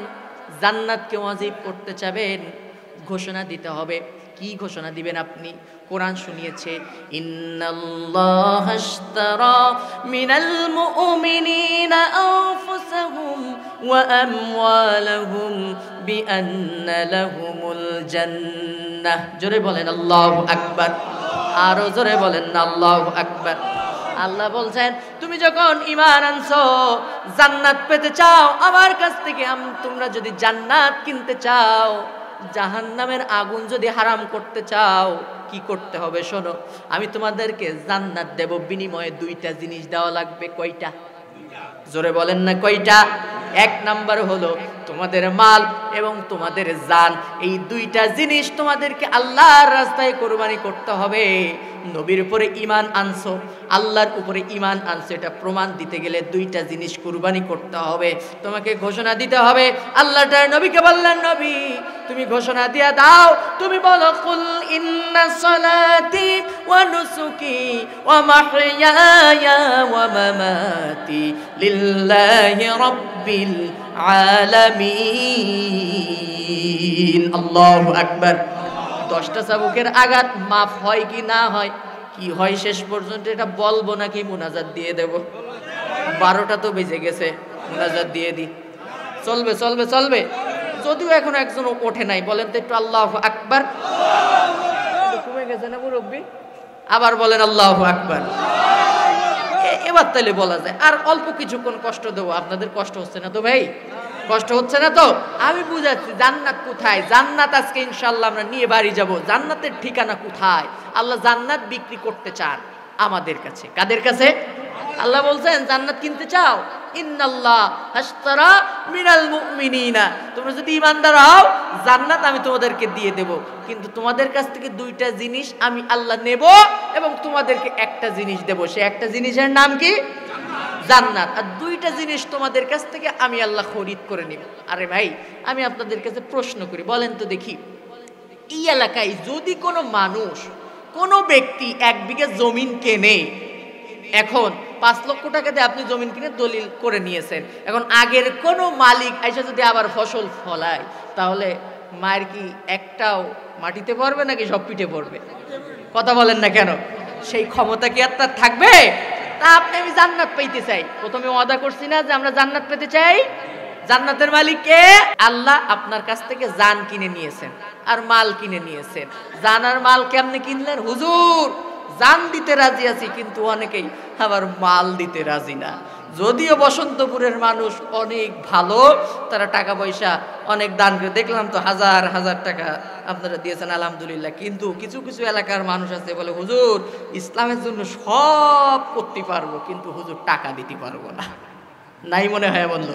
জান্নাতকে ওয়াজিব করতে চাবেন, ঘোষণা দিতে হবে। কি ঘোষণা দিবেন আপনি? কোরআন শুনিয়েছে, ইন্নাল্লাহা আশতারা মিনাল মুমিনিনা আনফুসাহুম ওয়া আমওয়ালাহুম বিআন্না লাহুমুল জান্নাহ। জোরে বলেন আল্লাহু আকবার, আরো জোরে বলেন না আল্লাহু আকবার। আল্লাহ বলছেন, তুমি যখন ঈমান আনছো, জান্নাত পেতে চাও আমার কাছ থেকে, তোমরা যদি জান্নাত কিনতে চাও, জাহান্নামের আগুন যদি হারাম করতে চাও, কি করতে হবে শোনো। আমি তোমাদেরকে জান্নাত দেব, বিনিময়ে 2টা জিনিস দেওয়া লাগবে। কয়টা? জোরে বলেন না কয়টা? 1 নাম্বার হলো তোমাদের মাল এবং তোমাদের জান, এই 2টা জিনিস তোমাদেরকে আল্লাহর রাস্তায় কোরবানি করতে হবে। নবীর উপরে ঈমান আনছো, আল্লাহর উপরে ঈমান আনছো, এটা প্রমাণ দিতে গেলে 2টা জিনিস কুরবানি করতে হবে, তোমাকে ঘোষণা দিতে হবে। আল্লাহ তার নবীকে বললেন, নবী তুমি ঘোষণা দিয়া দাও, তুমি বলো, কুল ইন্না সালাতি ওয়া নুসুকি ওয়া মাহইয়ায়া ওয়া মামাতি লিল্লাহি রাব্বিল আলামিন। আল্লাহু আকবার। 10টা চাবুকের আঘাত মাফ হয় কি না হয়? কি হয় শেষ পর্যন্ত এটা বলবো নাকি মুনাজাত দিয়ে দেব? 12টা তো বেজে গেছে, মুনাজাত দিয়ে দি। চলবে চলবে চলবে, যদিও এখন একজন ওঠে নাই, বলেন তো একটু আল্লাহু আকবার। কমে গেছে না মুরব্বী? আবার বলেন আল্লাহু আকবার। এবার তাহলে বলা যায়। আর অল্প কিছুক্ষণ কষ্ট দেবো, আপনাদের কষ্ট হচ্ছে না তো ভাই? কষ্ট হচ্ছে না তো? আমি বুঝাচ্ছি জান্নাত কোথায়। জান্নাত আজকে ইনশাআল্লাহ আমরা নিয়ে বাড়ি যাব। জান্নাতের ঠিকানা কোথায়? আল্লাহ জান্নাত বিক্রি করতে চান আমাদের কাছে। কাদের কাছে? আল্লাহ বলছেন, জান্নাত কিনতে চাও, ইন্নাল্লাহ আশতারা মিনাল মুমিনিনা, তোমরা যদি ঈমানদার হও, জান্নাত আমি তোমাদেরকে দিয়ে দেব, কিন্তু তোমাদের কাছ থেকে 2টা জিনিস আমি আল্লাহ নেব এবং তোমাদেরকে একটা জিনিস দেব। সে একটা জিনিসের নাম কি? জান্নাত। আর 2টা জিনিস তোমাদের কাছ থেকে আমি আল্লাহ খরিদ করে নিব। আরে ভাই, আমি আপনাদের কাছে প্রশ্ন করি, বলেন তো দেখি, এই এলাকায় যদি কোনো মানুষ, কোনো ব্যক্তি 1 বিঘা জমিন কেনে, এখন 5 লক্ষ টাকা দিয়ে আপনি জমিন কিনে দলিল করে নিয়েছেন, এখন আগের কোনো মালিক আইসা যদি আবার ফসল ফলায়, তাহলে মায়ের কি একটাও মাটিতে পড়বে নাকি সব পিঠে পড়বে? কথা বলেন না কেন? সেই ক্ষমতা কি আর তার থাকবে? তা আপনি, আমি জান্নাত পেতে চাই, প্রথমে ওয়াদা করছি না যে আমরা জান্নাত পেতে চাই? জান্নাতের মালিক কে? আল্লাহ আপনার কাছ থেকে জান কিনে নিয়েছেন। আর মাল কিনে নিয়েছেন। জানার মাল কেমনে কিনলেন? হুজুর জান দিতে রাজি আছি, কিন্তু অনেকেই আবার মাল দিতে রাজি না। যদিও বসন্তপুরের মানুষ অনেক ভালো, তারা টাকা পয়সা অনেক দান করে, দেখলাম তো হাজার হাজার টাকা আপনারা দিয়েছেন আলহামদুলিল্লাহ। কিন্তু কিছু কিছু এলাকার মানুষ আছে বলে, হুজুর ইসলামের জন্য সব করতে পারবো, কিন্তু হুজুর টাকা দিতে পারবো না। নাই মনে হয় বললো?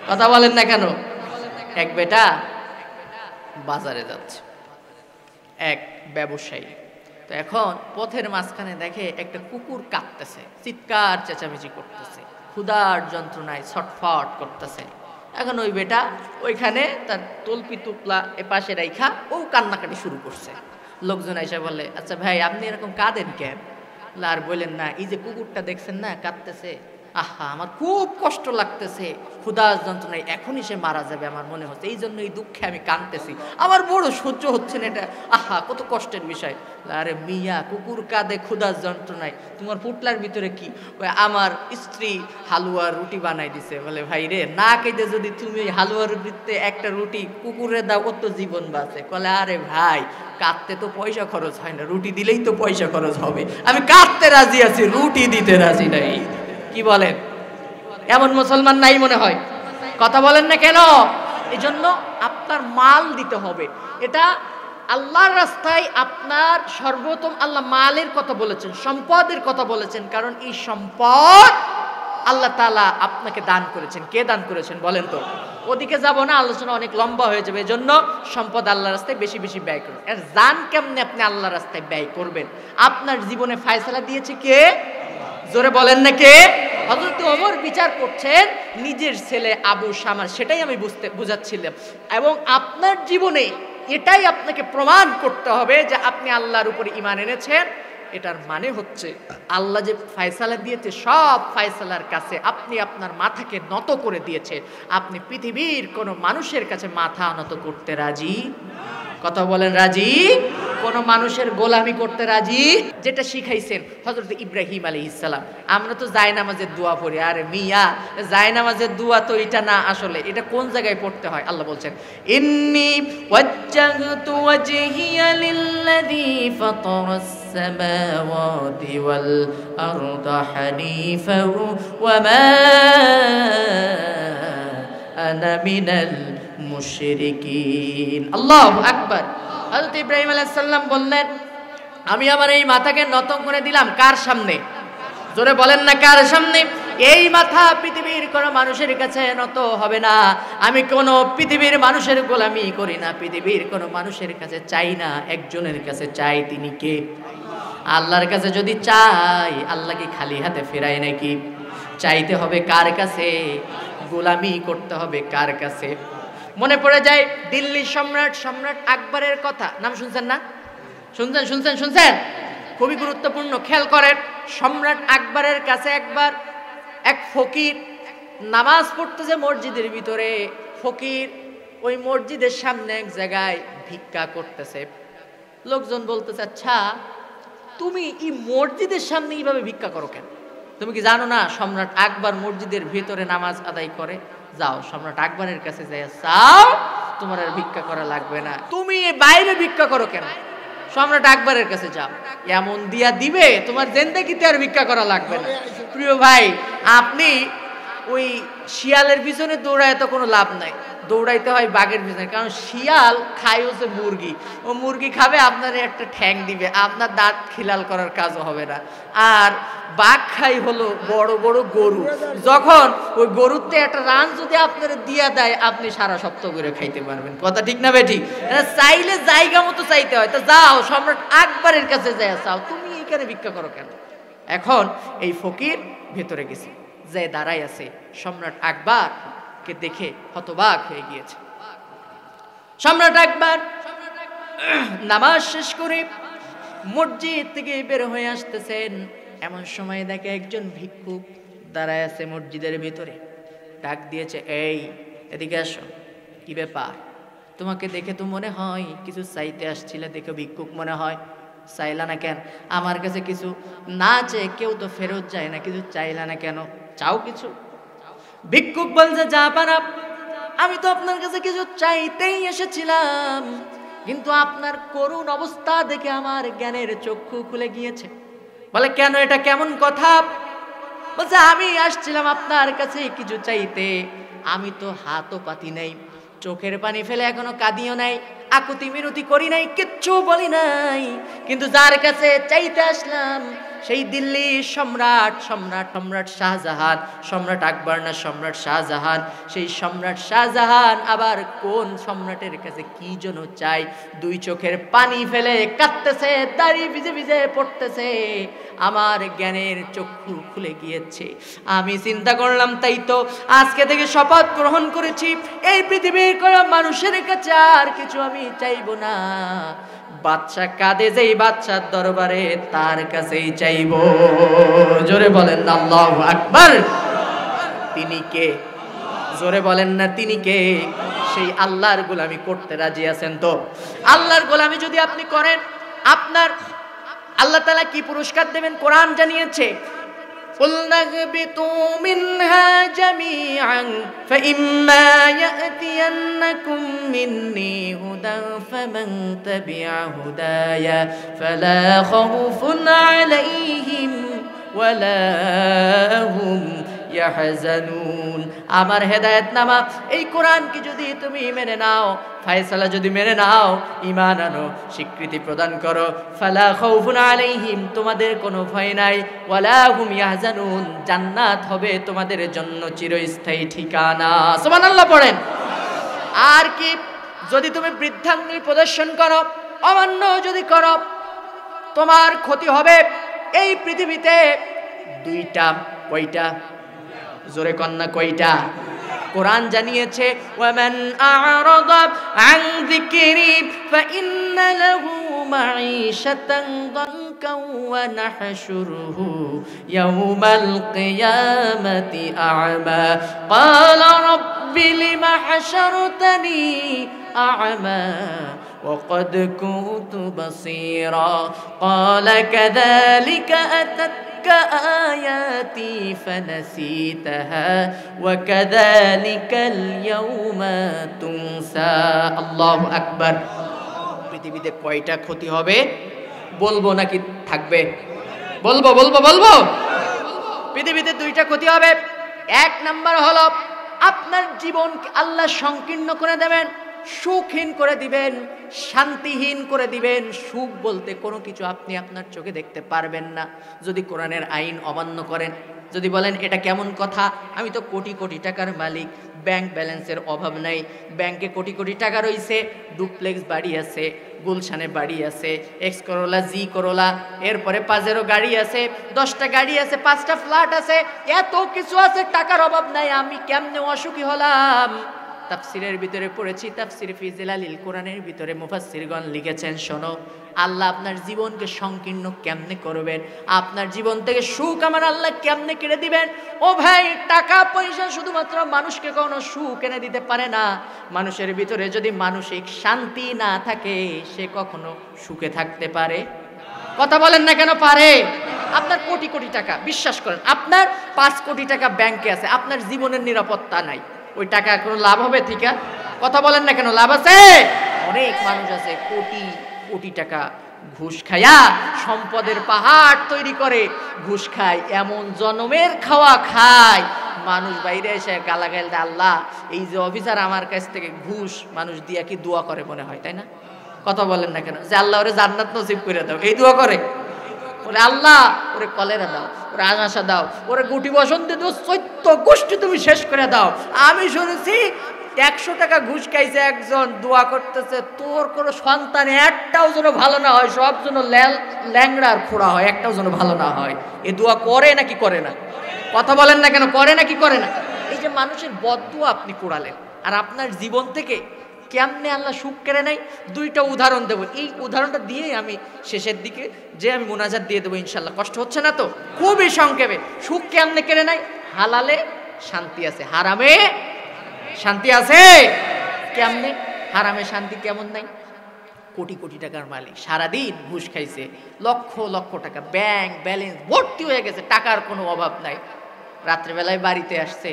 কথা বলেন না কেন? এক বেটা বাজারে যাচ্ছে, এক ব্যবসায়ী। তো এখন পথের মাঝখানে দেখে একটা কুকুর কাঁদতেছে, চিৎকার চেঁচামেচি করতেছে, ক্ষুধার যন্ত্রণায় ছটফট করতেছে। এখন ওই বেটা ওইখানে তার তলপি তুপলা এপাশে রাইখা ও কান্নাকাটি শুরু করছে। লোকজন এসে বলে, আচ্ছা ভাই আপনি এরকম কাঁদেন কেন? আর বললেন না, এই যে কুকুরটা দেখছেন না কাঁদতেছে, আহা আমার খুব কষ্ট লাগতেছে, ক্ষুধার যন্ত্রণায় এখনই সে মারা যাবে আমার মনে হচ্ছে, এই জন্য এই দুঃখে আমি কাঁদতেছি, আমার বড় সহ্য হচ্ছে না এটা, আহা কত কষ্টের বিষয়। আরে মিয়া, কুকুর কাঁদে ক্ষুধার যন্ত্রণায়, তোমার পুটলার ভিতরে কি? ওই আমার স্ত্রী হালুয়া রুটি বানাই দিছে। বলে ভাই রে, না কেঁদে যদি তুমি হালুয়া রুটিতে একটা রুটি কুকুরে দাও, কত জীবন বাঁচে। বলে আরে ভাই, কাঁদতে তো পয়সা খরচ হয় না, রুটি দিলেই তো পয়সা খরচ হবে, আমি কাঁদতে রাজি আছি, রুটি দিতে রাজি নাই। কি বলেন? এমন মুসলমান নাই মনে হয়? কথা বলেন না কেন? এই জন্য আপনার মাল দিতে হবে। এটা আল্লাহর রাস্তায় আপনার সর্বোত্তম। আল্লাহ মালের কথা বলেছেন, সম্পদের কথা বলেছেন, কারণ এই সম্পদ আল্লাহ তাআলা আপনাকে দান করেছেন। কে দান করেছেন বলেন তো? ওদিকে যাব না, আলোচনা অনেক লম্বা হয়ে যাবে। এজন্য সম্পদ আল্লাহর রাস্তায় বেশি বেশি ব্যয় করুন। আর জান কেমনে আপনি আল্লাহর রাস্তায় ব্যয় করবেন? আপনার জীবনে ফয়সালা দিয়েছে কে? জোরে বলেন না কে? হযরত ওমর বিচার করছেন নিজের ছেলে আবু শামার, সেটাই আমি বুঝাচ্ছিলাম। এবং আপনার জীবনে এটাই আপনাকে প্রমাণ করতে হবে যে আপনি আল্লাহর উপরে ঈমান এনেছেন। এটার মানে হচ্ছে আল্লাহ যে ফয়সালা দিয়েছে, সব ফয়সালার কাছে আপনি আপনার মাথাকে নত করে দিয়েছে। আপনি পৃথিবীর কোনো মানুষের কাছে মাথা নত করতে রাজি? কথা বলেন, রাজি? কোন মানুষের গোলামি করতে রাজি? যেটা শিখাইছেন হযরত ইব্রাহিম আলাইহিস সালাম। আমরা তো জায়নামাজের দোয়া পড়ি। আরে মিয়া, জায়নামাজের দোয়া তো এটা না, আসলে এটা কোন জায়গায় পড়তে হয়? আল্লাহ বলছেন, ইন্নী ওয়াজ্জাহতু ওয়াজহিয়া লিল্লাযী ফাতারাস সামাওয়াতি ওয়াল আরদা হানিফা ওয়া মা আনা মিনাল মুশরিকিন। আল্লাহু আকবার। হযরত ইব্রাহিম আলাইহিস সালাম বললেন, আমি আমার এই মাথাকে নত করে দিলাম কার সামনে? জোরে বলেন না, কার সামনে? এই মাথা পৃথিবীর কোনো মানুষের কাছে নত হবে না। আমি কোনো পৃথিবীর মানুষের গোলামি করি না, পৃথিবীর কোনো মানুষের কাছে চাই না, একজনের কাছে চাই। তিনি কে? আল্লাহর কাছে যদি চাই, আল্লাহ কি খালি হাতে ফেরায় নাকি? চাইতে হবে কার কাছে? গোলামি করতে হবে কার কাছে? মনে পড়ে যায় দিল্লির সম্রাট আকবরের কথা। নাম শুনছেন না? শুনছেন? খুবই গুরুত্বপূর্ণ, খেয়াল করেন। সম্রাট আকবরের কাছে একবার এক ফকির নামাজ পড়তেছে মসজিদের ভিতরে। ফকির ওই মসজিদের সামনে এক জায়গায় ভিক্ষা করতেছে। লোকজন বলতেছে, আচ্ছা তুমি এই মসজিদের সামনে এইভাবে ভিক্ষা করো কেন? তুমি কি জানো না সম্রাট আকবর মসজিদের ভিতরে নামাজ আদায় করে? যাও সম্রাট আকবরের কাছে যাই, চাও, তোমার আর ভিক্ষা করা লাগবে না। তুমি বাইরে ভিক্ষা করো কেন? সম্রাট আকবরের কাছে যাও, এমন দিয়া দিবে তোমার জিন্দেগিতে আর ভিক্ষা করা লাগবে না। প্রিয় ভাই, আপনি ওই শিয়ালের পিছনে দৌড়ায় তো কোনো লাভ নাই, দৌড়াইতে হয় বাঘের পিছনে। কারণ শিয়াল খায় হচ্ছে মুরগি, ও মুরগি খাবে, আপনার একটা ঠ্যাং দিবে, আপনার দাঁত খিলাল করার কাজও হবে না। আর বাঘ খাই হলো বড় বড় গরু, যখন ওই গরুতে একটা রান যদি আপনার দিয়া দেয়, আপনি সারা সপ্তাহ করে খাইতে পারবেন। কথা ঠিক না বেঠিক? চাইলে জায়গা মতো চাইতে হয়। তো যাও সম্রাট আকবরের কাছে যাই, চাও, তুমি এইখানে ভিক্ষা করো কেন? এখন এই ফকির ভেতরে গেছে, যে দাঁড়াই আছে, সম্রাট আকবর কে দেখে হতবাক হয়ে গিয়েছে। সম্রাট আকবর নামাজ শেষ করে মসজিদ থেকে বের হয়ে আসতেছেন। এমন সময় দেখে একজন ভিক্ষুক দাঁড়ায় আছে মসজিদের ভিতরে। ডাক দিয়েছে, এই এদিকে আসো। কি ব্যাপার? তোমাকে দেখে তো মনে হয় কিছু চাইতে আসছিলে, দেখে ভিক্ষুক মনে হয়, চাইলা না কেন? আমার কাছে কিছু না চেয়ে কেউ তো ফেরত যায় না, কিছু চাইলা না কেন? চাও কিছু? ভিক্ষুক বলছে, যা পারা, আমি তো আপনার কাছে কিছু চাইতেই এসেছিলাম, কিন্তু আপনার করুণ অবস্থা দেখে আমার জ্ঞানের চক্ষু খুলে গিয়েছে। বলে কেন, এটা কেমন কথা? বলছে আমি আসছিলাম আপনার কাছে কিছু চাইতে, আমি তো হাতও পাতি নাই, চোখের পানি ফেলে এখনো কাঁদিও নাই, আকুতি মিনতি করি নাই, কিচ্ছু বলি নাই, কিন্তু যার কাছে চাইতে আসলাম সেই দিল্লির সম্রাট শাহজাহান, সম্রাট আকবর না সম্রাট শাহজাহান, সেই সম্রাট শাহজাহান আবার কোন সম্রাটের কাছে কি যেন চাই, দুই চোখের পানি ফেলে কাঁদতেছে, দাড়ি ভিজে ভিজে পড়তেছে, আমার জ্ঞানের চক্ষু খুলে গিয়েছে। আমি চিন্তা করলাম তাই তো আজকে থেকে শপথ গ্রহণ করেছি এই পৃথিবীর কোনো মানুষের কাছে আর কিছু আমি চাইবো না, বাদশা কাঁদে যেই বাদশার দরবারে তার কাছেই চাইবো। জোরে বলেন না আল্লাহু আকবার। তিনি কে? জোরে বলেন না তিনি কে? সেই আল্লাহর গোলামি করতে রাজি আছেন তো? আল্লাহর গোলামি যদি আপনি করেন, আপনার আল্লাহ তাআলা কি পুরস্কার দেবেন কোরআন জানিয়েছে। قُلْنَا اهْبِطُوا مِنْهَا جَمِيعًا فَإِمَّا يَأْتِيَنَّكُم مِّنِّي هُدًى فَمَن تَبِعَ هُدَايَ فَلَا خَوْفٌ عَلَيْهِمْ وَلَا هُمْ ইয়াহজানুন। আমার হেদায়েতনামা এই কোরআনকে যদি তুমি মেনে নাও, ফয়সালা যদি মেনে নাও, ঈমান আনো, স্বীকৃতি প্রদান করো, ফালা খাউফুন আলাইহিম, তোমাদের কোনো ভয় নাই, ওয়ালা হুম ইয়াহজানুন, জান্নাত হবে তোমাদের জন্য চিরস্থায়ী ঠিকানা। সুবহানাল্লাহ পড়েন। আর কি, যদি তুমি বৃদ্ধাঙ্গুলি প্রদর্শন করো, অমান্য যদি করো, তোমার ক্ষতি হবে। এই পৃথিবীতে দুইটা, কয়টা? জোরে কন্যা কয়টা? কোরআন জানিয়েছে ওয়ামান আ'রাদা আন যিকরি ফাইন্না লাহু মাঈশাতান দানকা ওয়া নাহশুরুহু ইয়াওমাল কিয়ামাতি আ'মা ক্বালা রাব্বি লিমা হাশারতানি আ'মা وقد كنت بصيرا قال كذلك أتتك آياتي فنسيتها وكذلك اليوم تنسى الله أكبر। পৃথিবীতে কয়টা ক্ষতি হবে বলবো নাকি থাকবে? বলবো বলবো বলবো। পৃথিবীতে দুইটা ক্ষতি হবে। এক নাম্বার হলো আপনার জীবনকে আল্লাহ সংকীর্ণ করে দেবেন, সুখহীন করে দিবেন, শান্তিহীন করে দিবেন। সুখ বলতে কোনো কিছু আপনি আপনার চোখে দেখতে পারবেন না যদি কোরআনের আইন অমান্য করেন। যদি বলেন এটা কেমন কথা, আমি তো কোটি কোটি টাকার মালিক, ব্যাংক ব্যালেন্সের অভাব নাই, ব্যাংকে কোটি কোটি টাকা রয়েছে, ডুপ্লেক্স বাড়ি আছে, গুলশানে বাড়ি আছে, এক্স করোলা, জি করোলা, এরপরে পাজেরো গাড়ি আছে, 10টা গাড়ি আছে, 5টা ফ্ল্যাট আছে, এত কিছু আছে, টাকার অভাব নাই, আমি কেমনে অসুখী হলাম? তাফসিরের ভিতরে পড়েছি, তাফসির ফি জিলালিল কোরআনের ভিতরে মুফাসসিরগণ লিখেছেন, শোনো, আল্লাহ আপনার জীবনকে সংকীর্ণ কেমনে করবেন, আপনার জীবন থেকে সুখ আমার আল্লাহ কেমনে কেড়ে দিবেন। ও ভাই, টাকা পয়সা শুধুমাত্র মানুষকে কোনো সুখ এনে দিতে পারে না। মানুষের ভিতরে যদি মানসিক শান্তি না থাকে, সে কখনো সুখে থাকতে পারে? কথা বলেন না কেন? পারে। আপনার কোটি কোটি টাকা, বিশ্বাস করেন, আপনার 5 কোটি টাকা ব্যাংকে আছে, আপনার জীবনের নিরাপত্তা নাই, ওই টাকা কোনো লাভ হবে? ঠিক আছে, কথা বলেন না কেন? লাভ আছে। অনেক মানুষ আছে কোটি কোটি টাকা ঘুষ খায়া সম্পদের পাহাড় তৈরি করে, ঘুষ খায়, এমন জনমের খাওয়া খায়, মানুষ বাইরে এসে গালাগাল দেয়, আল্লাহ এই যে অফিসার আমার কাছ থেকে ঘুষ মানুষ দিয়া কি দোয়া করে মনে হয়, তাই না? কথা বলেন না কেন? যে আল্লাহ ওরে জান্নাত নসিব করে দাও, এই দোয়া করে? ওরে আল্লাহ ওরে কলেরা দাও, ওরে আগাছা দাও, ওরে গুটি বসন্তে দাও, 14 গোষ্ঠী তুমি শেষ করে দাও। আমি শুনেছি 100 টাকা ঘুষ খাইছে একজন, দোয়া করতেছে তোর কোনো সন্তান একটাও যেন ভালো না হয়, সব যেন ল্যাংড়া আর খোড়া হয়, একটাও যেন ভালো না হয়। এ দোয়া করে নাকি করে না? কথা বলেন না কেন? করে নাকি করে না? এই যে মানুষের বদদোয়া আপনি কুড়ালেন, আর আপনার জীবন থেকে কেমনে আল্লাহ সুখ কেড়ে নেয়, 2টা উদাহরণ দেবো। এই উদাহরণটা দিয়ে আমি শেষের দিকে যে আমি মোনাজাত দিয়ে দেবো ইনশাল্লাহ। কষ্ট হচ্ছে না তো? খুবই সংক্ষেপে। সুখ কেমনে কেড়ে নেয়? হালালে শান্তি আছে, হারামে শান্তি আছে। কেমনে? হারামে শান্তি কেমন নাই? কোটি কোটি টাকার মালিক, সারাদিন ঘুষ খাইছে, লক্ষ লক্ষ টাকা ব্যাংক ব্যালেন্স ভর্তি হয়ে গেছে, টাকার কোনো অভাব নাই। রাত্রেবেলায় বাড়িতে আসছে,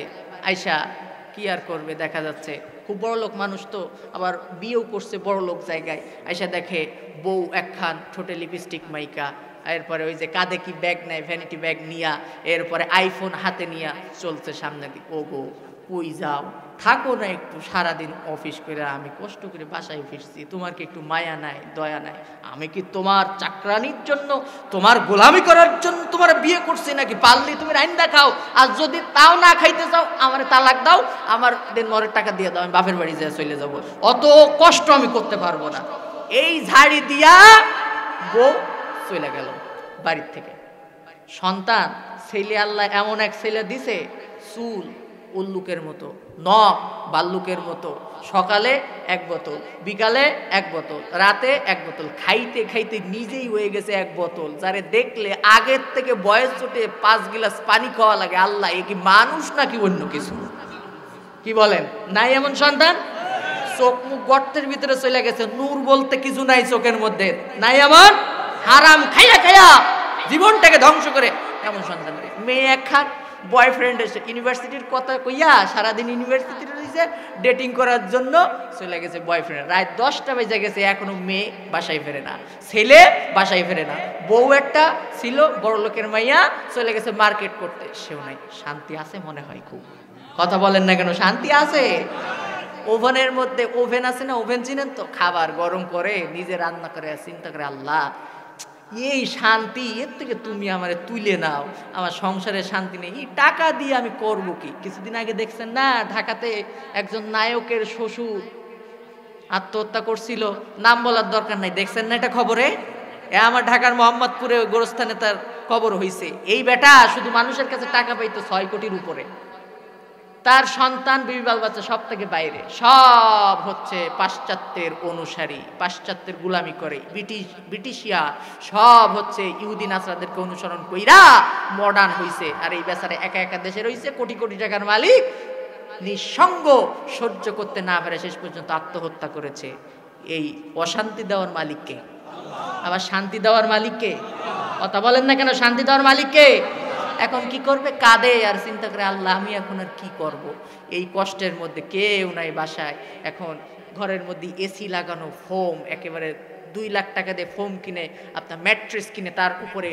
আয়সা কি আর করবে, দেখা যাচ্ছে খুব বড় লোক মানুষ তো, আবার বিয়েও করছে বড় লোক জায়গায়, আইসা দেখে বউ একখান ঠোঁটে লিপস্টিক মাইকা, এরপরে ওই যে কাঁধে কি ব্যাগ নেয়, ভ্যানিটি ব্যাগ নিয়া, এরপরে আইফোন হাতে নিয়া চলছে সামনে দিক। ও গো কই যাও, থাকো না একটু, সারাদিন অফিস করে আমি কষ্ট করে বাসায় ফিরছি, তোমার কি একটু মায়া নাই, দয়া নাই? আমি কি তোমার চাকরানির জন্য, তোমার গোলামি করার জন্য তোমার বিয়ে করছি নাকি? পারলি তুমি রাইন্দা খাও, আর যদি তাও না খাইতে চাও আমার তালাক দাও, আমার দিন মরের টাকা দিয়ে দাও, আমি বাপের বাড়ি যেয়ে চলে যাবো, অত কষ্ট আমি করতে পারবো না। এই ঝাড়ি দিয়া বউ চলে গেল বাড়ির থেকে। সন্তান ছেলে আল্লাহ এমন এক ছেলে দিছে, চুল উল্লুকের মতো, নখ বাল্লুকের মতো, সকালে এক বোতল, বিকালে এক বোতল, রাতে এক বোতল, খাইতে খাইতে নিজেই হয়ে গেছে এক বোতল, যারে দেখলে আগের থেকে বয়স চটে 5 গিলাস পানি খাওয়া লাগে। আল্লাহ, এ কি মানুষ নাকি অন্য কিছু? কি বলেন? নাই এমন সন্তান? চোখ মুখ গর্তের ভিতরে চলে গেছে, নূর বলতে কিছু নাই চোখের মধ্যে, নাই এমন? হারাম খাইয়া খাইয়া জীবনটাকে ধ্বংস করে এমন সন্তান। মেয়ে এক খান, বয়ফ্রেন্ড এসে ইউনিভার্সিটির কথা কইয়া সারাদিন ইউনিভার্সিটিতে রয়েছে, ডেটিং করার জন্য চলে গেছে বয়ফ্রেন্ড। রাত 10টা বেজে গেছে, এখনো মেয়ে বাসায় ফেরে না, ছেলে বাসায় ফেরে না। বউ একটা ছিল বড় লোকের মাইয়া, চলে গেছে মার্কেট করতে, সেও নাই। শান্তি আছে মনে হয় খুব? কথা বলেন না কেন? শান্তি আছে? ওভেনের মধ্যে, ওভেন আছে না, ওভেন চিনেন তো, খাবার গরম করে নিজে রান্না করে, চিন্তা করে আল্লাহ এই শান্তি, এর থেকে তুমি আমারে তুলে নাও, আমার সংসারে শান্তি নেই, এই টাকা দিয়ে আমি করব কি? কিছুদিন আগে দেখছেন না, ঢাকাতে একজন নায়কের শ্বশুর আত্মহত্যা করছিল, নাম বলার দরকার নাই, দেখছেন না এটা খবরে? আমার ঢাকার মোহাম্মদপুরে গোরস্থানে তার খবর হয়েছে। এই বেটা শুধু মানুষের কাছে টাকা পাইতো 6 কোটির উপরে, তার সন্তান বিবি বাল বাচ্চা সব থেকে বাইরে, সব হচ্ছে পাশ্চাত্যের অনুসারী, পাশ্চাত্যের গুলামি করে, ব্রিটিশিয়া সব হচ্ছে ইহুদি নাসরাদেরকে অনুসরণ কইরা মডার্ন হইছে। আর এই বেচারা একা একা দেশে রইছে, কোটি কোটি টাকার মালিক, নিঃসঙ্গ, সহ্য করতে না পারে শেষ পর্যন্ত আত্মহত্যা করেছে। এই অশান্তি দেওয়ার মালিককে, আবার শান্তি দেওয়ার মালিককে? কথা বলেন না কেন? শান্তি দেওয়ার মালিককে। এখন কি করবে? কাঁদে আর চিন্তা করে আল্লাহ আমি এখন আর কি করব, এই কষ্টের মধ্যে কেউ নাই বাসায়। এখন ঘরের মধ্যে এসি লাগানো, ফোম, একেবারে 2 লাখ টাকা দিয়ে ফোম কিনে, আপনার ম্যাট্রেস কিনে তার উপরে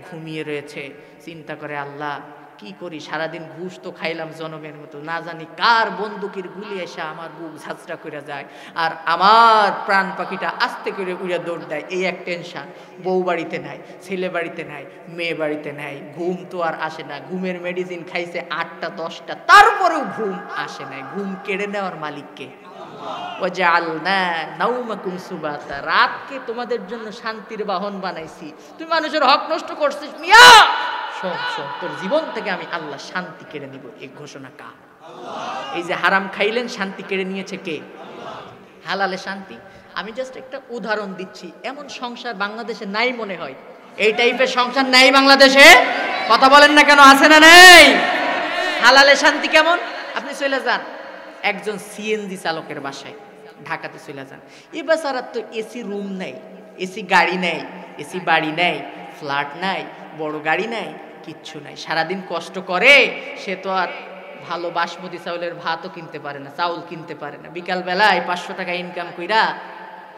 ঘুমিয়ে রয়েছে। চিন্তা করে আল্লাহ কি করি, সারাদিন ঘুষ তো খাইলাম জনমের মতো, না জানি কার বন্দুকের গুলি এসে আমার বুক ঝাঁচড়া করে যায়, আর আমার প্রাণ পাখিটা আস্তে করে উড়ে দৌড় দেয়। এই এক টেনশন। বউ বাড়িতে নাই, ছেলে বাড়িতে নাই, মেয়ে বাড়িতে নাই, ঘুম তো আর আসে না। ঘুমের মেডিসিন খাইছে 8টা 10টা, তারপরেও ঘুম আসে নাই। ঘুম কেড়ে নেওয়ার মালিককে। ওয়াজআলনা নাওমাকুম সুবাতা, রাতকে তোমাদের জন্য শান্তির বাহন বানাইছি। তুমি মানুষের হক নষ্ট করছিস মিয়া, শোন শোন, তোর জীবন থেকে আমি আল্লাহ শান্তি কেড়ে নিব। এই ঘোষণা কার? এই যে হারাম খাইলেন, শান্তি কেড়ে নিয়েছে কে? হালালে শান্তি। আমি জাস্ট একটা উদাহরণ দিচ্ছি, এমন সংসার বাংলাদেশে নাই মনে হয়। এই টাইপের সংসার নাই বাংলাদেশে? কথা বলেন না কেন? আছে না নেই? হালালে শান্তি কেমন? আপনি চলে যান একজন সিএনজি চালকের বাসায়, ঢাকাতে চলে যান। এ বেচারা তো এসি রুম নেই, এসি গাড়ি নেই, এসি বাড়ি নেই, ফ্ল্যাট নাই, বড় গাড়ি নাই, কিচ্ছু নাই। সারাদিন কষ্ট করে, সে তো আর ভালো বাসমতি চাউলের ভাতও কিনতে পারে না, চাউল কিনতে পারে না। বিকাল বেলায় 500 টাকা ইনকাম কইরা,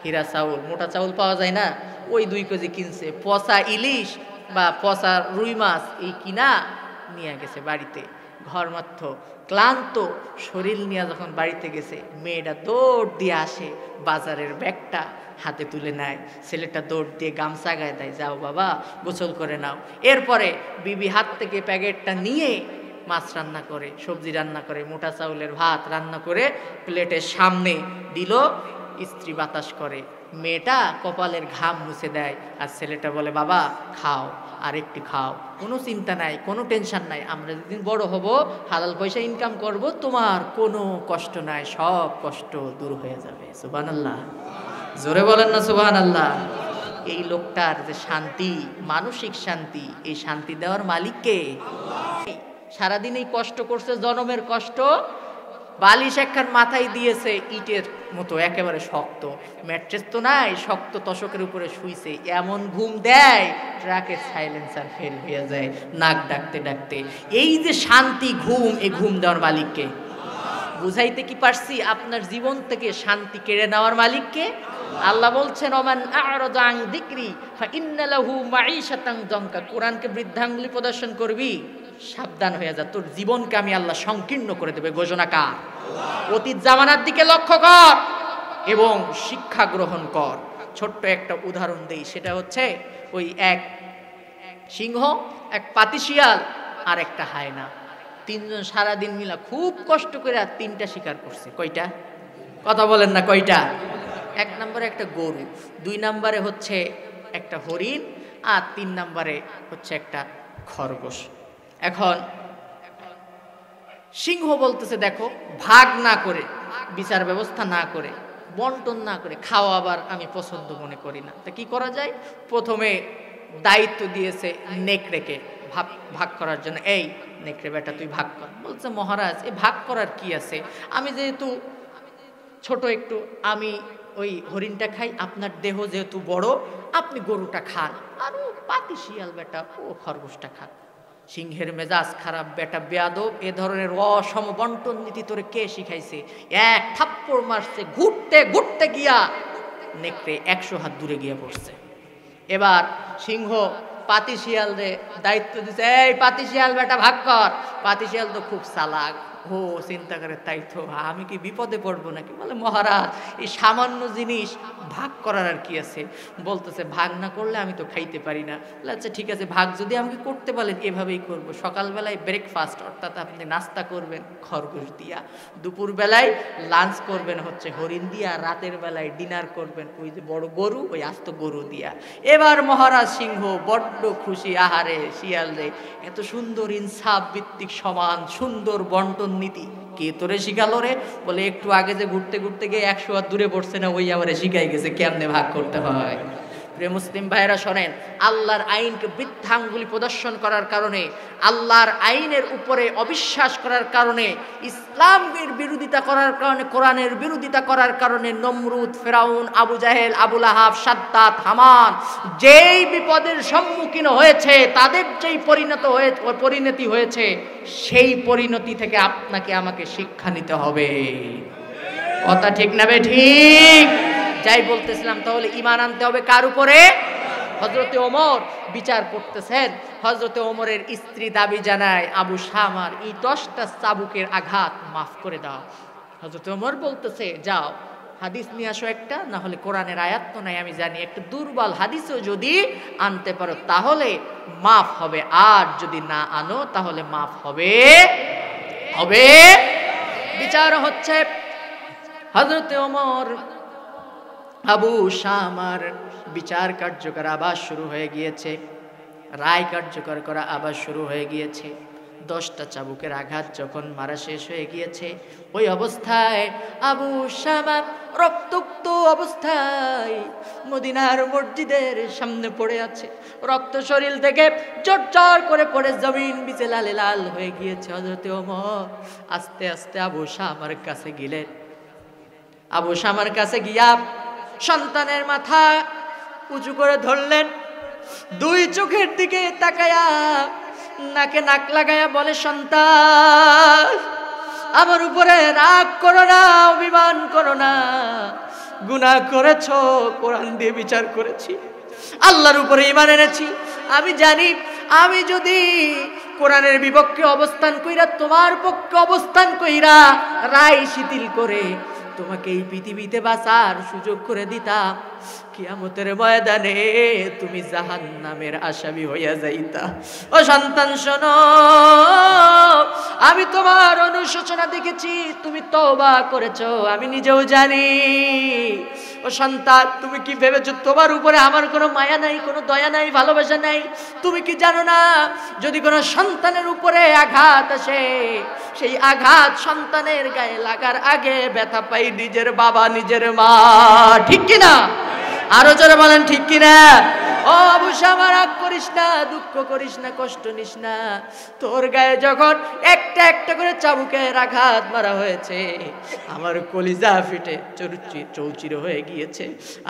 হীরা চাউল, মোটা চাউল পাওয়া যায় না, ওই 2 কেজি কিনছে। পচা ইলিশ বা পচা রুই মাছ এই কিনা নিয়ে গেছে বাড়িতে। ঘরমাত্র ক্লান্ত শরীর নিয়ে যখন বাড়িতে গেছে, মেয়েটা দৌড় দিয়ে আসে, বাজারের ব্যাগটা হাতে তুলে নেয়, ছেলেটা দৌড় দিয়ে গামছা গায়ে দেয়, যাও বাবা গোসল করে নাও। এরপরে বিবি হাত থেকে প্যাকেটটা নিয়ে মাছ রান্না করে, সবজি রান্না করে, মোটা চাউলের ভাত রান্না করে প্লেটের সামনে দিল। স্ত্রী বাতাস করে, মেয়েটা কপালের ঘাম মুছে দেয়, আর ছেলেটা বলে বাবা খাও, আর একটু খাও, কোনো চিন্তা নাই, কোনো টেনশন নাই, আমরা যেদিন বড় হব হালাল পয়সা ইনকাম করব, তোমার কোনো কষ্ট নাই, সব কষ্ট দূর হয়ে যাবে। সুবহানাল্লাহ, জোরে বলেন না সুবহানাল্লাহ। এই লোকটার যে শান্তি, মানসিক শান্তি, এই শান্তি দেওয়ার মালিক কে? সারাদিন এই কষ্ট করছে, জনমের কষ্ট, বালিশ একখান মাথায় দিয়েছে ইটের মতো একেবারে শক্ত, ম্যাট্রেস তো নাই, শক্ত তশকের উপরে শুইছে, এমন ঘুম দেয় ট্রাকের সাইলেন্সার ফেল হয়ে যায় নাক ডাকতে ডাকতে। এই যে শান্তি ঘুম, এই ঘুম দেওয়ার মালিককে? বুঝাইতে কি পারছি? আপনার জীবন থেকে শান্তি কেড়ে নেওয়ার মালিককে আল্লাহ বলছেন, ওমান আ'রাদা আন যিকরি ফাইন্না লাহু মাঈশাতান যানকা। কোরআনকে বৃদ্ধাঙ্গুলি প্রদর্শন করবি, সাবধান হয়ে যা, তোর জীবনকে আমি আল্লাহ সংকীর্ণ করে দেবে। ঘোষণা কার? অতীত জামানার দিকে লক্ষ্য কর এবং শিক্ষা গ্রহণ কর। ছোট্ট একটা উদাহরণ দেই, সেটা হচ্ছে ওই এক সিংহ, এক পাতিশিয়াল আর একটা হায়না, তিনজন সারাদিন মিলা খুব কষ্ট করে আর তিনটা শিকার করছে। কয়টা? কথা বলেন না, কয়টা? এক নম্বরে একটা গরু, দুই নম্বরে হচ্ছে একটা হরিণ, আর তিন নম্বরে হচ্ছে একটা খরগোশ। এখন সিংহ বলতেছে, দেখো, ভাগ না করে, বিচার ব্যবস্থা না করে, বন্টন না করে খাওয়া আবার আমি পছন্দ মনে করি না। তা কি করা যায়? প্রথমে দায়িত্ব দিয়েছে নেকড়েকে ভাগ করার জন্য। এই নেকড়ে বেটা, তুই ভাগ কর। বলছে, মহারাজ, এ ভাগ করার কি আছে? আমি যেহেতু ছোট একটু, আমি ওই হরিণটা খাই, আপনার দেহ যেহেতু বড়, আপনি গরুটা খান, আর ও পাতিশিয়াল বেটা ও খরগোশটা খান। সিংহের মেজাজ খারাপ, বেটা বেয়াদব, এ ধরনের অসম বন্টন নীতি তোরে কে শিখাইছে? এক থাপ্পড় মারছে, ঘুরতে ঘুরতে গিয়া নেকড়ে 100 হাত দূরে গিয়ে পড়ছে। এবার সিংহ পাতিশিয়াল রে দায়িত্ব দিছে, এই পাতিশিয়াল বেটা ভাগ কর। পাতিশিয়াল তো খুব চালাক, ও চিন্তা করে, তাই তো, আমি কি বিপদে পড়বো নাকি? বলে, মহারাজ, এই সামান্য জিনিস ভাগ করার আর কি আছে? বলতেছে, ভাগ না করলে আমি তো খাইতে পারি না। আচ্ছা ঠিক আছে, ভাগ যদি আমাকে করতে বলেন এভাবেই করব। সকালবেলায় ব্রেকফাস্ট, অর্থাৎ আপনি নাস্তা করবেন খরগোশ দিয়া, দুপুরবেলায় লাঞ্চ করবেন হচ্ছে হরিণ দিয়া, রাতের বেলায় ডিনার করবেন ওই যে বড় গরু, ওই আস্ত গরু দিয়া। এবার মহারাজ সিংহ বড্ড খুশি, আহারে শিয়াল রে, এত সুন্দর ইনসাফ ভিত্তিক সমান সুন্দর বন্টন নীতি কে তোরে শিখালো রে? বলে, একটু আগে যে ঘুরতে ঘুরতে গিয়ে 100 হাত দূরে পড়ছে না, ওই আমারে শিখাই গেছে কেমনে ভাগ করতে হয়। প্রিয় মুসলিম ভাইরা শোনেন, আল্লাহর আইনকে বৃদ্ধাঙ্গুলি প্রদর্শন করার কারণে, আল্লাহর আইনের উপরে অবিশ্বাস করার কারণে, ইসলামের বিরোধিতা করার কারণে, কোরআনের বিরোধিতা করার কারণে নমরুদ, ফেরাউন, আবু জাহেল, আবুল আহাব, সাদ্দাত, হামান যেই বিপদের সম্মুখীন হয়েছে, তাদের যেই পরিণতি হয়েছে, সেই পরিণতি থেকে আপনাকে আমাকে শিক্ষা নিতে হবে। কথা ঠিক না বে ঠিক? যাই বলতেছিলাম, তাহলে ঈমান আনতে হবে কার উপরে? হযরতে ওমর বিচার করতেছেন, হযরতে ওমরের স্ত্রী দাবি জানায়, আবু শামার এই 10টা চাবুকের আঘাত মাফ করে দাও। হযরতে ওমর বলতেছে, যাও হাদিস নিয়ে আসো একটা, না হলে কোরআনের আয়াত তো নাই আমি জানি, একটা দুর্বল হাদিসও যদি আনতে পারো তাহলে মাফ হবে, আর যদি না আনো তাহলে মাফ হবে। বিচার হচ্ছে, হযরতে ওমর আবু শামার বিচার কার্যকর আবার শুরু হয়ে গিয়েছে, রায় কার্যকর করা আবার শুরু হয়ে গিয়েছে। 10টা চাবুকের আঘাত যখন মারা শেষ হয়ে গিয়েছে, ওই অবস্থায় আবু শামা রক্তাক্ত অবস্থায় মদিনার মসজিদের সামনে পড়ে আছে। রক্ত শরীর থেকে চরচর করে পড়ে জমিন বিচে লালে লাল হয়ে গিয়েছে। হযরতে ওমর আস্তে আস্তে আবু শামার কাছে গেলেন। আবু শামার কাছে গিয়া সন্তানের মাথা উঁচু করে ধরলেন, দুই চোখের দিকে তাকায়া নাকে নাক লাগায়া বলে, সন্তান, আমার উপরে রাগ করো না, অভিমান করো না, গুনাহ করেছো, কোরআন দিয়ে বিচার করেছি, আল্লাহর উপরে ঈমান এনেছি। আমি জানি আমি যদি কোরআনের বিপক্ষে অবস্থান কইরা, তোমার পক্ষে অবস্থান কইরা রায় শিথিল করে তোমাকে এই পৃথিবীতে বাঁচার সুযোগ করে দিতাম, কিয়ামতের ময়দানে তুমি জাহান্নামের আসামি হইয়া যাইতা। ও সন্তান শোনো, আমি তোমার অনুশোচনা দেখেছি, তুমি তওবা করেছো, আমি নিজেও জানি। ও সন্তান, তুমি কি ভেবেছো তোমার উপরে আমার কোনো মায়া নাই, কোনো দয়া নাই, ভালোবাসা নাই? তুমি কি জানো না, যদি কোনো সন্তানের উপরে আঘাত আসে, সেই আঘাত সন্তানের গায়ে লাগার আগে ব্যথা পাই নিজের বাবা, নিজের মা। ঠিক কিনা? আরো জোরে বলেন ঠিক কিনা? ও আবু শামা, রাগ করিস না, দুঃখ করিস না, কষ্ট নিস না। তোর গায়ে যখন একটা একটা করে চাবুকের আঘাত মারা হয়েছে, আমার কলিজা ফেটে চৌচির হয়ে গিয়েছে।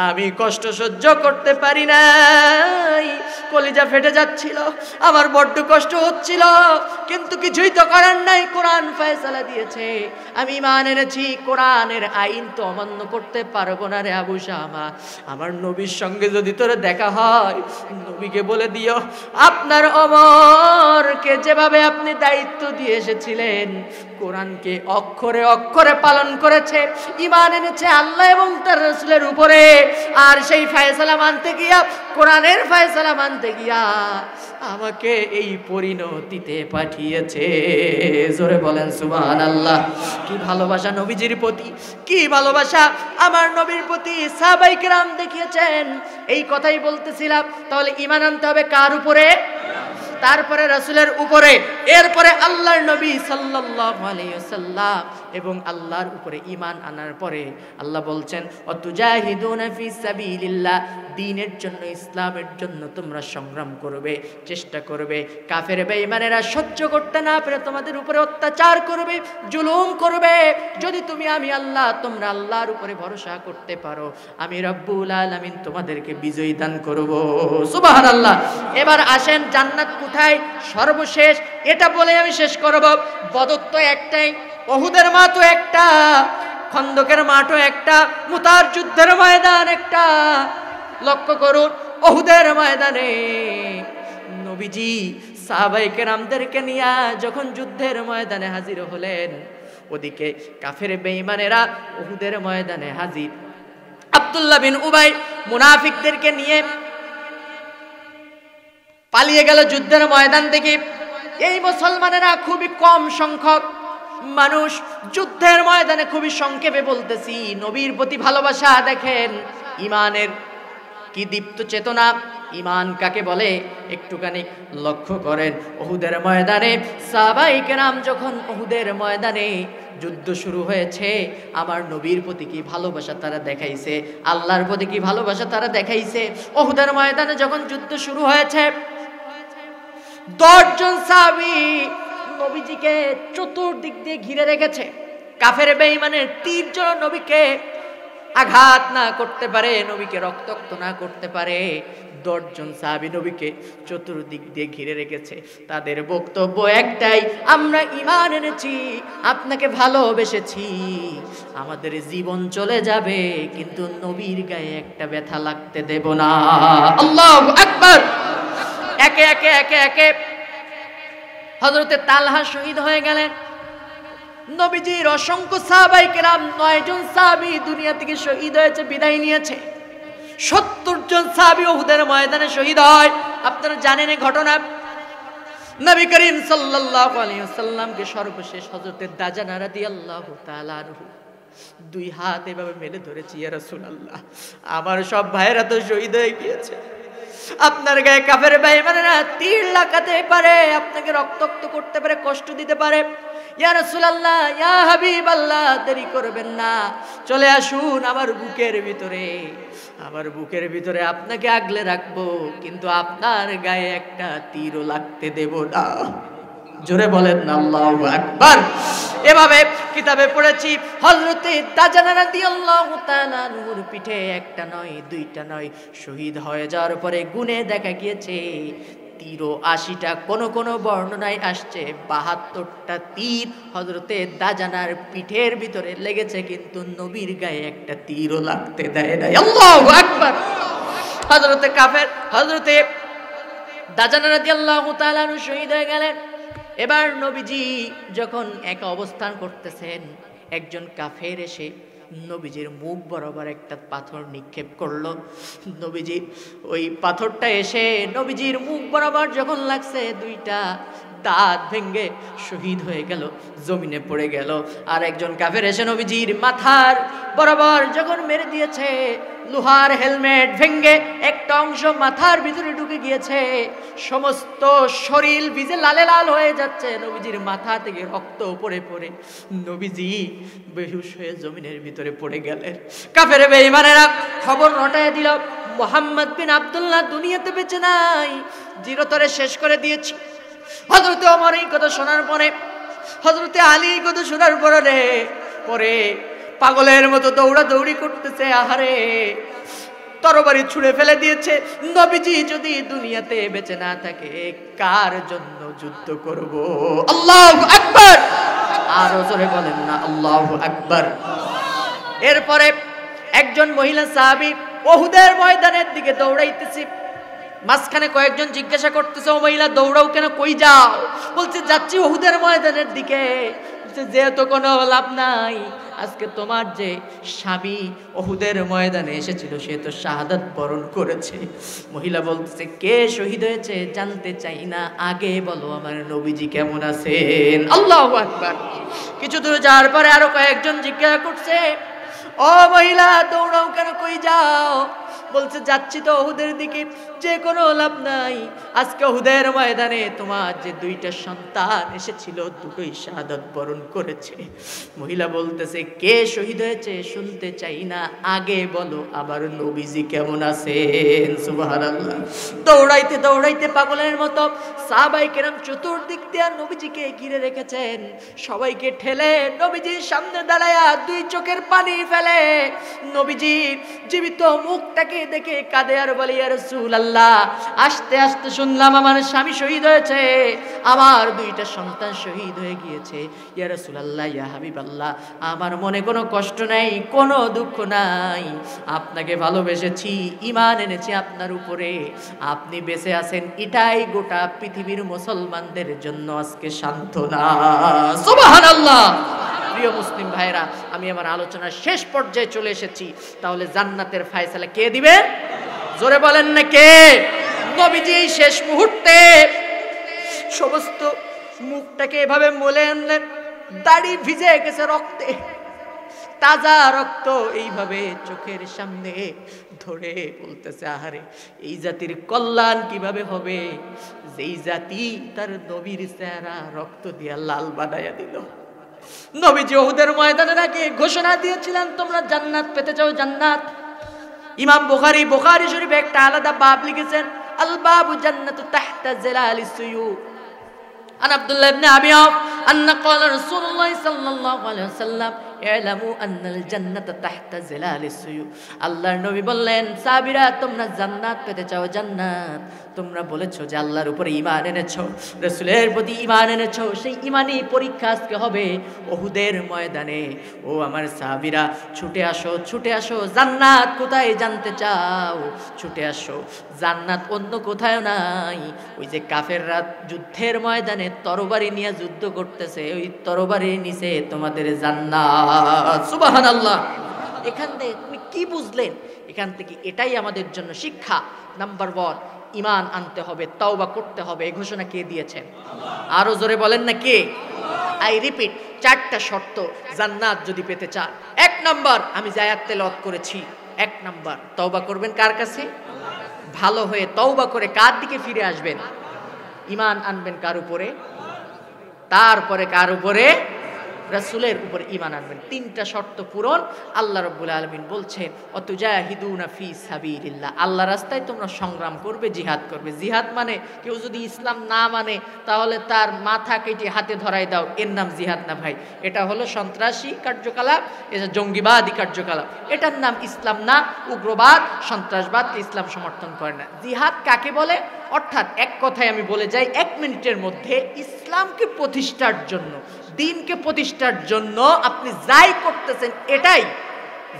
আমি কষ্ট সহ্য করতে পারি নাই, কলিজা ফেটে যাচ্ছিল, আমার বড্ড কষ্ট হচ্ছিল, কিন্তু কিছুই তো করার নাই। কোরআন ফয়সালা দিয়েছে, আমি ঈমান এনেছি, কোরআনের আইন তো অমান্য করতে পারবো না রে আবু শামা। আমার নবীর সঙ্গে যদি তোর দেখা হয়, নবীকে বলে দিও আপনার ওমরকে যেভাবে আপনি দায়িত্ব দিয়ে এসেছিলেন, কোরআনকে অক্ষরে অক্ষরে পালন করেছে, ঈমান এনেছে আল্লাহ এবং তার রাসূলের উপরে, আর সেই ফয়সালা মানতে গিয়া, কোরআনের ফয়সালা মানতে গিয়া আমাকে এই পরিণতিতে পাঠিয়েছে। জোরে বলেন সুবহানাল্লাহ। কি ভালোবাসা নবীজির প্রতি, কি ভালোবাসা আমার নবীর প্রতি সাহাবায়ে কেরাম দেখিয়েছেন। এই কথাই বলতেছিলাম। তাহলে ঈমান আনতে হবে কার উপরে? তারপরে রাসূলের উপরে, এরপরে আল্লাহর নবী সাল্লাল্লাহু আলাইহি ওয়াসাল্লাম এবং আল্লাহর উপরে ঈমান আনার পরে আল্লাহ বলছেন অতুজাহিদুনা ফি সাবিলিল্লাহ, দ্বীনের জন্য, ইসলামের জন্য তোমরা সংগ্রাম করবে, চেষ্টা করবে। কাফের বেঈমানেরা সহ্য করতে না পেরে তোমাদের উপরে অত্যাচার করবে, জুলুম করবে। যদি তুমি আমি আল্লাহ, তোমরা আল্লাহর উপরে ভরসা করতে পারো, আমি রব্বুল আলামিন তোমাদেরকে বিজয় দান করব। সুবহানাল্লাহ। এবার আসেন জান্নাত কোথায় সর্বশেষ, এটা বলে আমি শেষ করব। বদর তো একটাই, উহুদের মাঠও একটা, খন্দকের মাঠও একটা, মুতার যুদ্ধের ময়দান একটা। লক্ষ্য করুন, উহুদের ময়দানে নবীজি সাহাবায়ে কেরামদেরকে নিয়ে যখন যুদ্ধের ময়দানে হাজির হলেন, ওদিকে কাফের বেঈমানেরা উহুদের ময়দানে হাজির। আব্দুল্লাহ বিন উবাই মুনাফিকদেরকে নিয়ে পালিয়ে গেল যুদ্ধের ময়দান থেকে। এই মুসলমানেরা খুবই কম সংখ্যক মানুষ, যুদ্ধের ময়দানে খুবই সংক্ষেপে বলতেছি, নবীর প্রতি ভালোবাসা দেখেন, ঈমানের কি দীপ্ত চেতনা। ঈমান কাকে বলে একটুখানি লক্ষ্য করেন। উহুদের ময়দানে সাহাবায়ে কেরাম যখন উহুদের ময়দানে যুদ্ধ শুরু হয়েছে, আমার নবীর প্রতি কি ভালোবাসা তারা দেখাইছে, আল্লাহর প্রতি কি ভালোবাসা তারা দেখাইছে। উহুদের ময়দানে যখন যুদ্ধ শুরু হয়েছে, 10 জন সাহাবী নবীজিকে চতুর্দিক দিয়ে ঘিরে রেখেছে। কাফের বেঈমানের তীর যেন নবীকে আঘাত না করতে পারে, নবীকে রক্তাক্ত না করতে পারে। 10 জন সাহাবী নবীকে চতুর্দিক দিয়ে ঘিরে রেখেছে। তাদের বক্তব্য একটাই, আমরা ঈমান এনেছি, আপনাকে ভালোবেসেছি, আমাদের জীবন চলে যাবে কিন্তু নবীর গায়ে একটা ব্যথা লাগতে দেব না। আল্লাহু আকবার। একে একে একে একে হযরতে তালহা শহীদ হয়ে গেলেন। নবীজির অসংখ্য সাহাবায়ে কেরাম, 9 জন সাহাবী দুনিয়া থেকে শহীদ হয়েছে, বিদায় নিয়েছে। 70 জন সাহাবী উহুদের ময়দানে শহীদ হয়। আপনারা জানেন এই ঘটনা। নবী করিম সাল্লাল্লাহু আলাইহি ওয়াসাল্লামকে সর্বশেষ হযরতে দাজানা রাদিয়াল্লাহু তাআলা আনহু 2 হাত এভাবে মেলে ধরেছি, ইয়া রাসূলুল্লাহ, আমার সব ভাইয়েরা তো শহীদ হয়ে গিয়েছে, আপনার গায়ে কাফের বেঈমানেরা তীর লাগাতে পারে, আপনাকে রক্তাক্ত করতে পারে, কষ্ট দিতে পারে। ইয়া রাসূলুল্লাহ, ইয়া হাবিবাল্লাহ, দেরি করবেন না, চলে আসুন আমার বুকের ভিতরে, আমার বুকের ভিতরে আপনাকে আগলে রাখবো, কিন্তু আপনার গায়ে একটা তীরও লাগতে দেব না। জোরে বলেন না আল্লাহু আকবার। এভাবে কিতাবে পড়েছি হযরতে দাজানা রাদিয়াল্লাহু তাআলা আনহুর পিঠে একটা নয়, দুইটা নয়, শহীদ হয়ে যাওয়ার পরে গুণে দেখা গিয়েছে 83টা, কোন কোন বর্ণনায় আসছে 72টা তীর হযরতে দাজানার পিঠের ভিতরে লেগেছে, কিন্তু নবীর গায়ে একটা তীরও লাগতে দেয় নাই। আল্লাহু আকবার। হযরতে দাজানা রাদিয়াল্লাহু তাআলা আনহু শহীদ হয়ে গেলেন। এবার নবীজি যখন একা অবস্থান করতেছেন, একজন কাফের এসে নবীজির মুখ বরাবর একটা পাথর নিক্ষেপ করলো। নবীজি ওই পাথরটা এসে নবীজির মুখ বরাবর যখন লাগছে, দাঁত ভেঙে শহীদ হয়ে গেল, জমিনে পড়ে গেল। আর একজন কাফের এসে নবীজির মাথার বরাবর যখন মেরে দিয়েছে, লোহার হেলমেট ভেঙে একটা অংশ মাথার ভিতরে ঢুকে গিয়েছে, সমস্ত শরীর ভিজে লালে লাল হয়ে যাচ্ছে, নবীজির মাথা থেকে রক্ত পড়ে পড়ে নবীজি বেহুশ হয়ে জমিনের ভিতরে পড়ে গেলেন। কাফের বেঈমানেরা খবর রটায় দিল, মুহাম্মদ বিন আব্দুল্লাহ দুনিয়াতে বেঁচে নাই, চিরতরে শেষ করে দিয়েছি। হযরত ওমর এই কথা শোনার পরে, হযরত আলী এই কথা শোনার পরে পাগলের মতো দৌড়াদৌড়ি করতেছে। আহারে, তরবারি ছুঁড়ে ফেলে দিয়েছে। নবীজি যদি দুনিয়াতে বেঁচে না থাকে, কার জন্য যুদ্ধ করব? আল্লাহু আকবার! আরো জোরে বলেন না আল্লাহু আকবার। এরপরে একজন মহিলা সাহাবী উহুদের ময়দানের দিকে দৌড়াইতেছে। মাঝখানে কয়েকজন জিজ্ঞাসা করতেছে, ও মহিলা দৌড়াও কেন, কই যাও? বলছে যাচ্ছি উহুদের ময়দানের দিকে। যেহেতু কোনো লাভ নাই, আজকে তোমার যে স্বামী উহুদের ময়দানে এসেছিল সে তো শাহাদাত বরণ করেছে। মহিলা বলতেছে, কে শহীদ হয়েছে জানতে চাই না, আগে বলো আমার নবীজি কেমন আছেন। আল্লাহু আকবার। কিছু দূর যাওয়ার পরে আরো কয়েকজন জিজ্ঞাসা করছে, ও মহিলা দৌড়াও কেন, কই যাও? বলছে যাচ্ছি তো উহুদের দিকে। যে কোনো লাভ নাই, আজকে উহুদের ময়দানে তোমার যে দুইটা সন্তান এসেছিল দুটোই শাহাদাত বরণ করেছে। মহিলা বলতেছে, কে শহীদ হয়েছে শুনতে চাই না, আগে বলো আমার নবীজি কেমন আছেন। সুবহানাল্লাহ। দৌড়াইতে দৌড়াইতে পাগলের মতো সাহাবায়ে কেরাম চতুর্দিক দিয়ে নবীজিকে ঘিরে রেখেছেন। সবাইকে ঠেলে নবীজির সামনে দাঁড়ায়া দুই চোখের পানি ফেলে নবীজির জীবিত মুখটাকে দেখে কাঁদে আর বলে, ইয়া রাসূলুল্লাহ, আস্তে আস্তে শুনলাম আমার স্বামী শহীদ হয়েছে, আমার দুইটা সন্তান শহীদ হয়ে গিয়েছে। ইয়া রাসূলুল্লাহ, ইয়া হাবিবাল্লাহ, আমার মনে কোনো কষ্ট নাই, কোনো দুঃখ নাই। আপনাকে ভালোবেসেছি, ঈমান এনেছি আপনার উপরে, আপনি বেঁচে আছেন, এটাই গোটা পৃথিবীর মুসলমানদের জন্য আজকে সান্ত্বনা। সুবহানাল্লাহ। প্রিয় মুসলিম ভাইরা, আমি আমার আলোচনার শেষ পর্যায়ে চলে এসেছি। তাহলে জান্নাতের ফয়সালা কে দিবে? জোরে বলেন না কে? নবীজি এই শেষ মুহূর্তে সমস্ত মুখটাকে এভাবে মলে আনলেন, দাড়ি ভিজে গেছে রক্তে, তাজা রক্ত এইভাবে চোখের সামনে ধরে বলতেছে, আহারে এই জাতির কল্যাণ কিভাবে হবে যেই জাতি তার নবীর চেহারা রক্ত দিয়া লাল বানাইয়া দিল। নবীজি উহুদের ময়দানের আগে ঘোষণা দিয়েছিলেন, তোমরা জান্নাত পেতে চাও, জান্নাত। ইমাম বুখারী শরীফে একটা আলাদা বাব লিখেছেন, আল বাবু জান্নাতু তাহতা জিলালিস সুয়ুফ। আন আব্দুল্লাহ ইবনে আবি আওফ আন্না ক্বালা রাসূলুল্লাহ সাল্লাল্লাহু আলাইহি ওয়াসাল্লাম, ইলামু আন্নাল জান্নাতা তাহতা জিলালিস সুয়ুফ। আল্লাহর নবী বললেন, সাহাবীরা তোমরা জান্নাত পেতে চাও, জান্নাত। তোমরা বলেছো যে আল্লাহর উপরে ঈমান এনেছো, রাসূলের প্রতি ঈমান এনেছো, সেই ঈমানি পরীক্ষা আজকে হবে উহুদের ময়দানে। ও আমার সাহাবীরা, ছুটে আসো, ছুটে আসো, জান্নাত কোথায় জানতে চাও? ছুটে আসো, জান্নাত অন্য কোথাও নাই। ওই যে কাফেররা যুদ্ধের ময়দানে তরবারি নিয়ে যুদ্ধ করতেছে, ওই তরবারির নিচে তোমাদের জান্নাত। সুবহানাল্লাহ। এখান থেকে তুমি কি বুঝলেন? এখান থেকে এটাই আমাদের জন্য শিক্ষা। নাম্বার 1, ঈমান আনতে হবে, তওবা করতে হবে। এই ঘোষণা কে দিয়েছেন? আরো জোরে বলেন না কে? আই রিপিট, 4টা শর্ত জান্নাত যদি পেতে চান। 1 নাম্বার, আমি যে আয়াত তেলাওয়াত করেছি, 1 নাম্বার তওবা করবেন কার কাছে? ভালো হয়ে তওবা করে কার দিকে ফিরে আসবেন? ঈমান আনবেন কার উপরে? তারপরে কার উপরে? রাসূলের উপর ঈমান আনবেন। 3টা শর্ত পূরণ। আল্লাহ রাব্বুল আলামিন বলছেন, অতুজাহিদুনা ফি সাবিলিল্লাহ, আল্লাহর রাস্তায় তোমরা সংগ্রাম করবে, জিহাদ করবে। জিহাদ মানে কেউ যদি ইসলাম না মানে তাহলে তার মাথা কেটে হাতে ধরাই দাও, এর নাম জিহাদ না ভাই। এটা হলো সন্ত্রাসী কার্যকলাপ, এটা জঙ্গিবাদী কার্যকলাপ, এটার নাম ইসলাম না। উগ্রবাদ, সন্ত্রাসবাদ ইসলাম সমর্থন করে না। জিহাদ কাকে বলে? অর্থাৎ এক কথায় আমি বলে যাই 1 মিনিটের মধ্যে, ইসলামকে প্রতিষ্ঠার জন্য, দ্বীনকে প্রতিষ্ঠার জন্য আপনি যাই করতেছেন এটাই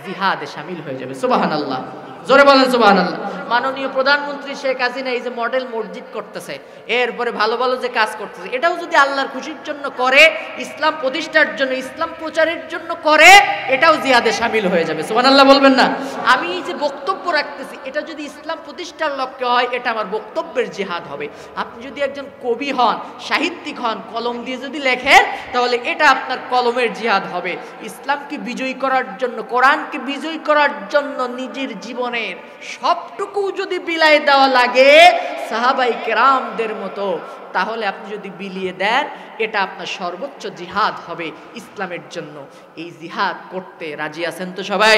জিহাদে শামিল হয়ে যাবে। সুবহানাল্লাহ। জোরে বলেন সুবহানাল্লাহ। মাননীয় প্রধানমন্ত্রী শেখ হাসিনা এই যে মডেল মসজিদ করতেছে, এরপরে ভালো ভালো যে কাজ করতেছে, এটাও যদি আল্লাহর খুশির জন্য করে, ইসলাম প্রতিষ্ঠার জন্য, ইসলাম প্রচারের জন্য করে, এটাও জিহাদে শামিল হয়ে যাবে। সুবহানাল্লাহ বলবেন না? আমি এই যে বক্তব্য রাখতেছি, এটা যদি ইসলাম প্রতিষ্ঠার লক্ষ্যে হয়, এটা আমার বক্তব্যের জিহাদ হবে। আপনি যদি একজন কবি হন, সাহিত্যিক হন, কলম দিয়ে যদি লেখেন, তাহলে এটা আপনার কলমের জিহাদ হবে। ইসলামকে বিজয়ী করার জন্য, কোরআনকে বিজয়ী করার জন্য নিজের জীবনের সবটুকু যদি বিলাই দেওয়া লাগে সাহাবাই কেরামদের মতো, তাহলে আপনি যদি বিলিয়ে দেন, এটা আপনার সর্বোচ্চ জিহাদ হবে ইসলামের জন্য। এই জিহাদ করতে রাজি আছেন তো সবাই?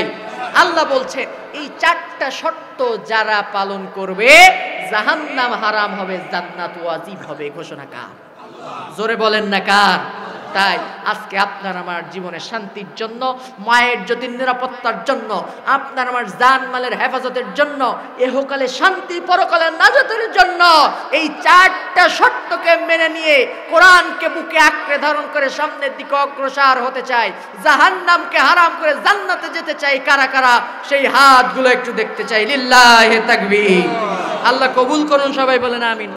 আল্লাহ বলছে এই 4টা শর্ত যারা পালন করবে জাহান্নাম হারাম হবে, জান্নাত ওয়াজিব হবে। ঘোষণা কার? জোরে বলেন না কার? তাই আজকে আপনার আমার জীবনের শান্তির জন্য, মায়ের জ্যোতির নিরাপত্তার জন্য, আপনার আমার জান মালের হেফাজতের জন্য, এহকালে শান্তি পরকালের নাজাতের জন্য এই 4টা শর্তকে মেনে নিয়ে কোরআনকে বুকে আঁকড়ে ধারণ করে সামনের দিকে অগ্রসর হতে চাই, জাহান্নামকে হারাম করে জান্নাতে যেতে চাই, কারা কারা সেই হাতগুলো একটু দেখতে চাই। লিল্লাহি তাকবীর। আল্লাহ কবুল করুন, সবাই বলেন আমিন।